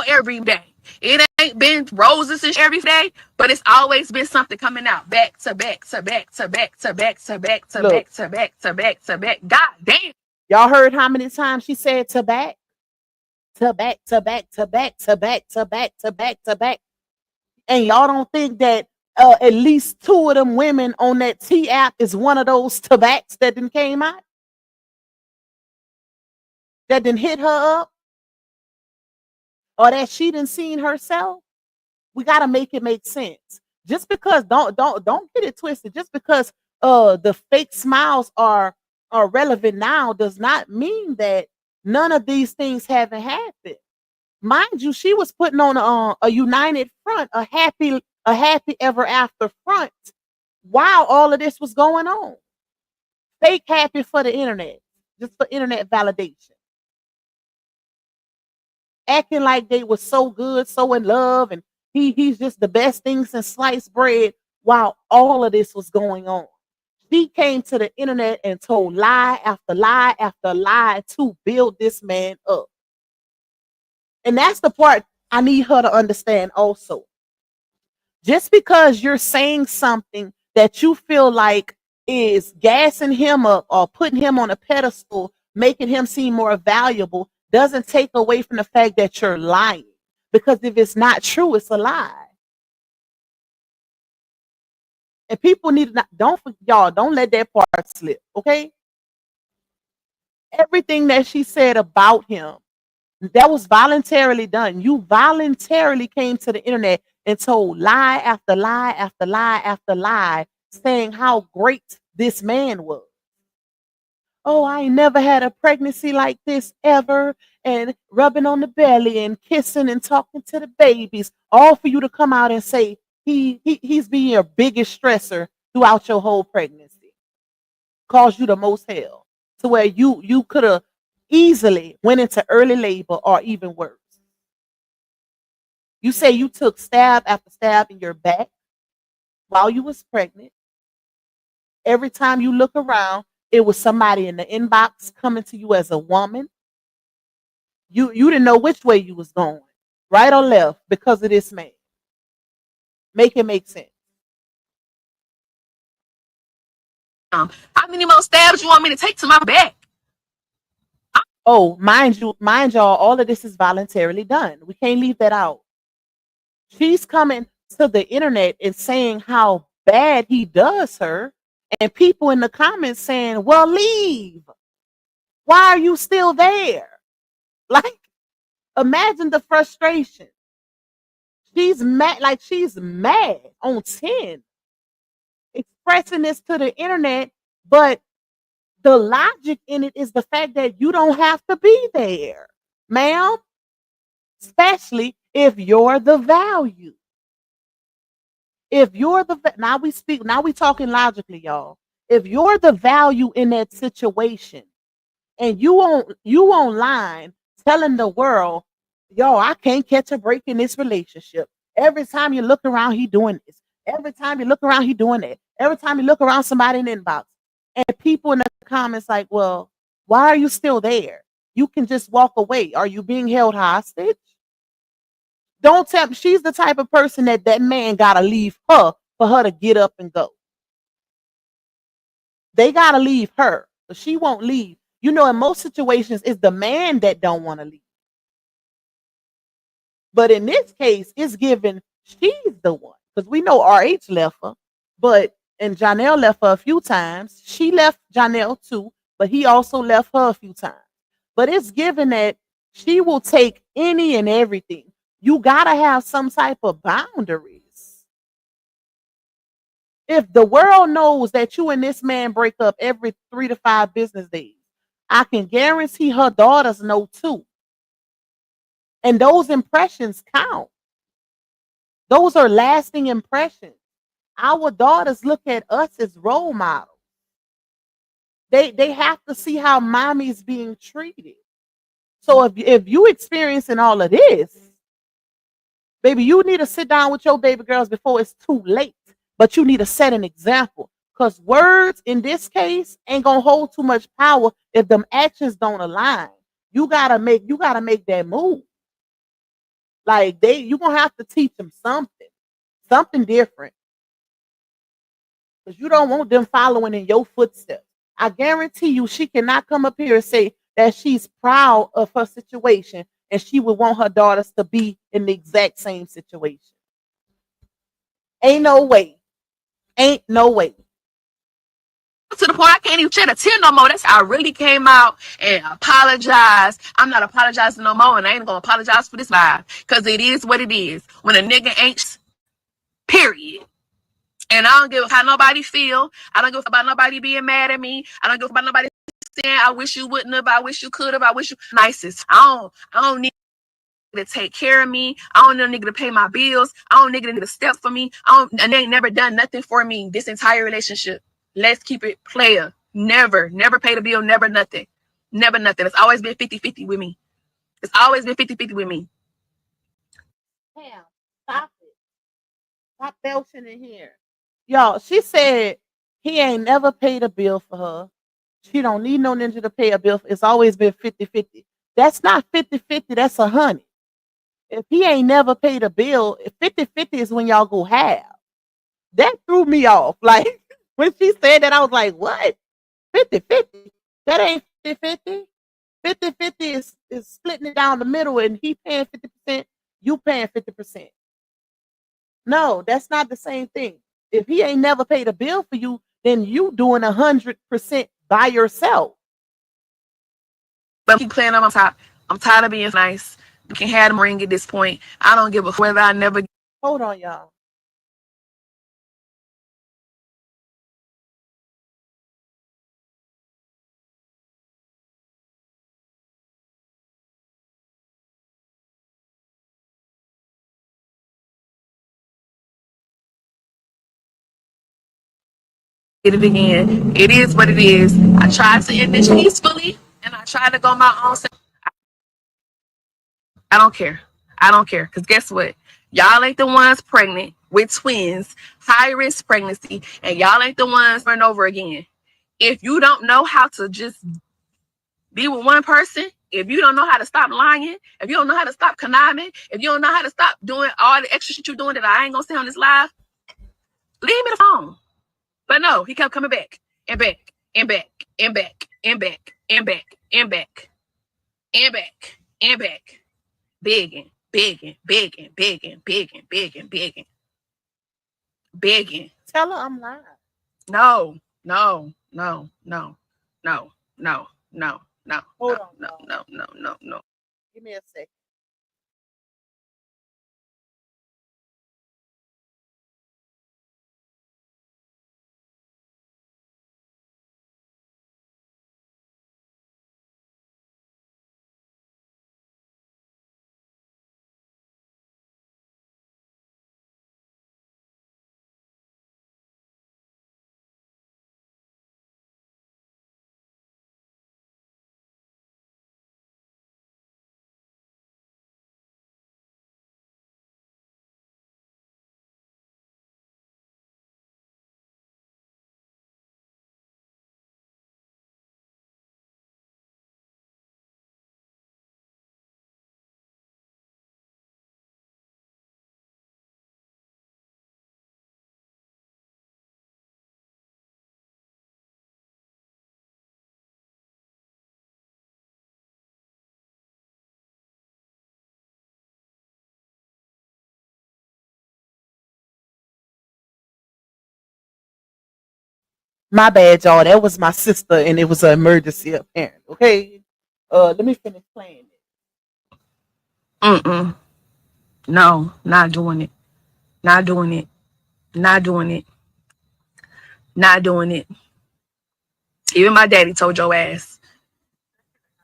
Every day. It ain't been roses and every day, but it's always been something coming out back to back to back to back to back to back to back to back to back to back. God damn. Y'all heard how many times she said to back? To back, to back, to back, to back, to back, to back, to back. And y'all don't think that at least 2 of them women on that T app is one of those tabacks that didn't came out? That didn't hit her up? Or that she didn't seen herself? We gotta make it make sense. Just because don't get it twisted. Just because the fake smiles are relevant now does not mean that none of these things haven't happened. Mind you, she was putting on a united front, a happy ever after front while all of this was going on. Fake happy for the internet, just for internet validation. Acting like they were so good, so in love, and he's just the best thing since sliced bread while all of this was going on. She came to the internet and told lie after lie after lie to build this man up. And that's the part I need her to understand also. Just because you're saying something that you feel like is gassing him up or putting him on a pedestal, making him seem more valuable, doesn't take away from the fact that you're lying. Because if it's not true, it's a lie. And people need to not, don't let that part slip, okay? Everything that she said about him, that was voluntarily done. You voluntarily came to the internet and told lie after lie after lie after lie, saying how great this man was. Oh, I ain't never had a pregnancy like this ever, and rubbing on the belly and kissing and talking to the babies, all for you to come out and say he's being your biggest stressor throughout your whole pregnancy, caused you the most hell, to where you could have easily went into early labor or even worse. You say you took stab after stab in your back while you was pregnant. Every time you look around, it was somebody in the inbox coming to you as a woman. You didn't know which way you was going, right or left, because of this man. Make it make sense. How many more stabs you want me to take to my back? Oh, mind y'all, all of this is voluntarily done. We can't leave that out. She's coming to the internet and saying how bad he does her, and people in the comments saying, well, leave. Why are you still there? Like, imagine the frustration. She's mad, like she's mad on 10, expressing this to the internet, but the logic in it is the fact that you don't have to be there, ma'am, especially if you're the value. If you're the now we talking logically, y'all. If you're the value in that situation and you online telling the world, yo, I can't catch a break in this relationship. Every time you look around, he doing this. Every time you look around, he doing that. Every time you look around, somebody in the inbox. And people in the comments like, well, why are you still there? You can just walk away. Are you being held hostage? Don't tell me. She's the type of person that man gotta leave her for her to get up and go. They gotta leave her, but she won't leave. You know, in most situations, it's the man that don't want to leave. But in this case, it's given she's the one. Because we know RH left her, and Johnell left her a few times. She left Johnell too, but he also left her a few times. But it's given that she will take any and everything. You gotta have some type of boundaries. If the world knows that you and this man break up every 3 to 5 business days, I can guarantee her daughters know too. And those impressions count. Those are lasting impressions. Our daughters look at us as role models. They have to see how mommy's being treated. So if you experiencing all of this, baby, you need to sit down with your baby girls before it's too late. But you need to set an example. Because words in this case ain't gonna hold too much power if them actions don't align. You gotta make that move. Like you're gonna have to teach them something different. Because you don't want them following in your footsteps. I guarantee you she cannot come up here and say that she's proud of her situation and she would want her daughters to be in the exact same situation. Ain't no way. Ain't no way. To the point I can't even shed a tear no more. That's how I really came out and apologized. I'm not apologizing no more, and I ain't gonna apologize for this vibe. Because it is what it is. When a nigga ain't, period. And I don't give a how nobody feel. I don't give about nobody being mad at me. I don't give about nobody saying I wish you wouldn't have, I wish you could have, I wish you nicest. I don't need to take care of me. I don't need a nigga to pay my bills. I don't need a nigga to step for me. And they ain't never done nothing for me this entire relationship. Let's keep it player. Never pay the bill, never nothing. Never nothing. It's always been 50-50 with me. It's always been 50-50 with me. Damn, stop it. Stop belching in here. Y'all, she said he ain't never paid a bill for her. She don't need no ninja to pay a bill. It's always been 50-50. That's not 50-50. That's 100. If he ain't never paid a bill, 50-50 is when y'all go half. That threw me off. Like, when she said that, I was like, what? 50-50? That ain't 50-50. 50-50 is splitting it down the middle and he paying 50%, you paying 50%. No, that's not the same thing. If he ain't never paid a bill for you, then you doing 100% by yourself. But keep playing on my top. I'm tired of being nice. You can have them ring at this point. I don't give a whether I never. Hold on, y'all. Get it again. It is what it is. I tried to end this peacefully, and I tried to go my own. I don't care. I don't care. Because guess what? Y'all ain't the ones pregnant with twins, high risk pregnancy, and y'all ain't the ones over and over again. If you don't know how to just be with one person, if you don't know how to stop lying, if you don't know how to stop conniving, if you don't know how to stop doing all the extra shit you're doing that I ain't gonna say on this live, leave me the phone. But no, he kept coming back and back and back and back and back and back and back and back and back. Begging, begging, begging, begging, begging, begging, begging, begging. Tell her I'm lying. No, no, no, no, no, no, no, no, Hold no, on, no, y'all. no, no, no, no. Give me a second. My bad, y'all. That was my sister, and it was an emergency apparent. Okay. Let me finish playing it. No, not doing it. Not doing it. Not doing it. Not doing it. Even my daddy told your ass,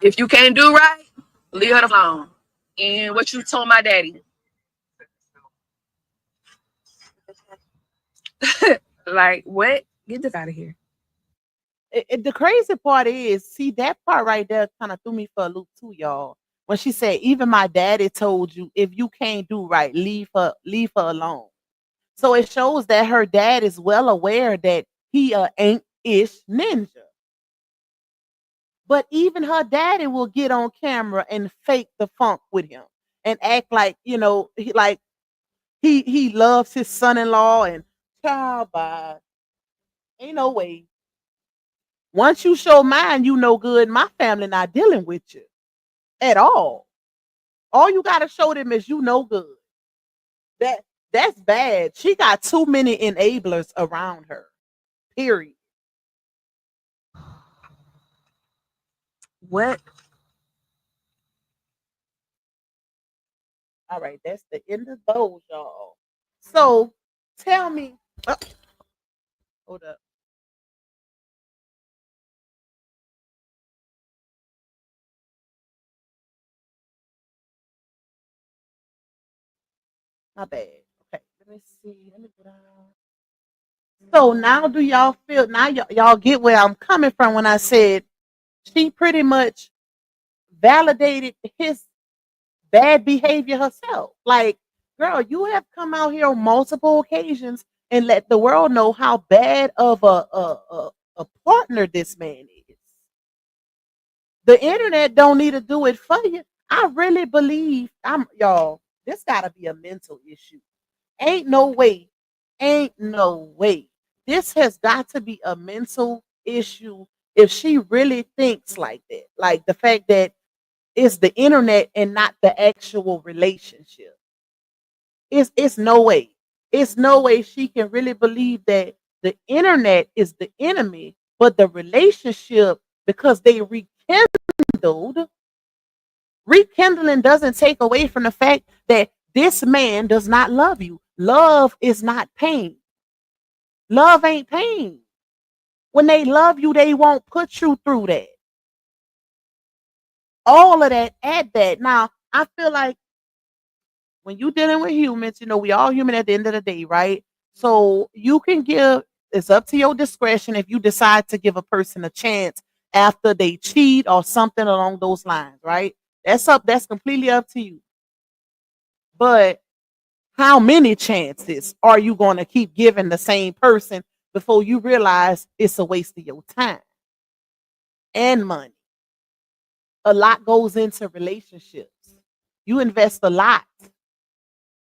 if you can't do right, leave her alone. And what you told my daddy, like what? Get this out of here. The crazy part is, see, that part right there kind of threw me for a loop too, y'all. When she said, "Even my daddy told you, if you can't do right, leave her alone." So it shows that her dad is well aware that he ain't ish ninja. But even her daddy will get on camera and fake the funk with him and act like, he loves his son-in-law and child by ain't no way. Once you show mine, you know good. My family not dealing with you at all. All you gotta show them is you know good. That that's bad. She got too many enablers around her. Period. What? All right, that's the end of those, y'all. So tell me, hold up. My bad. Okay, let me see. Let me go down. So now, do y'all feel now y'all get where I'm coming from when I said she pretty much validated his bad behavior herself? Like, girl, you have come out here on multiple occasions and let the world know how bad of a partner this man is. The internet don't need to do it for you. I really believe y'all, this gotta be a mental issue. Ain't no way. Ain't no way. This has got to be a mental issue if she really thinks like that. Like the fact that it's the internet and not the actual relationship. It's no way. It's no way she can really believe that the internet is the enemy, but the relationship, because they rekindled, rekindling doesn't take away from the fact that this man does not love you. Love is not pain. Love ain't pain. When they love you, they won't put you through that. All of that, add that. Now, I feel like when you're dealing with humans, we all human at the end of the day, right? So you can give, it's up to your discretion if you decide to give a person a chance after they cheat or something along those lines, right? That's completely up to you. But how many chances are you going to keep giving the same person before you realize it's a waste of your time and money? A lot goes into relationships. You invest a lot.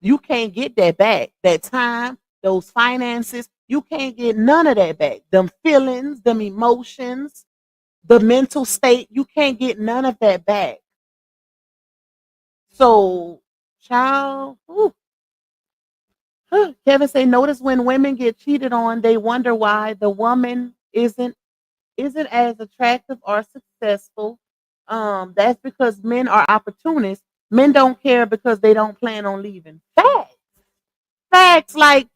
You can't get that back. That time, those finances, you can't get none of that back. Them feelings, them emotions, the mental state, you can't get none of that back. So, child, Kevin say, notice when women get cheated on, they wonder why the woman isn't as attractive or successful. That's because men are opportunists. Men don't care because they don't plan on leaving. Facts. Facts. Like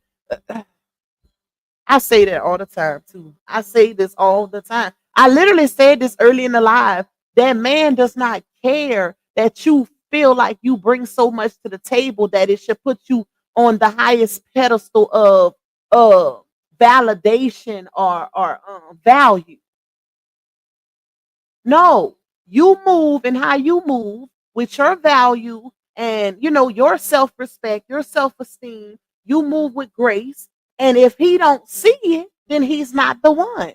I say that all the time too. I say this all the time. I literally said this early in the live. That man does not care that you feel like you bring so much to the table that it should put you on the highest pedestal of validation or value. No, you move and how you move with your value and your self-respect, your self-esteem. You move with grace. And if he don't see it, then he's not the one.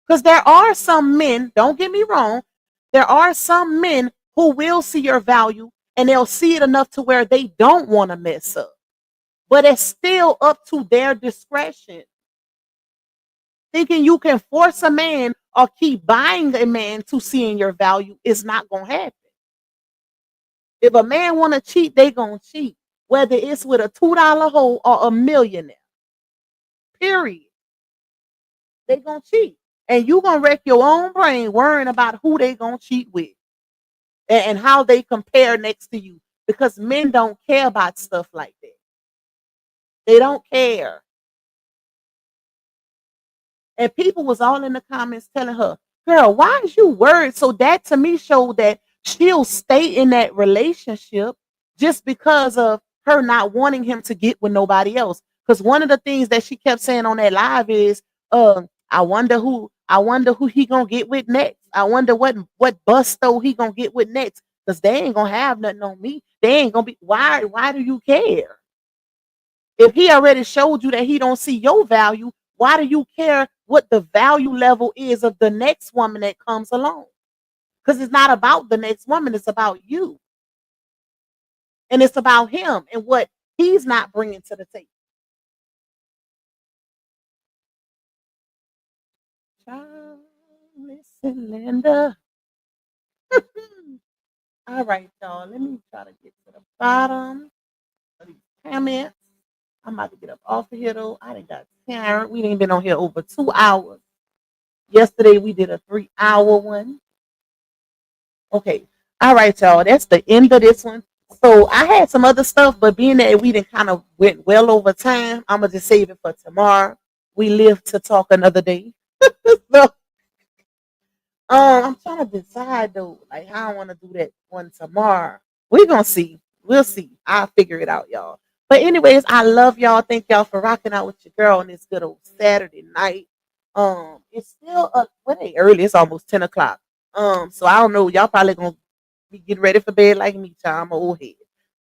Because there are some men, don't get me wrong, there are some men who will see your value and they'll see it enough to where they don't want to mess up. But it's still up to their discretion. Thinking you can force a man or keep buying a man to seeing your value is not going to happen. If a man want to cheat, they going to cheat. Whether it's with a $2 hole or a millionaire. Period. They going to cheat. And you going to wreck your own brain worrying about who they going to cheat with. And how they compare next to you. Because men don't care about stuff like that. They don't care. And people was all in the comments telling her, girl, why is you worried? So that to me showed that she'll stay in that relationship just because of her not wanting him to get with nobody else. Because one of the things that she kept saying on that live is, I wonder who he gonna get with next. I wonder what busto he gonna get with next. Because they ain't gonna have nothing on me. They ain't gonna be why do you care? If he already showed you that he don't see your value, why do you care what the value level is of the next woman that comes along? Because it's not about the next woman, it's about you. And it's about him and what he's not bringing to the table. Child, listen, Linda. All right, y'all. Let me try to get to the bottom of these comments. I'm about to get up off of here though. I done got tired. We done been on here over 2 hours. Yesterday we did a 3-hour one. Okay. All right, y'all. That's the end of this one. So I had some other stuff, but being that we done kind of went well over time, I'm gonna just save it for tomorrow. We live to talk another day. So I'm trying to decide though, like how I want to do that one tomorrow. We're gonna see. We'll see. I'll figure it out, y'all. But anyways, I love y'all. Thank y'all for rocking out with your girl on this good old Saturday night. It's still what ain't early. It's almost 10 o'clock. So I don't know. Y'all probably gonna be getting ready for bed like me, child. I'm an old head.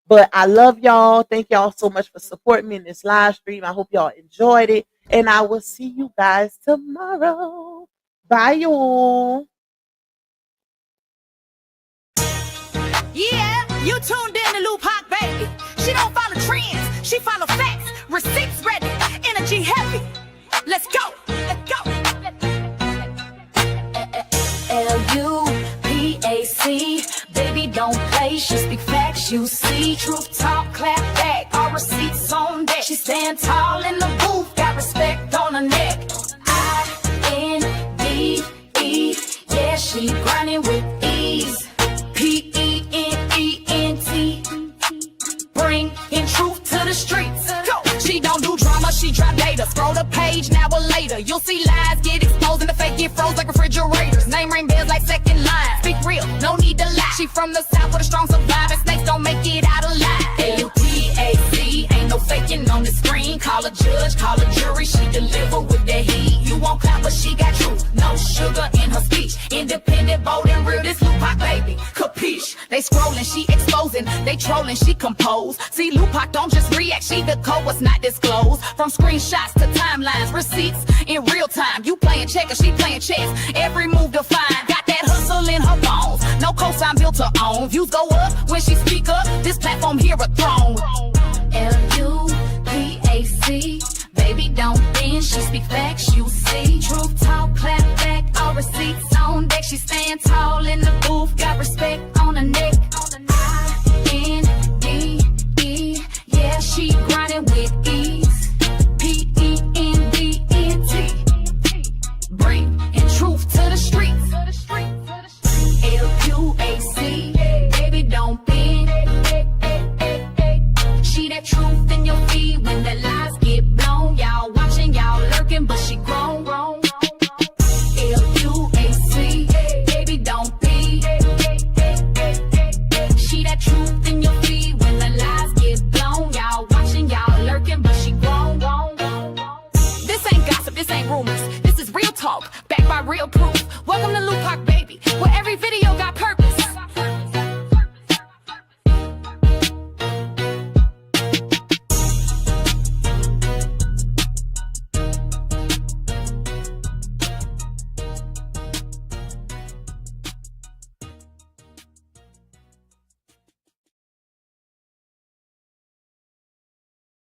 But I love y'all. Thank y'all so much for supporting me in this live stream. I hope y'all enjoyed it. And I will see you guys tomorrow. Bye, y'all. Yeah, you tuned in to Loop Hawk, baby. She don't follow trends, she follow facts. Receipts ready, energy heavy. Let's go, let's go. L-U-P-A-C, baby don't play, she speak facts, you see. Truth talk, clap back, all receipts on deck. She stand tall in the booth, got respect on her neck. I-N-D-E, yeah, she grinding with ease. P-E-N-E-N-T, bringing truth to the streets. Go. She don't do drama, she drop data. Scroll the page, now or later. You'll see lies get exposed and the fake get froze like refrigerators. Name ring bells like second line. Speak real, no need to lie. She from the south with a strong survivor. Snakes don't make it out alive. L-U-P-A-C, ain't no faking on the screen. Call a judge, call a jury, she deliver with the heat. You won't clap, but she got truth. No sugar in her speech. Independent, bold and real, this Lupac baby. Capiche? They scrolling, she exposing. They trolling, she compose. See, Lupac don't just react, she the code what's not disclosed. From screenshots to timelines, receipts in real time. You playing checkers, she playing chess. Every move defined, got that hustle in her bones. No cosign built to own. Views go up when she speak up. This platform here a throne. L-U-P-A-C, baby don't bend, she speak facts, you see. Truth talk, clap back, all receipts on deck. She stand tall in the booth, got respect on her neck. I-N-D-E, yeah, she grinding with ease. P-E-N-D-E-N-T, bringing truth to the streets. L-U-A-C, baby don't bend. She that truth in your feed when the lies get blown. Y'all watching, y'all lurking, but she grown. L-U-A-C, baby don't be. She that truth in your feed when the lies get blown. Y'all watching, y'all lurking, but she grown. This ain't gossip, this ain't rumors. This is real talk, backed by real proof. Welcome to Lupac, baby, where every video got purpose.